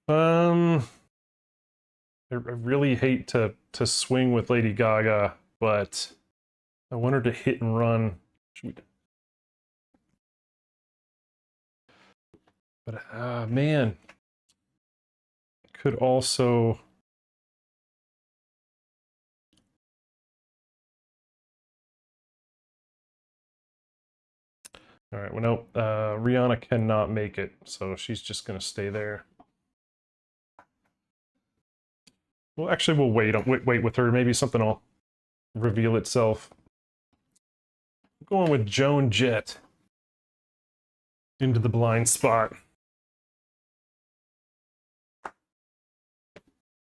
I really hate to swing with Lady Gaga, but I want her to hit and run. But, man. Could also... All right, well, no, Rihanna cannot make it, so she's just going to stay there. Well, actually, we'll wait with her. Maybe something will reveal itself. I'm going with Joan Jett into the blind spot.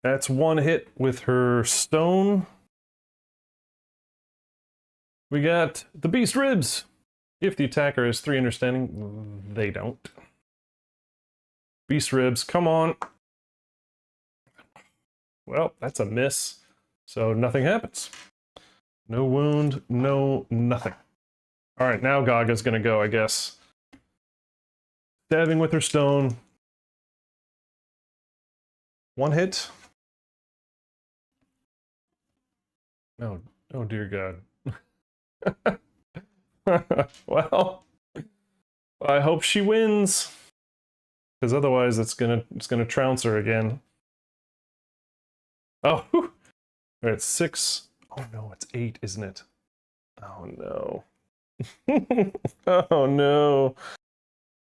That's one hit with her stone. We got the Beast Ribs. If the attacker has 3 understanding, they don't. Beast Ribs, come on. Well, that's a miss. So nothing happens. No wound, no nothing. All right, now Gaga's gonna go, I guess. Stabbing with her stone. One hit. Oh, oh dear God. Well, I hope she wins, because otherwise it's gonna trounce her again. Oh, whew. All right, 6. Oh no, it's 8, isn't it? Oh no. Oh no.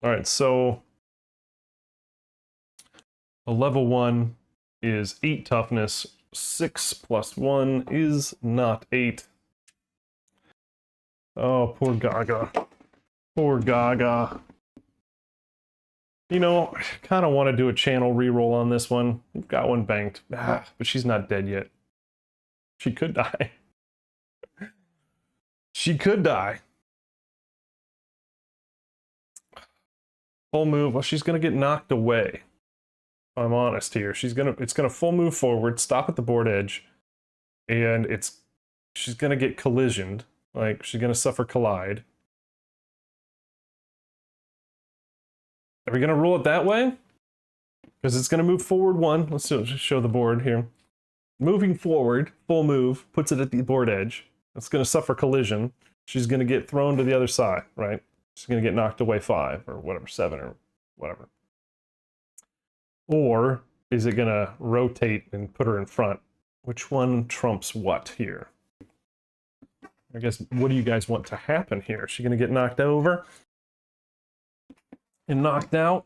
All right, so a level 1 is 8 toughness. 6 + 1 is not 8. Oh, poor Gaga. Poor Gaga. You know, I kind of want to do a channel reroll on this one. We've got one banked. But she's not dead yet. She could die. She could die. Full move. Well, she's going to get knocked away. If I'm honest here. It's going to full move forward, stop at the board edge, and she's going to get collisioned. Like, she's going to suffer collide. Are we going to rule it that way? Because it's going to move forward 1. Let's show the board here. Moving forward, full move, puts it at the board edge. It's going to suffer collision. She's going to get thrown to the other side, right? She's going to get knocked away 5 or whatever, 7 or whatever. Or is it going to rotate and put her in front? Which one trumps what here? I guess, what do you guys want to happen here? Is she going to get knocked over and knocked out?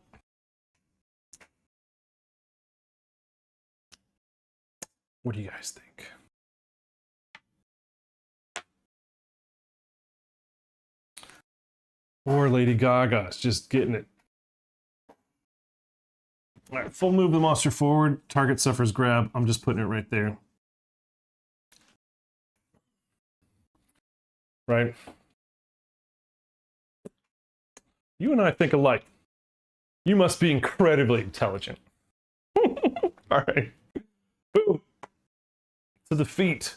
What do you guys think? Or Lady Gaga is just getting it. All right, full move the monster forward. Target suffers grab. I'm just putting it right there. Right? You and I think alike. You must be incredibly intelligent. All right. Boom. to the feet.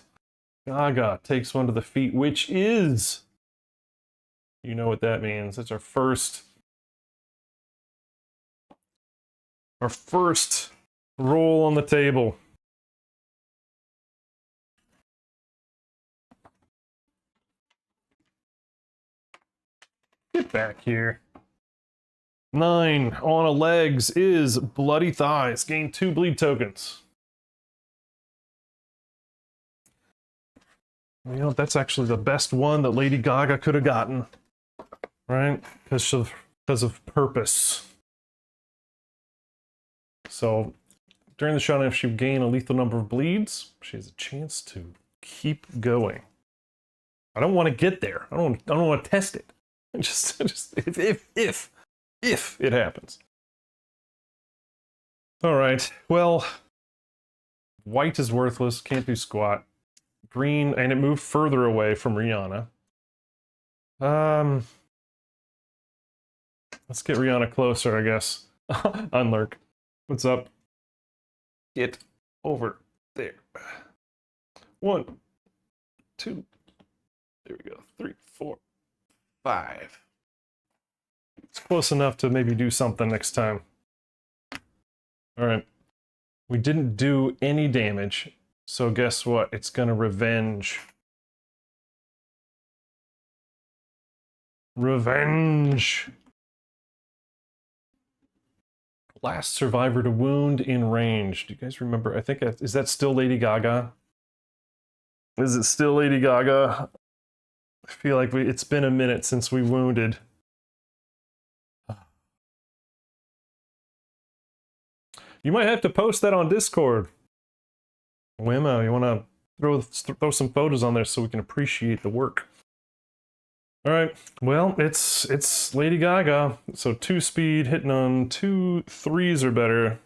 Gaga takes one to the feet, which is, you know what that means. It's our first roll on the table. Get back here. 9 on a legs is Bloody Thighs. Gain 2 bleed tokens. You know, that's actually the best one that Lady Gaga could have gotten. Right? Because of purpose. So, during the showdown, if she gain a lethal number of bleeds, she has a chance to keep going. I don't want to get there. I don't want to test it. Just if it happens. All right. Well, white is worthless. Can't do squat. Green, and it moved further away from Rihanna. Let's get Rihanna closer, I guess. Unlurk. What's up? Get over there. 1, 2. There we go. 3, 4, 5. It's close enough to maybe do something next time. Alright. We didn't do any damage, so guess what? It's gonna revenge. Revenge! Last survivor to wound in range. Do you guys remember? I think, is that still Lady Gaga? Is it still Lady Gaga? I feel like it's been a minute since we wounded. You might have to post that on Discord. Wimmo, you want to throw some photos on there so we can appreciate the work. All right, well, it's Lady Gaga, so 2 speed, hitting on 2 3s or better.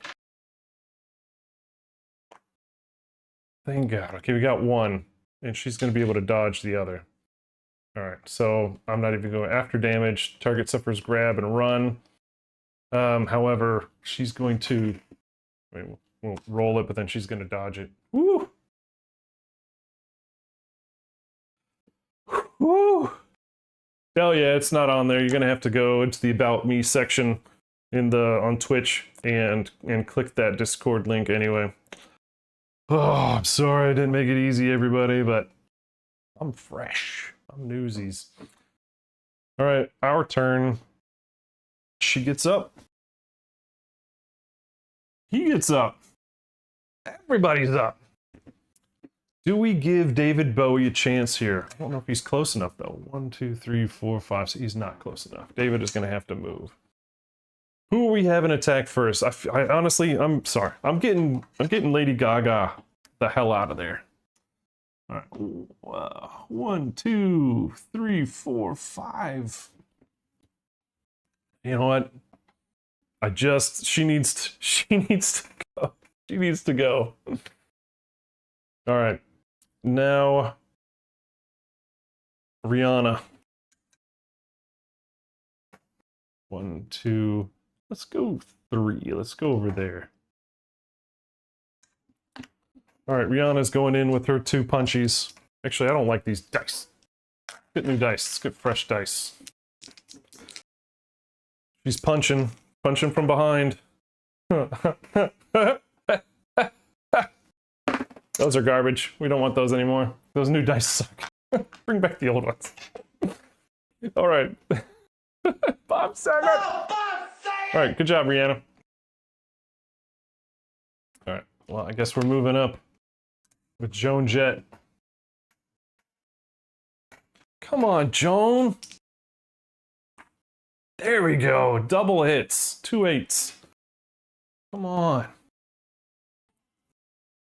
Thank God. Okay, we got 1, and she's going to be able to dodge the other. All right, so I'm not even going after damage. Target suffers grab and run. However, she's going to... Wait, we'll roll it, but then she's going to dodge it. Woo! Woo! Oh yeah, it's not on there. You're gonna have to go into the About Me section on Twitch and click that Discord link anyway. Oh, I'm sorry I didn't make it easy, everybody, but I'm fresh. I'm newsies. All right, our turn. She gets up. He gets up. Everybody's up. Do we give David Bowie a chance here? I don't know if he's close enough, though. 1, 2, 3, 4, 5. So he's not close enough. David is going to have to move. Who are we having attack first? I honestly, I'm sorry. I'm getting Lady Gaga the hell out of there. All right. 1, 2, 3, 4, 5. You know what? She needs to go. She needs to go. All right. Now, Rihanna. 1, 2, let's go 3. Let's go over there. All right, Rihanna's going in with her 2 punchies. Actually, I don't like these dice. Get new dice. Let's get fresh dice. She's punching from behind. Those are garbage. We don't want those anymore. Those new dice suck. Bring back the old ones. All right. Bob Saget. Oh, Bob Saget! All right, good job, Rihanna. All right, well, I guess we're moving up with Joan Jett. Come on, Joan. There we go. Double hits. 2 8s. Come on.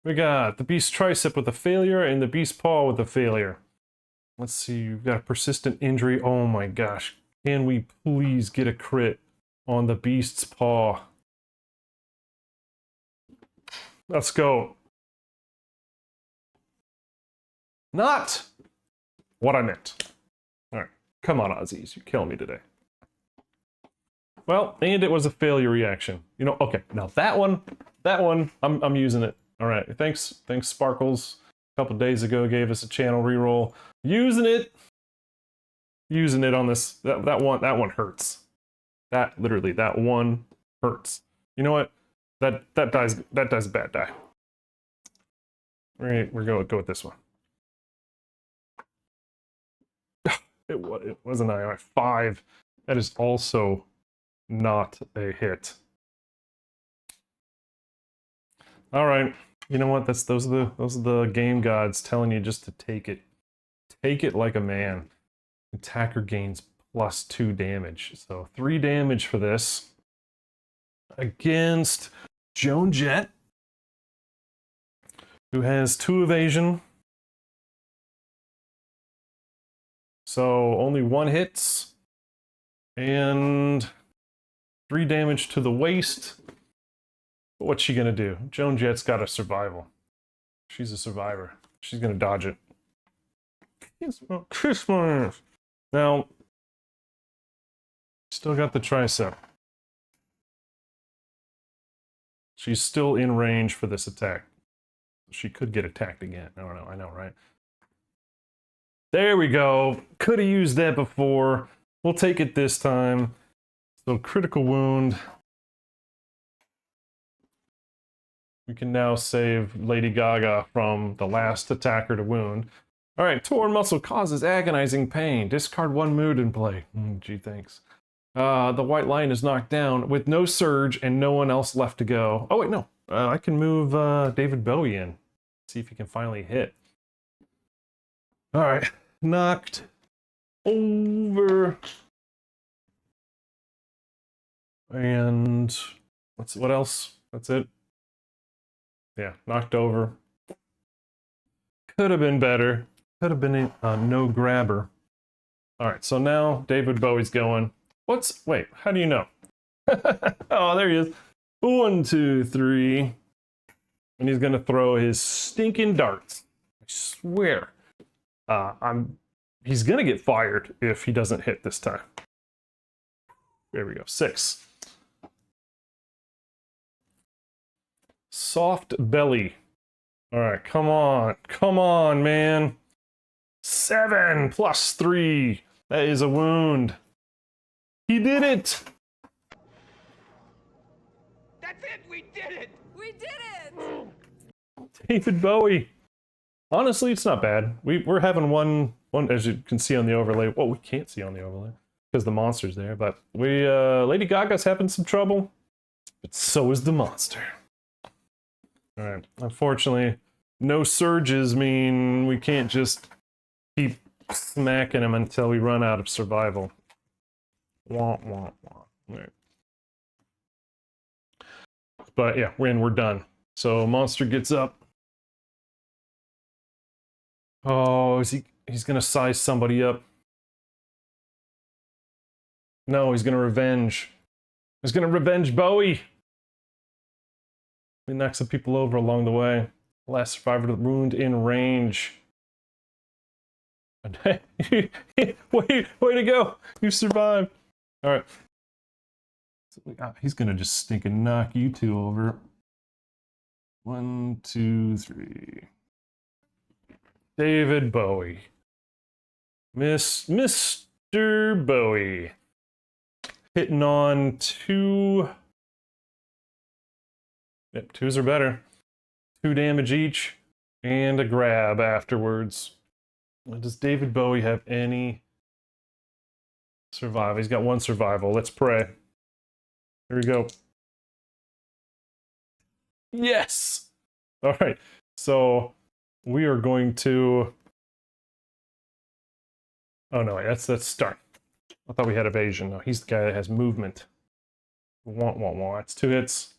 We got the Beast Tricep with a failure and the Beast Paw with a failure. Let's see, we've got a persistent injury. Oh my gosh. Can we please get a crit on the Beast's Paw? Let's go. Not what I meant. All right, come on, Ozzy, you're killing me today. Well, and it was a failure reaction. You know, okay, now that one, I'm using it. All right, thanks Sparkles. a couple days ago gave us a channel reroll. Using it on this. That one hurts. That one hurts. You know what? That dies a bad die. We're going to go with this one. It wasn't I 5. That is also not a hit. All right. You know what? Those are the game gods telling you just to take it. Take it like a man. Attacker gains +2 damage. So 3 damage for this. Against Joan Jett, who has 2 evasion. So only 1 hits. And 3 damage to the waist. But what's she gonna do? Joan Jett's got a survival. She's a survivor. She's gonna dodge it. Kiss my ass. Now, still got the tricep. She's still in range for this attack. She could get attacked again. I don't know. I know, right? There we go. Could have used that before. We'll take it this time. So critical wound. We can now save Lady Gaga from the last attacker to wound. All right, torn muscle causes agonizing pain. Discard 1 mood and play. Gee, thanks. The White Lion is knocked down with no surge and no one else left to go. Oh, wait, no. I can move David Bowie in. See if he can finally hit. All right. Knocked over. And what else? That's it. Yeah, knocked over. Could have been better. Could have been a no grabber. All right, so now David Bowie's going. Wait, how do you know? Oh, there he is. 1, 2, 3. And he's gonna throw his stinking darts. I swear. He's gonna get fired if he doesn't hit this time. There we go, 6. Soft belly. All right, come on, man. 7 + 3. That is a wound. He did it. That's it, we did it! We did it! David Bowie. Honestly, it's not bad. We're having one as you can see on the overlay. Well, we can't see on the overlay because the monster's there, but Lady Gaga's having some trouble, but so is the monster. All right. Unfortunately, no surges mean we can't just keep smacking him until we run out of survival. Wah, wah, wah. All right. But yeah, we're done. So monster gets up. Oh, he's gonna size somebody up. No, he's gonna revenge. He's gonna revenge Bowie. He knocks some people over along the way. Last survivor to the wound in range. Way to go! You survived. All right. He's gonna just stink and knock you 2 over. 1, 2, 3. David Bowie. Mr. Bowie. Hitting on 2. Yep, 2s are better. 2 damage each, and a grab afterwards. Does David Bowie have any survival? He's got 1 survival. Let's pray. Here we go. Yes! All right, so we are going to... Oh no, that's stun. I thought we had evasion. No, he's the guy that has movement. That's 2 hits.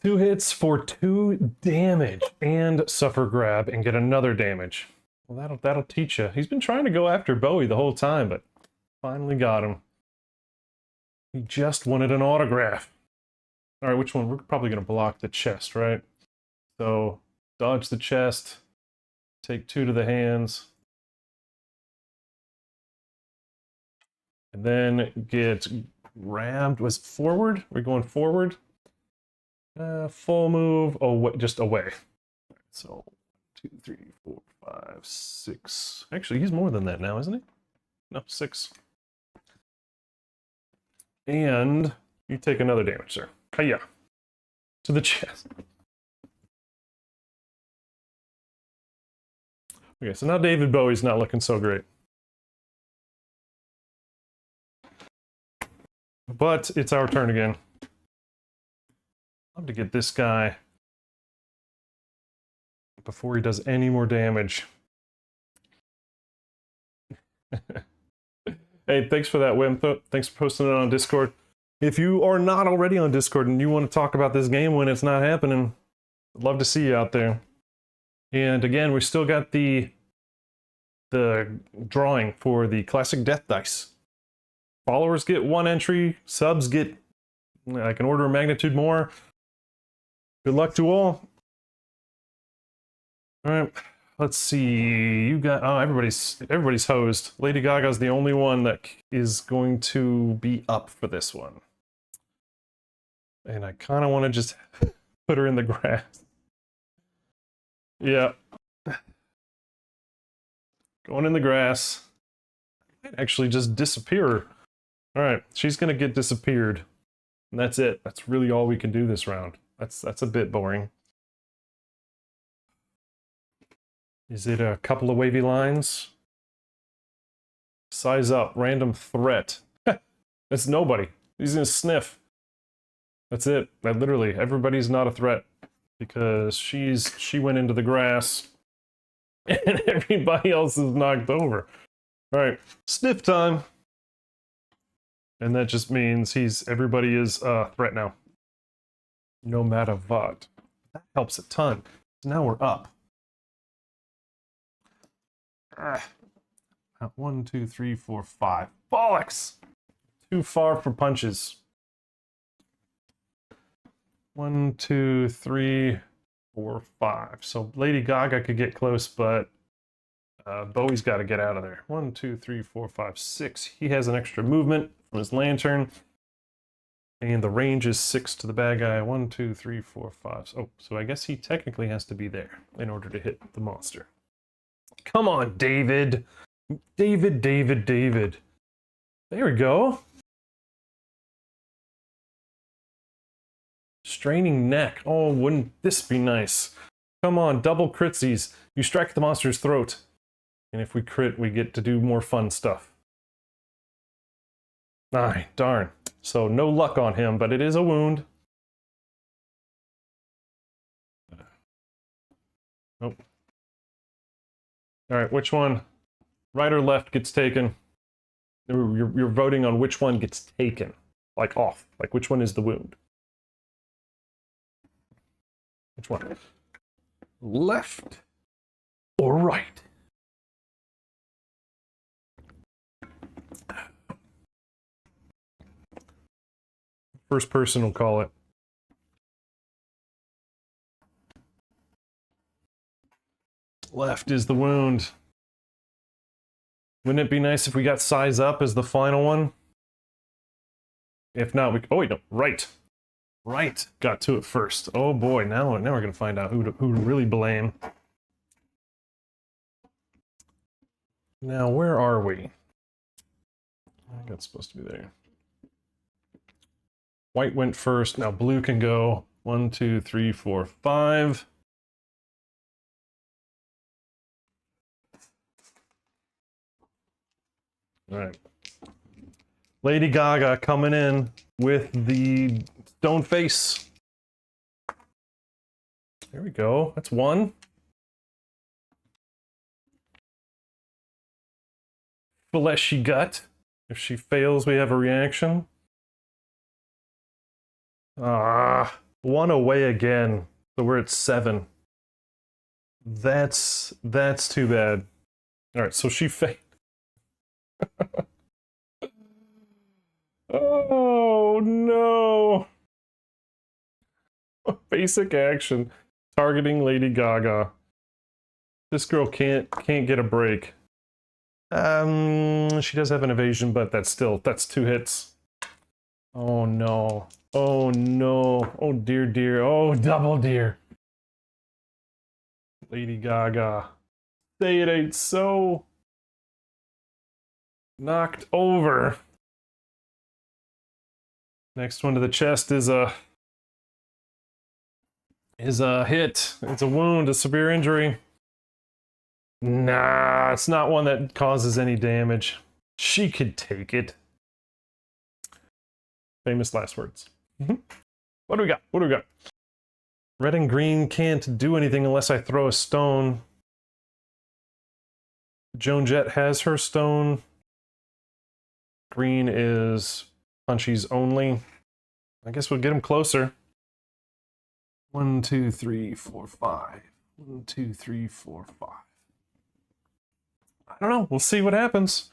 2 hits for 2 damage and suffer grab and get another damage. Well, that'll teach you. He's been trying to go after Bowie the whole time, but finally got him. He just wanted an autograph. All right, which one? We're probably going to block the chest, right? So dodge the chest, take 2 to the hands, and then get grabbed. Was it forward? We're going forward. Full move. Oh, wait, just away. So 2, 3, 4, 5, 6. Actually, he's more than that now, isn't he? No, 6. And you take another damage, sir. Hiya. To the chest. Okay, so now David Bowie's not looking so great. But it's our turn again. Love to get this guy before he does any more damage. Hey, thanks for that, Wim. Thanks for posting it on Discord. If you are not already on Discord and you want to talk about this game when it's not happening, I'd love to see you out there. And again, we still got the drawing for the Classic Death Dice. Followers get 1 entry, subs get like an order of magnitude more. Good luck to all. All right, let's see. You got everybody's hosed. Lady Gaga's the only one that is going to be up for this one. And I kind of want to just put her in the grass. Yeah. Going in the grass. Might actually just disappear her. Alright, she's gonna get disappeared. And that's it. That's really all we can do this round. That's a bit boring. Is it a couple of wavy lines? Size up, random threat. That's nobody. He's gonna sniff. That's it. That literally, everybody's not a threat. Because she went into the grass. And everybody else is knocked over. Alright, sniff time. And that just means everybody is a threat now. No matter what. That helps a ton. So now we're up. 1, 2, 3, 4, 5. Bollocks! Too far for punches. 1, 2, 3, 4, 5. So Lady Gaga could get close, but Bowie's got to get out of there. 1, 2, 3, 4, 5, 6. He has an extra movement from his lantern. And the range is 6 to the bad guy. 1, 2, 3, 4, 5. Oh, so I guess he technically has to be there in order to hit the monster. Come on, David. David. There we go. Straining neck. Oh, wouldn't this be nice? Come on, double critsies. You strike the monster's throat. And if we crit, we get to do more fun stuff. Aye, darn. So no luck on him, but it is a wound. Nope. Alright, which one? Right or left gets taken? You're voting on which one gets taken. Like off. Like which one is the wound? Which one? Left or right? First person will call it. Left is the wound. Wouldn't it be nice if we got size up as the final one? If not, we... Oh, wait, no. Right. Right. Got to it first. Oh, boy. Now we're going to find out who to really blame. Now, where are we? I think that's supposed to be there. White went first. Now blue can go. 1, 2, 3, 4, 5. All right. Lady Gaga coming in with the stone face. There we go. That's 1. Fleshy gut. If she fails, we have a reaction. 1 away again. So we're at 7. That's too bad. All right, so she failed. Oh no! Basic action, targeting Lady Gaga. This girl can't get a break. She does have an evasion, but that's 2 hits. Oh no. Oh no. Oh dear, dear. Oh, double dear. Lady Gaga. Say it ain't so. Knocked over. Next one to the chest is a hit. It's a wound, a severe injury. Nah, it's not one that causes any damage. She could take it. Famous last words. What do we got? What do we got? Red and green can't do anything unless I throw a stone. Joan Jett has her stone. Green is punchies only. I guess we'll get him closer. 1, 2, 3, 4, 5. 1, 2, 3, 4, 5. I don't know. We'll see what happens.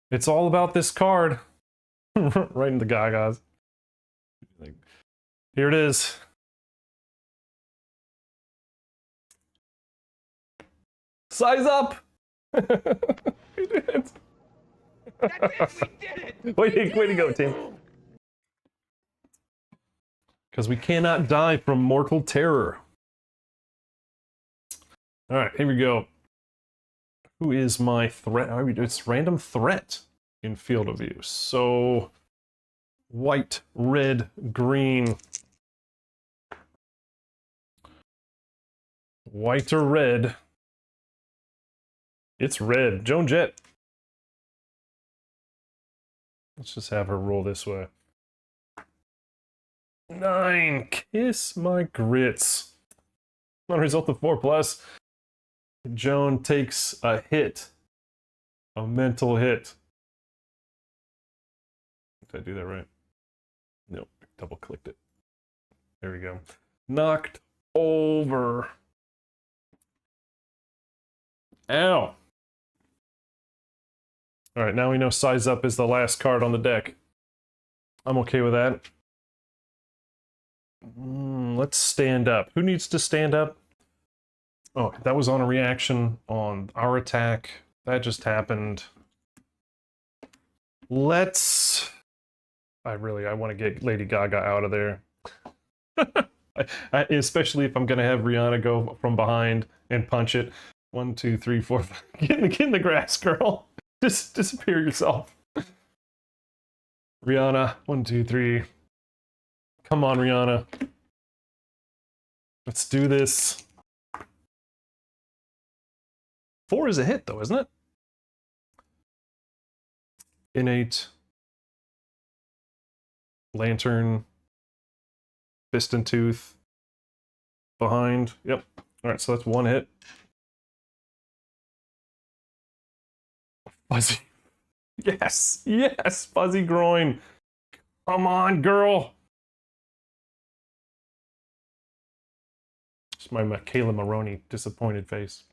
It's all about this card. Right in the Gagas. Here it is. Size up! We did it! That's it, we did it! Way to go, team. Because we cannot die from mortal terror. Alright, here we go. Who is my threat? It's random threat in field of view. So, white, red, green. White or red? It's red. Joan Jett. Let's just have her roll this way. 9. Kiss my grits. On result of 4+. Joan takes a hit. A mental hit. Did I do that right? Nope. Double clicked it. There we go. Knocked over. Ow. Alright, now we know size up is the last card on the deck. I'm okay with that. Let's stand up. Who needs to stand up? Oh, that was on a reaction on our attack. That just happened. Let's... I want to get Lady Gaga out of there. Especially if I'm going to have Rihanna go from behind and punch it. 1, 2, 3, 4, 5. Get in the grass, girl. Just disappear yourself. Rihanna, 1, 2, 3. Come on, Rihanna. Let's do this. 4 is a hit, though, isn't it? Innate. Lantern. Fist and Tooth. Behind. Yep. Alright, so that's 1 hit. Fuzzy. Yes! Yes! Fuzzy groin. Come on, girl! It's my Michaela Maroney disappointed face.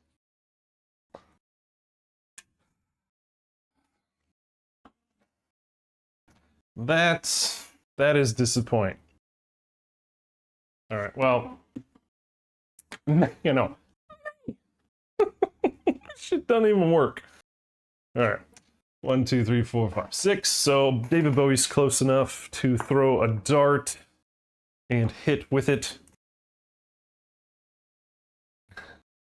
That is disappointing. Alright, well, you know, shit doesn't even work. Alright, 1, 2, 3, 4, 5, 6. So David Bowie's close enough to throw a dart and hit with it.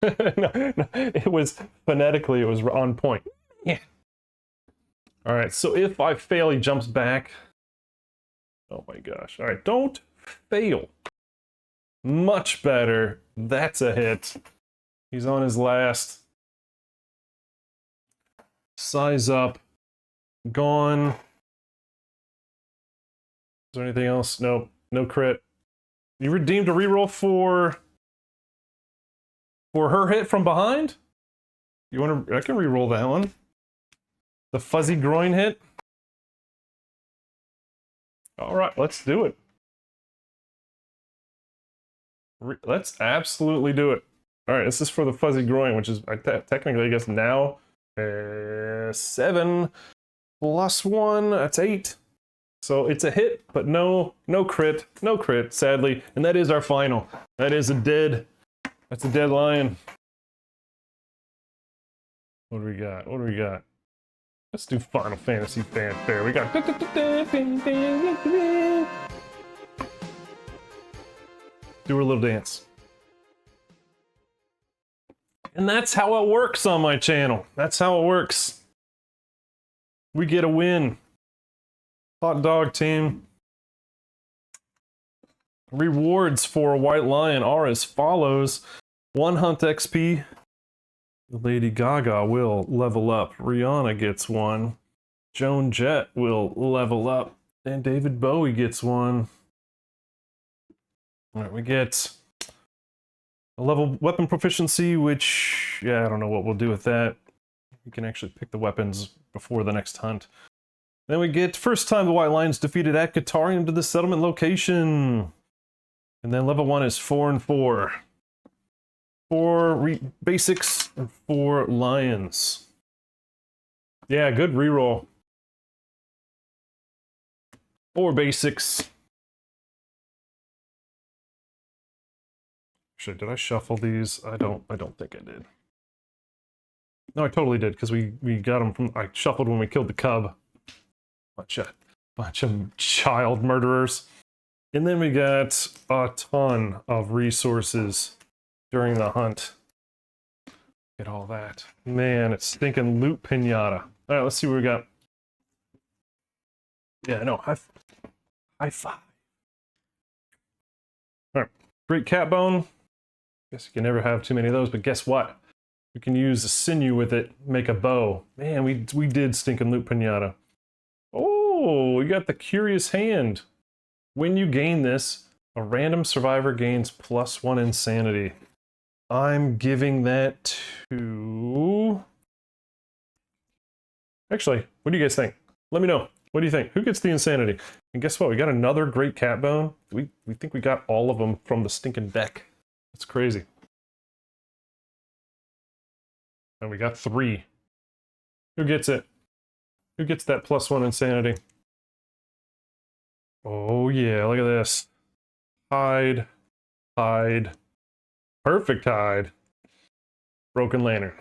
No, it was phonetically, it was on point. Yeah. Alright, so if I fail, he jumps back. Oh my gosh. Alright, don't fail. Much better. That's a hit. He's on his last. Size up. Gone. Is there anything else? Nope. No crit. You redeemed a reroll for her hit from behind? You want to... I can reroll that one. The fuzzy groin hit. Alright, let's do it. Let's absolutely do it. Alright, this is for the fuzzy groin, which is technically, I guess, now 7 plus 1, that's 8. So it's a hit, but no crit, sadly. And that is our final. That is that's a dead lion. What do we got? What do we got? Let's do Final Fantasy fanfare. We got... Do her little dance. And that's how it works on my channel. That's how it works. We get a win. Hot dog team. Rewards for White Lion are as follows. 1 Hunt XP. Lady Gaga will level up. Rihanna gets 1. Joan Jett will level up. And David Bowie gets 1. Alright, we get a level weapon proficiency, which, yeah, I don't know what we'll do with that. You can actually pick the weapons before the next hunt. Then we get first time the White Lion's defeated at Guitarium to the settlement location. And then level 1 is 4 and 4. 4 basics and 4 lions. Yeah, good reroll. 4 basics. Actually, did I shuffle these? I don't think I did. No, I totally did, because we got them from... I shuffled when we killed the cub. Bunch of child murderers. And then we got a ton of resources during the hunt. Get all that. Man, it's stinking loot pinata. Alright, let's see what we got. Yeah, no, high five. Alright, great cat bone. Guess you can never have too many of those, but guess what? We can use a sinew with it, make a bow. Man, we did stinking loot pinata. Oh, we got the curious hand. When you gain this, a random survivor gains +1 insanity. I'm giving that to... Actually, what do you guys think? Let me know. What do you think? Who gets the insanity? And guess what? We got another great cat bone. We think we got all of them from the stinking deck. That's crazy. And we got 3. Who gets it? Who gets that +1 insanity? Oh yeah, look at this. Hide. Hide. Perfect hide. Broken lantern.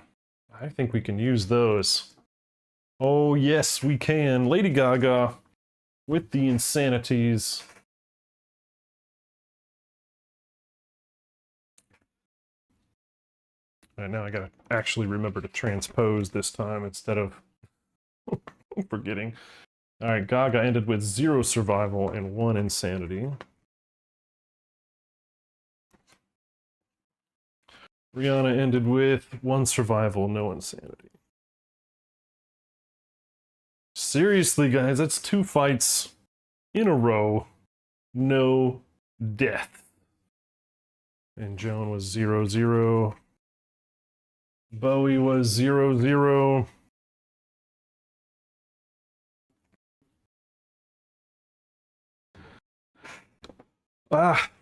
I think we can use those. Oh yes, we can. Lady Gaga with the insanities. Alright, now I gotta actually remember to transpose this time instead of forgetting. Alright, Gaga ended with 0 survival and 1 insanity. Rihanna ended with 1 survival, no insanity. Seriously, guys, that's 2 fights in a row. No death. And Joan was 0-0. Bowie was 0-0.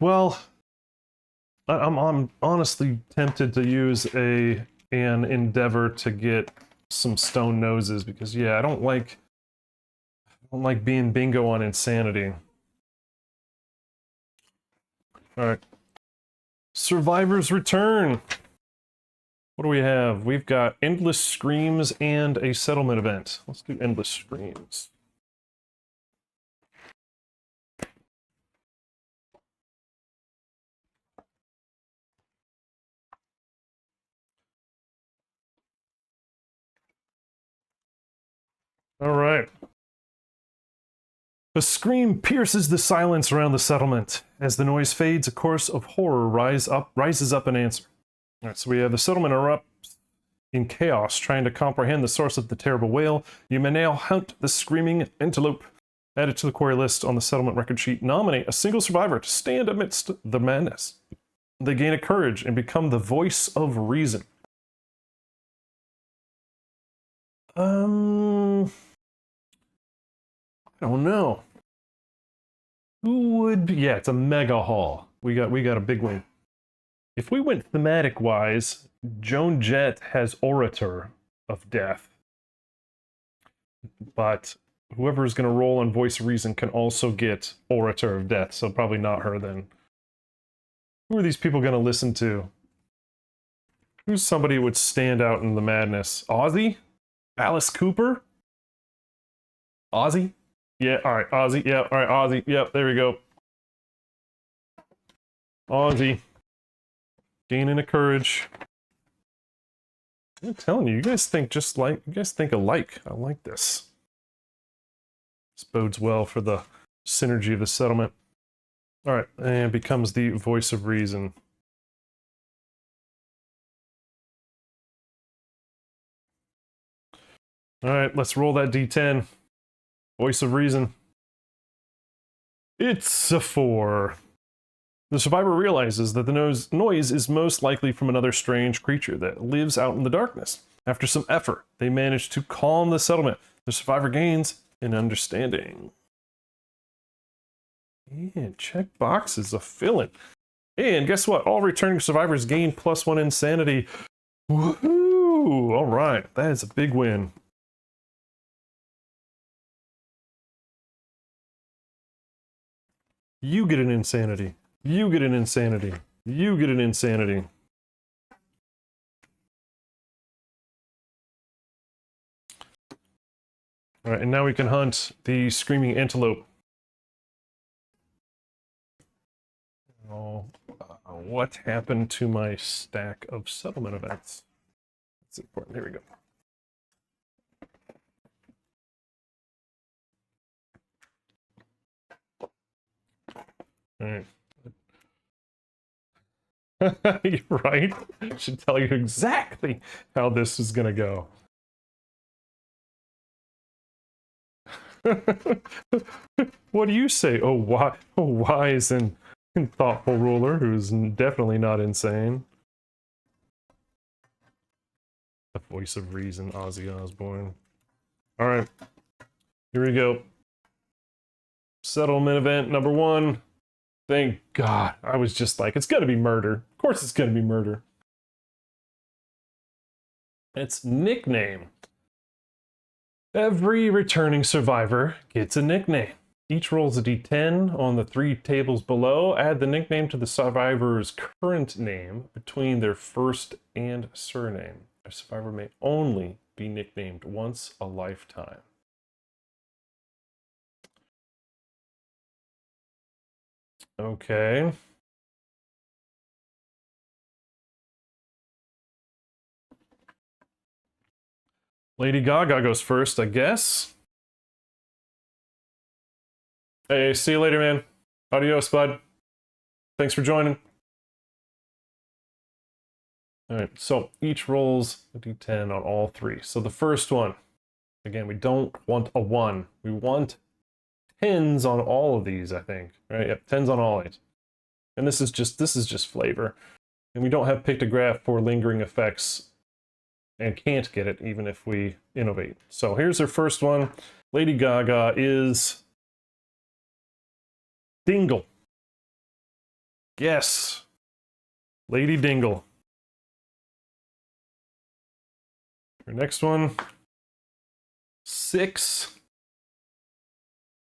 Well, I'm honestly tempted to use an endeavor to get some stone noses because yeah, I don't like being bingo on insanity. All right, Survivor's Return. What do we have? We've got Endless Screams and a settlement event. Let's do Endless Screams. All right. A scream pierces the silence around the settlement. As the noise fades, a chorus of horror rises up in answer. All right, so we have the settlement erupts in chaos, trying to comprehend the source of the terrible wail. You may now hunt the screaming antelope. Add it to the quarry list on the settlement record sheet. Nominate a single survivor to stand amidst the madness. They gain a courage and become the voice of reason. I don't know. Who would be? Yeah, it's a mega haul. We got a big win. If we went thematic wise, Joan Jett has Orator of Death. But whoever is going to roll on Voice of Reason can also get Orator of Death, so probably not her then. Who are these people going to listen to? Who's somebody who would stand out in the madness? Ozzy? Alice Cooper? Ozzy? Yeah, alright, Ozzy, yeah, alright, Ozzy, yep, there we go. Ozzy. Gaining a courage. I'm telling you, you guys think alike. I like this. This bodes well for the synergy of the settlement. Alright, and becomes the voice of reason. Alright, let's roll that D10. Voice of reason. It's a 4. The survivor realizes that the noise is most likely from another strange creature that lives out in the darkness. After some effort, they manage to calm the settlement. The survivor gains an understanding. And check boxes of filling. And guess what? All returning survivors gain +1 insanity. Woohoo! Alright, that is a big win. You get an insanity. You get an insanity. You get an insanity. Alright, and now we can hunt the screaming antelope. Oh, what happened to my stack of settlement events? That's important. Here we go. Alright. You're right. I should tell you exactly how this is gonna go. What do you say? Oh, wise and thoughtful ruler who's definitely not insane. The voice of reason, Ozzy Osbourne. Alright. Here we go. Settlement event number 1. Thank God. I was just like, it's gonna be murder. Of course it's gonna be murder. It's nickname. Every returning survivor gets a nickname. Each rolls a d10 on the 3 tables below. Add the nickname to the survivor's current name between their first and surname. A survivor may only be nicknamed once a lifetime. Okay. Lady Gaga goes first, I guess. Hey, see you later, man. Adios, bud. Thanks for joining. Alright, so each rolls a d10 on all 3. So the first one, again, we don't want a 1. We want 10s on all of these, I think. Right? Yep, 10s on all 8. And this is just flavor. And we don't have pictograph for lingering effects and can't get it even if we innovate. So here's her first one. Lady Gaga is Dingle. Yes. Lady Dingle. Her next one, 6,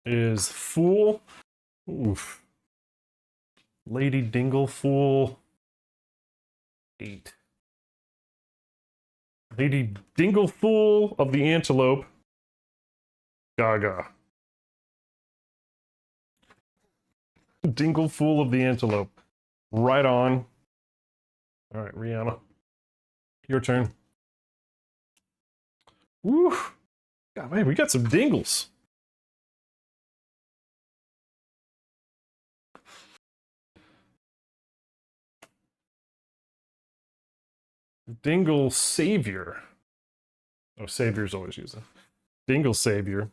is Fool. Oof. Lady Dingle Fool. 8. Lady Dingle Fool of the Antelope. Gaga. Dingle Fool of the Antelope. Right on. Alright, Rihanna. Your turn. Woo! God, man, we got some dingles. Dingle Savior. Oh, Savior's always using. Dingle Savior.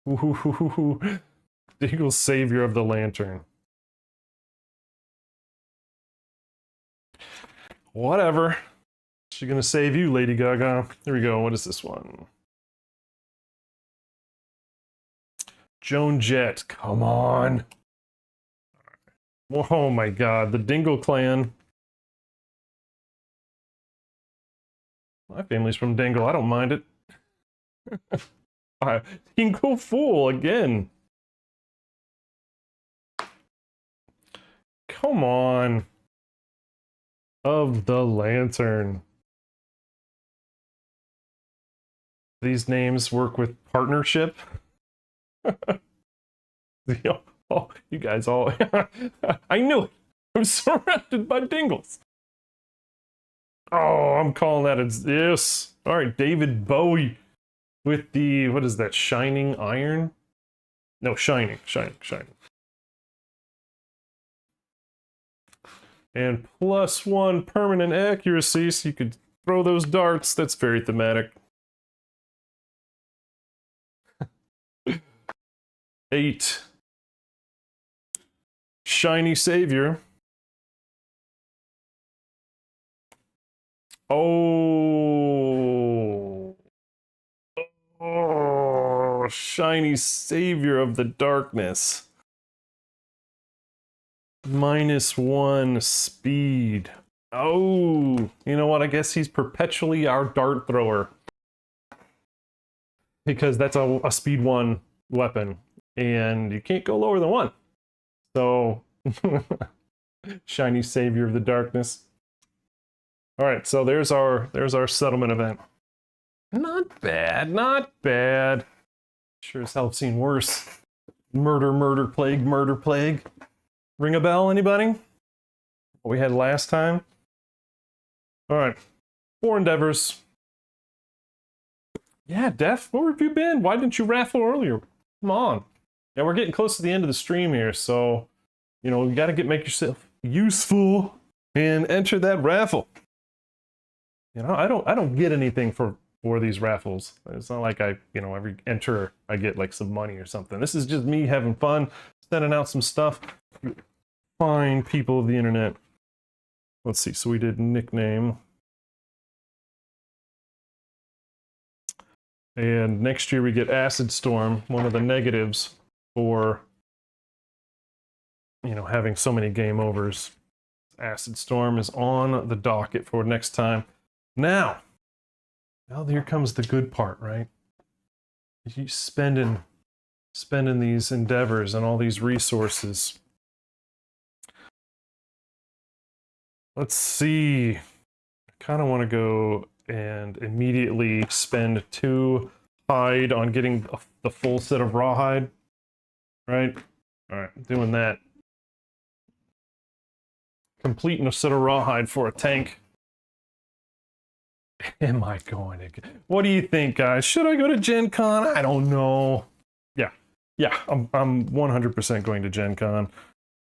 Ooh, Dingle Savior of the Lantern. Whatever. She's gonna save you, Lady Gaga. Here we go. What is this one? Joan Jett. Come on. Oh my God. The Dingle Clan. My family's from Dingle. I don't mind it. Dingle Fool again. Come on. Of the Lantern. These names work with partnership. Oh, you guys all... I knew it. I'm surrounded by dingles. Oh, I'm calling that a... Yes. All right, David Bowie with the... What is that? Shining Iron? No, Shining. And +1 permanent accuracy, so you could throw those darts. That's very thematic. 8. Shiny Savior. Oh. Oh, Shiny Savior of the Darkness. -1 speed. Oh, you know what? I guess he's perpetually our dart thrower. Because that's a speed 1 weapon. And you can't go lower than 1. So, Shiny Savior of the Darkness. Alright, so there's our settlement event. Not bad, not bad. Sure as hell have seen worse. Murder, plague. Ring a bell, anybody? What we had last time? Alright. 4 endeavors. Yeah, Def, where have you been? Why didn't you raffle earlier? Come on. Yeah, we're getting close to the end of the stream here, so, you know, you gotta make yourself useful and enter that raffle. You know, I don't get anything for these raffles. It's not like I, you know, every enter I get like some money or something. This is just me having fun, sending out some stuff. Fine people of the internet. Let's see, so we did nickname. And next year we get Acid Storm, one of the negatives for, you know, having so many game overs. Acid Storm is on the docket for next time. Now here comes the good part, right? You spending these endeavors and all these resources. Let's see. I kind of want to go and immediately spend 2 hide on getting the full set of rawhide, right? All right, doing that. Completing a set of rawhide for a tank. Am I going to... What do you think, guys? Should I go to Gen Con? I don't know. Yeah, I'm 100% going to Gen Con.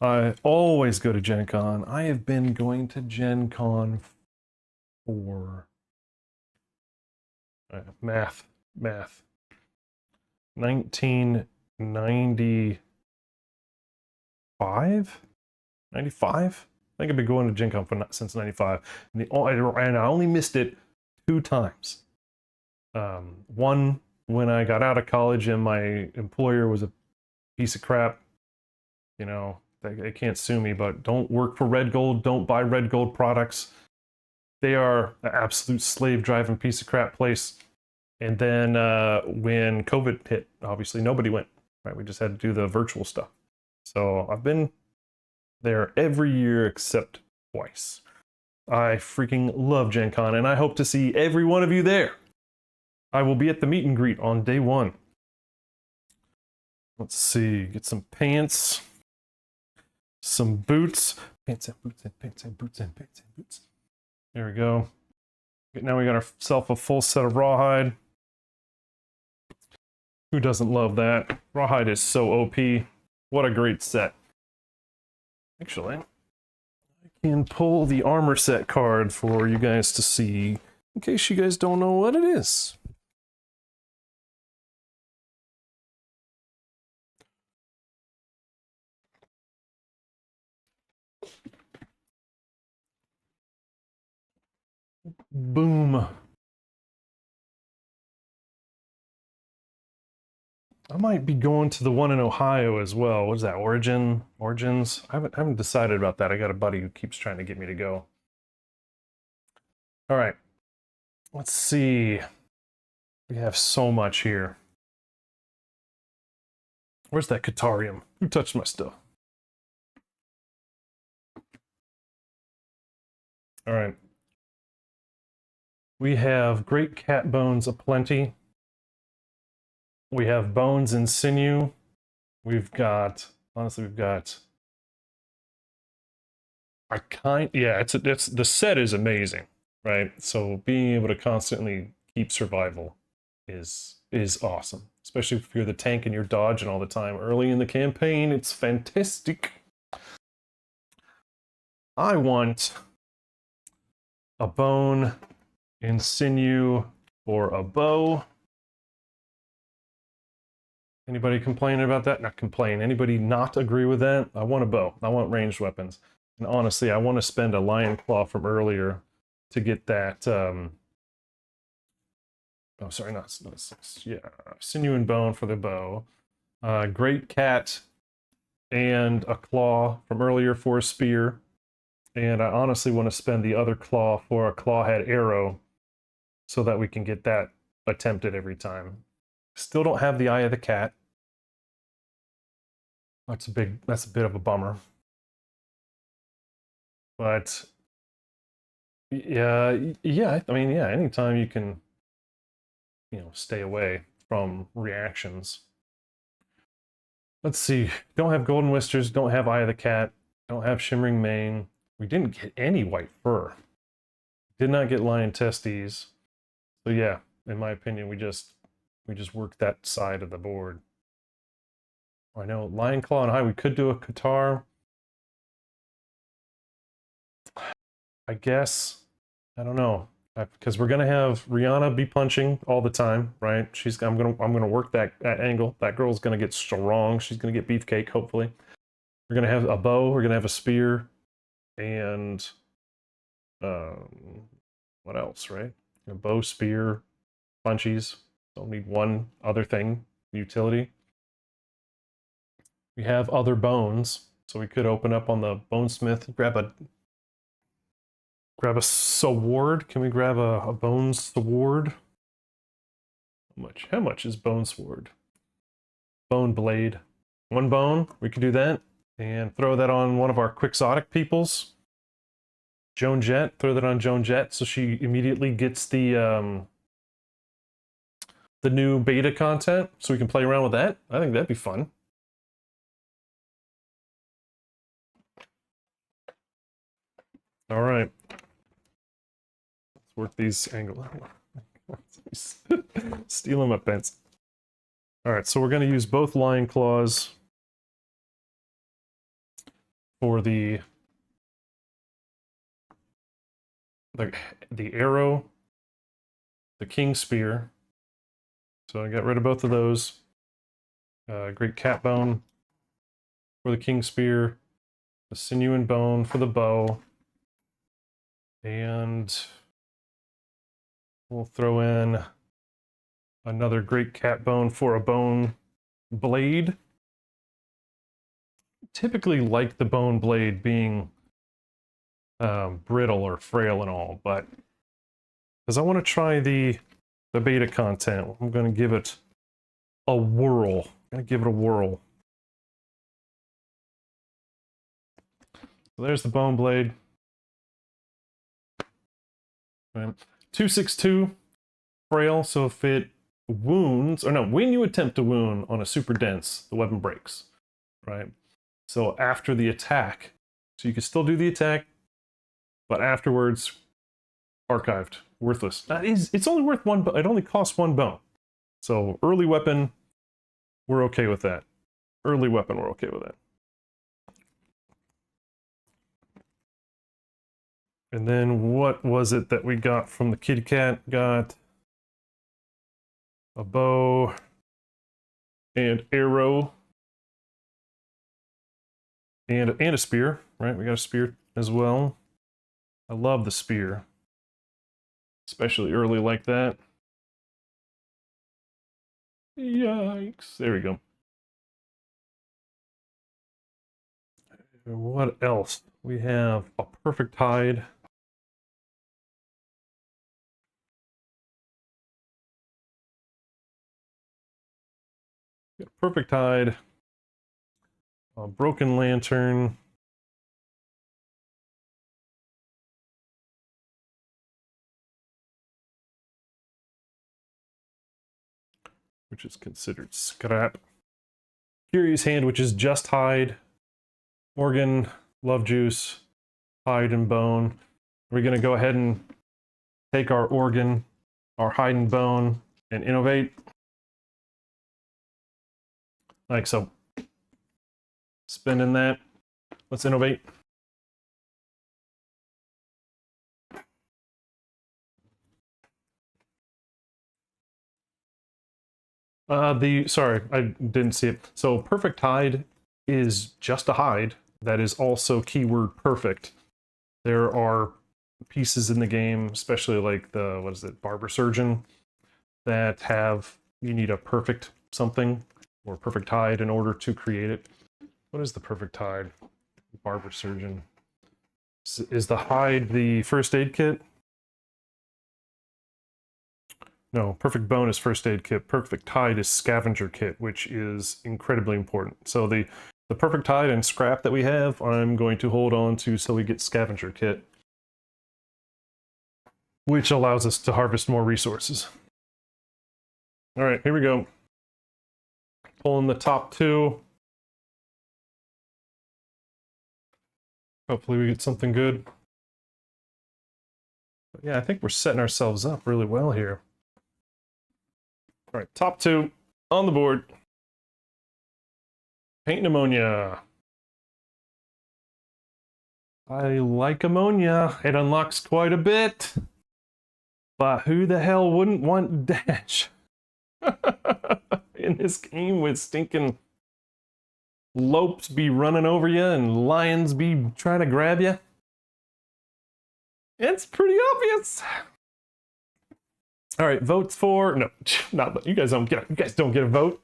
I always go to Gen Con. I have been going to Gen Con for... math. 1995? 95? I think I've been going to Gen Con since 95. And I only missed it 2 times. One, when I got out of college and my employer was a piece of crap. You know, they can't sue me, but don't work for Red Gold. Don't buy Red Gold products. They are an absolute slave-driving piece of crap place. And then when COVID hit, obviously nobody went. Right? We just had to do the virtual stuff. So I've been there every year except twice. I freaking love Gen Con, and I hope to see every one of you there. I will be at the meet and greet on day 1. Let's see, get some pants, some boots. Pants and boots and pants and boots and pants and boots. There we go. Now we got ourselves a full set of rawhide. Who doesn't love that? Rawhide is so OP. What a great set. Actually, I can pull the armor set card for you guys to see, in case you guys don't know what it is. Boom. I might be going to the one in Ohio as well. What is that? Origins? I haven't decided about that. I got a buddy who keeps trying to get me to go. All right. Let's see. We have so much here. Where's that Catarium? Who touched my stuff? All right. We have Great Cat Bones aplenty. We have Bones and Sinew. We've got Honestly, we've got. It's the set is amazing, right? So being able to constantly keep survival is awesome, especially if you're the tank and you're dodging all the time early in the campaign. It's fantastic. I want a bone and sinew or a bow. Anybody complaining about that? Not complain. Anybody not agree with that? I want a bow. I want ranged weapons. And honestly, I want to spend a lion claw from earlier to get that. Oh, sorry, yeah, sinew and bone for the bow. Great cat and a claw from earlier for a spear. And I honestly want to spend the other claw for a clawhead arrow so that we can get that attempted every time. Still don't have the eye of the cat. That's a bit of a bummer. But yeah, I mean, yeah, anytime you can, stay away from reactions. Let's see. Don't have golden whiskers, don't have eye of the cat, don't have shimmering mane. We didn't get any white fur. Did not get lion testes. So yeah, in my opinion, we just worked that side of the board. I know lion claw and high. We could do a Qatar. I guess. I don't know. Because we're gonna have Rihanna be punching all the time, right? I'm gonna work that angle. That girl's gonna get strong. She's gonna get beefcake, hopefully. We're gonna have a bow. We're gonna have a spear, and what else, right? A bow, spear, punchies. Don't need one other thing. Utility. We have other bones, so we could open up on the bonesmith. Grab a sword. Can we grab a bone sword? How much is bone sword? Bone blade. One bone. We could do that. And throw that on one of our quixotic peoples. Joan Jett. Throw that on Joan Jett so she immediately gets the new beta content so we can play around with that. I think that'd be fun. All right. Let's work these angles. Stealing my pens. All right, so we're going to use both lion claws for the arrow, the king spear. So I got rid of both of those. Great cat bone for the king spear, the sinew and bone for the bow, and we'll throw in another great cat bone for a bone blade. Typically like the bone blade being brittle or frail and all, but because I want to try the beta content, I'm going to give it a whirl. I'm going to give it a whirl. So there's the bone blade. 262 frail, so if it wounds, or no, when you attempt to wound on a super dense, the weapon breaks, right? So after the attack, so you can still do the attack, but afterwards, archived, worthless. It's only worth one, but it only costs one bone. So early weapon, we're okay with that. Early weapon, we're okay with that. And then what was it that we got from the kitty cat? Got a bow and arrow and a spear, right? We got a spear as well. I love the spear, especially early like that. Yikes. There we go. And what else? We have a perfect hide. Perfect hide. A broken lantern. Which is considered scrap. Curious Hand, which is just hide, organ, love juice, hide and bone. We're going to go ahead and take our organ, our hide and bone, and innovate. Like so. Spinning that. Let's innovate. Sorry, I didn't see it. So perfect hide is just a hide that is also keyword perfect. There are pieces in the game, especially like the, what is it, barber surgeon, that have, you need a perfect something or perfect hide in order to create it. What is the perfect hide? Barber surgeon. Is the hide the first aid kit? No, perfect bone is first aid kit. Perfect hide is scavenger kit, which is incredibly important. So the perfect hide and scrap that we have, I'm going to hold on to so we get scavenger kit, which allows us to harvest more resources. All right, here we go. Pulling the top two. Hopefully we get something good. But yeah, I think we're setting ourselves up really well here. All right, top two on the board. Paint ammonia. I like ammonia. It unlocks quite a bit. But who the hell wouldn't want dash in this game with stinking lopes be running over you and lions be trying to grab you? It's pretty obvious. All right, votes for no, not you guys don't get a vote.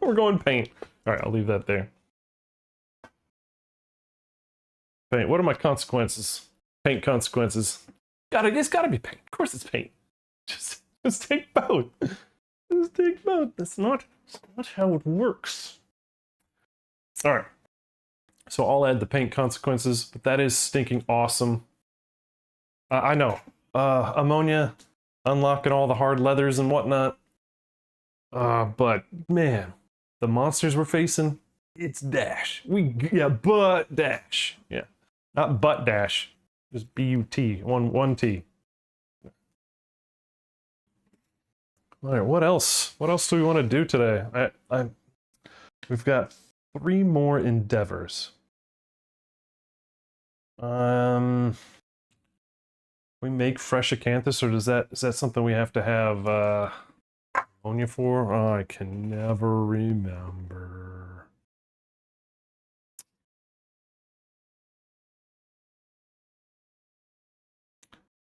We're going paint. All right, I'll leave that there. Paint. What are my consequences? Paint consequences. It's gotta be paint. Of course it's paint. Just take both. Just take both. That's not how it works. All right. So I'll add the paint consequences, but that is stinking awesome. I know. Ammonia, unlocking all the hard leathers and whatnot. But man, the monsters we're facing, it's dash. But dash. Yeah. Not butt dash. Just B-U-T. One T. All right, what else? What else do we want to do today? We've got 3 more endeavors. We make fresh acanthus, or is that something we have to have ammonia for? Oh, I can never remember.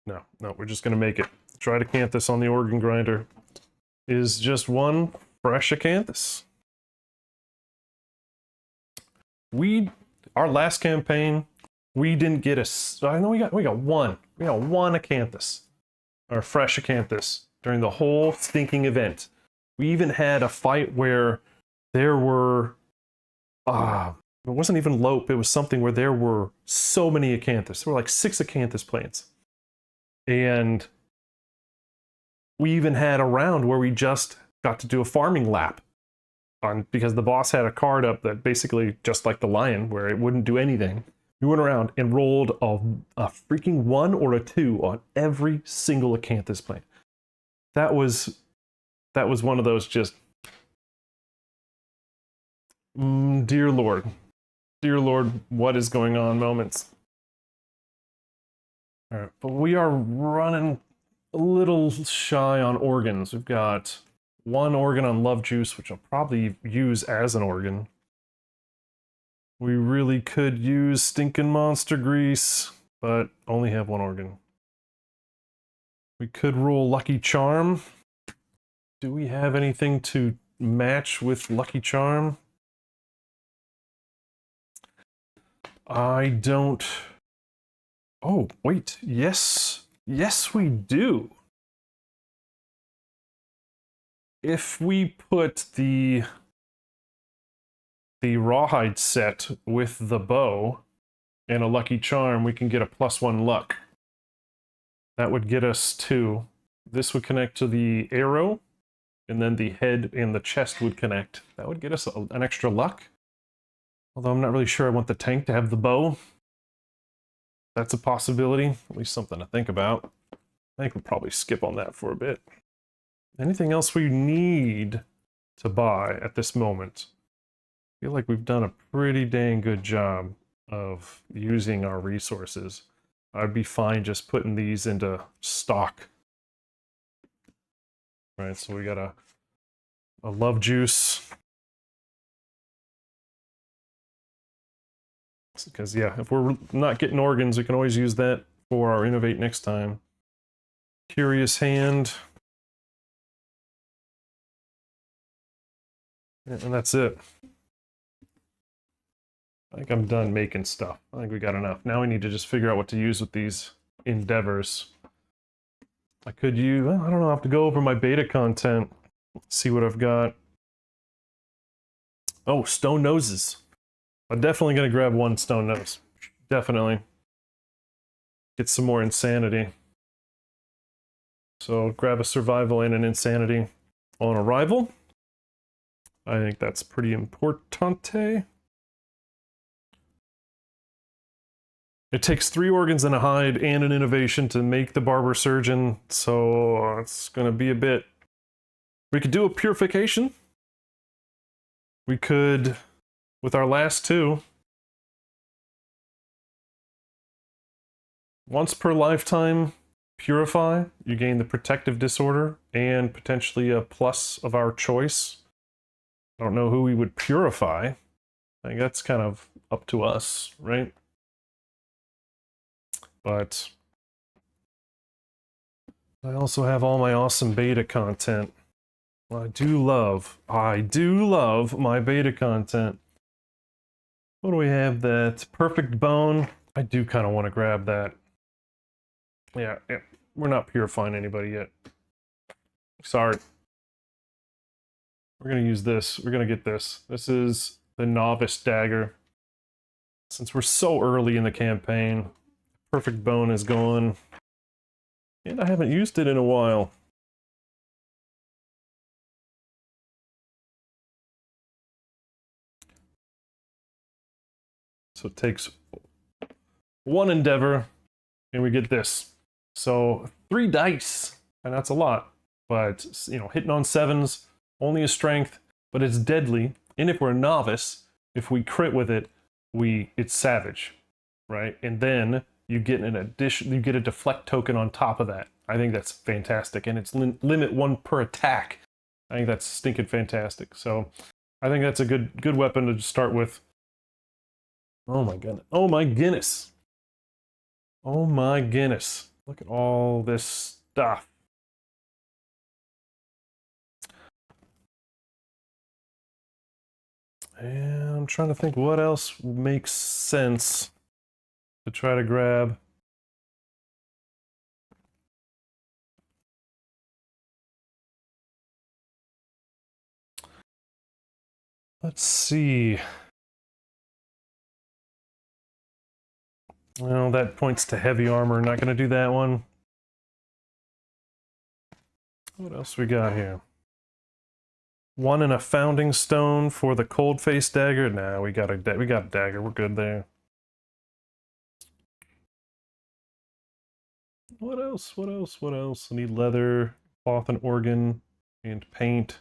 No, we're just gonna make it. Dried acanthus on the organ grinder is just one fresh acanthus. Our last campaign, we didn't get I know we got one. We got one acanthus, or fresh acanthus, during the whole stinking event. We even had a fight where there were, it wasn't even lope, it was something where there were so many acanthus. There were like 6 acanthus plants. And we even had a round where we just got to do a farming lap because the boss had a card up that basically, just like the lion, where it wouldn't do anything. We went around and rolled a freaking 1 or a 2 on every single acanthus plant. That was one of those just, dear Lord, what is going on moments. All right, but we are running a little shy on organs. We've got 1 organ on love juice, which I'll probably use as an organ. We really could use stinking monster grease, but only have 1 organ. We could roll Lucky Charm. Do we have anything to match with Lucky Charm? I don't. Oh, wait. Yes, we do. If we put the rawhide set with the bow and a Lucky Charm, we can get a +1 luck. That would get us 2. This would connect to the arrow, and then the head and the chest would connect. That would get us an extra luck. Although I'm not really sure I want the tank to have the bow. That's a possibility, at least something to think about. I think we'll probably skip on that for a bit. Anything else we need to buy at this moment? I feel like we've done a pretty dang good job of using our resources. I'd be fine just putting these into stock. Right, so we got a love juice. Because, yeah, if we're not getting organs, we can always use that for our Innovate next time. Curious Hand. And that's it. I think I'm done making stuff. I think we got enough. Now we need to just figure out what to use with these endeavors. I could use, well, I don't know, I have to go over my beta content, see what I've got. Oh, stone noses. I'm definitely going to grab one stone nose. Definitely. Get some more insanity. So grab a survival and an insanity on arrival. I think that's pretty importante. It takes 3 organs and a hide and an innovation to make the barber surgeon, so it's going to be a bit... We could do a purification. We could, with our last 2, once per lifetime, purify. You gain the protective disorder and potentially a plus of our choice. I don't know who we would purify. I think that's kind of up to us, right? But I also have all my awesome beta content. I do love my beta content. What do we have? That perfect bone. I do kind of want to grab that. Yeah, we're not purifying anybody yet. Sorry. We're going to use this. We're going to get this. This is the novice dagger. Since we're so early in the campaign, perfect bone is gone. And I haven't used it in a while. So it takes 1 endeavor, and we get this. So 3 dice, and that's a lot. But, you know, hitting on 7s, only a strength, but it's deadly. And if we're a novice, if we crit with it, it's savage, right? And then you get an addition, you get a deflect token on top of that. I think that's fantastic, and it's limit 1 per attack. I think that's stinking fantastic. So I think that's a good weapon to start with. Oh my goodness! Oh my goodness! Oh my goodness! Look at all this stuff. And I'm trying to think what else makes sense to try to grab. Let's see. Well, that points to heavy armor. Not going to do that one. What else we got here? 1 and a founding stone for the cold face dagger. Nah, we got a dagger. We're good there. What else? What else? What else? I need leather, cloth and organ, and paint.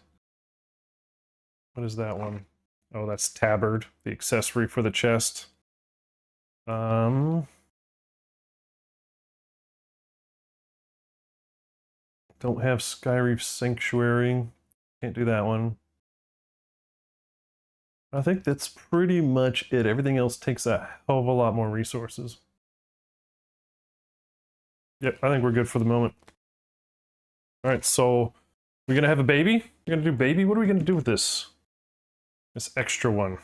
What is that one? Oh, that's tabard, the accessory for the chest. Don't have Skyreef Sanctuary. Can't do that one. I think that's pretty much it. Everything else takes a hell of a lot more resources. Yep, I think we're good for the moment. Alright, so we're gonna have a baby? We're gonna do baby? What are we gonna do with this? This extra one.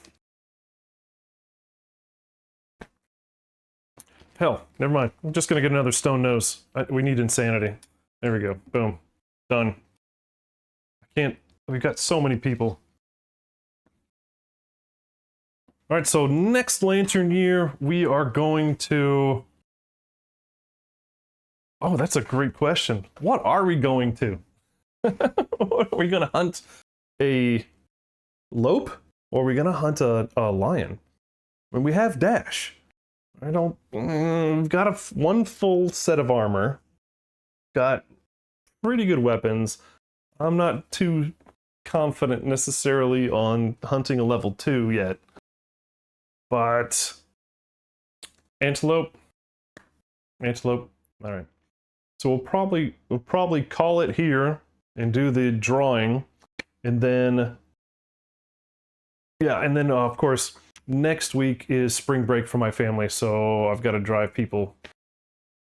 Hell, never mind. I'm just gonna get another stone nose. We need insanity. There we go. Boom. Done. I can't... We've got so many people. Alright, so next lantern year, we are going to... Oh, that's a great question. What are we going to? Are we gonna hunt a lope, or are we gonna hunt a lion? When we have Dash, I don't. We've got one full set of armor, got pretty good weapons. I'm not too confident necessarily on hunting a level 2 yet, but antelope. All right. So we'll probably call it here and do the drawing, and then of course next week is spring break for my family, so I've got to drive people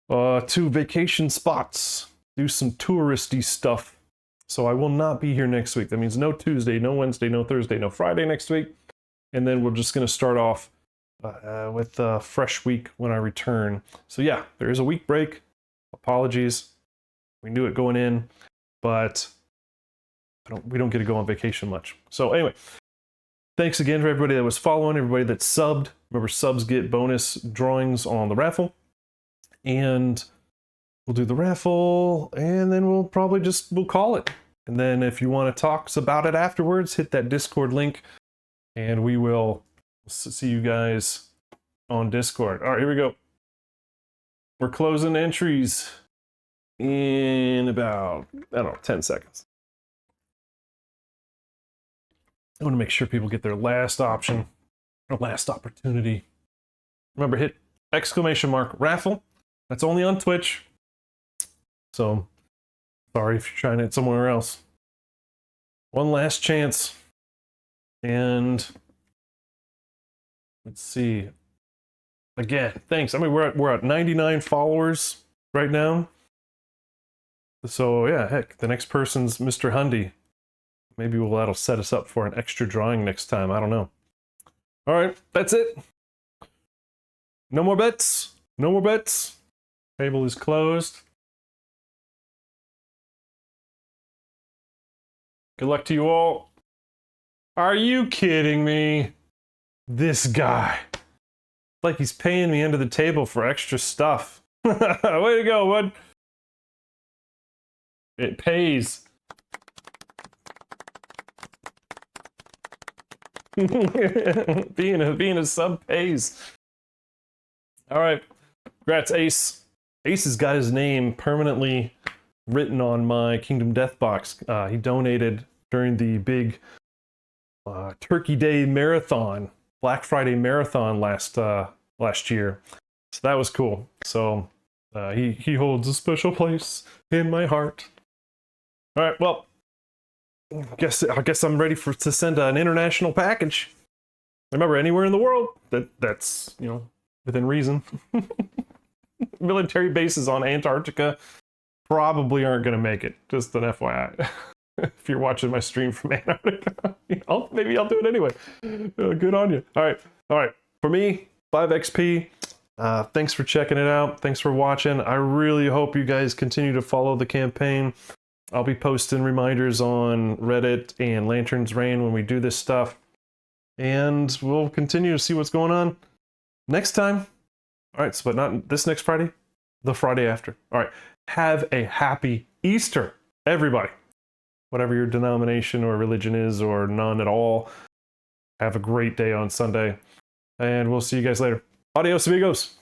to vacation spots, do some touristy stuff. So I will not be here next week. That means no Tuesday, no Wednesday, no Thursday, no Friday next week, and then we're just going to start off with a fresh week when I return. So yeah, there is a week break. Apologies. We knew it going in, but we don't get to go on vacation much. So anyway, thanks again to everybody that was following, everybody that subbed. Remember, subs get bonus drawings on the raffle. And we'll do the raffle, and then we'll call it. And then if you want to talk about it afterwards, hit that Discord link, and we will see you guys on Discord. All right, here we go. We're closing entries in about, 10 seconds. I want to make sure people get their last option, or last opportunity. Remember, hit !raffle. That's only on Twitch. So, sorry if you're trying it somewhere else. One last chance. And let's see. Again, thanks. I mean, we're at 99 followers right now. So yeah, heck, the next person's Mr. Hundy. Maybe that'll set us up for an extra drawing next time. I don't know. All right, that's it. No more bets. No more bets. Table is closed. Good luck to you all. Are you kidding me? This guy. Like he's paying me under the table for extra stuff. Way to go, bud. It pays. being a sub pays. All right. Congrats, Ace. Ace has got his name permanently written on my Kingdom Death box. He donated during the big Turkey Day marathon, Black Friday marathon last year. So that was cool. So he holds a special place in my heart. All right, well, I guess I'm ready to send an international package. Remember, anywhere in the world that's within reason. Military bases on Antarctica probably aren't going to make it. Just an FYI. If you're watching my stream from Antarctica, maybe I'll do it anyway. Good on you. All right. For me, 5XP. Thanks for checking it out. Thanks for watching. I really hope you guys continue to follow the campaign. I'll be posting reminders on Reddit and Lantern's Reign when we do this stuff. And we'll continue to see what's going on next time. All right, but not this next Friday, the Friday after. All right, have a happy Easter, everybody. Whatever your denomination or religion is, or none at all. Have a great day on Sunday. And we'll see you guys later. Adios, amigos.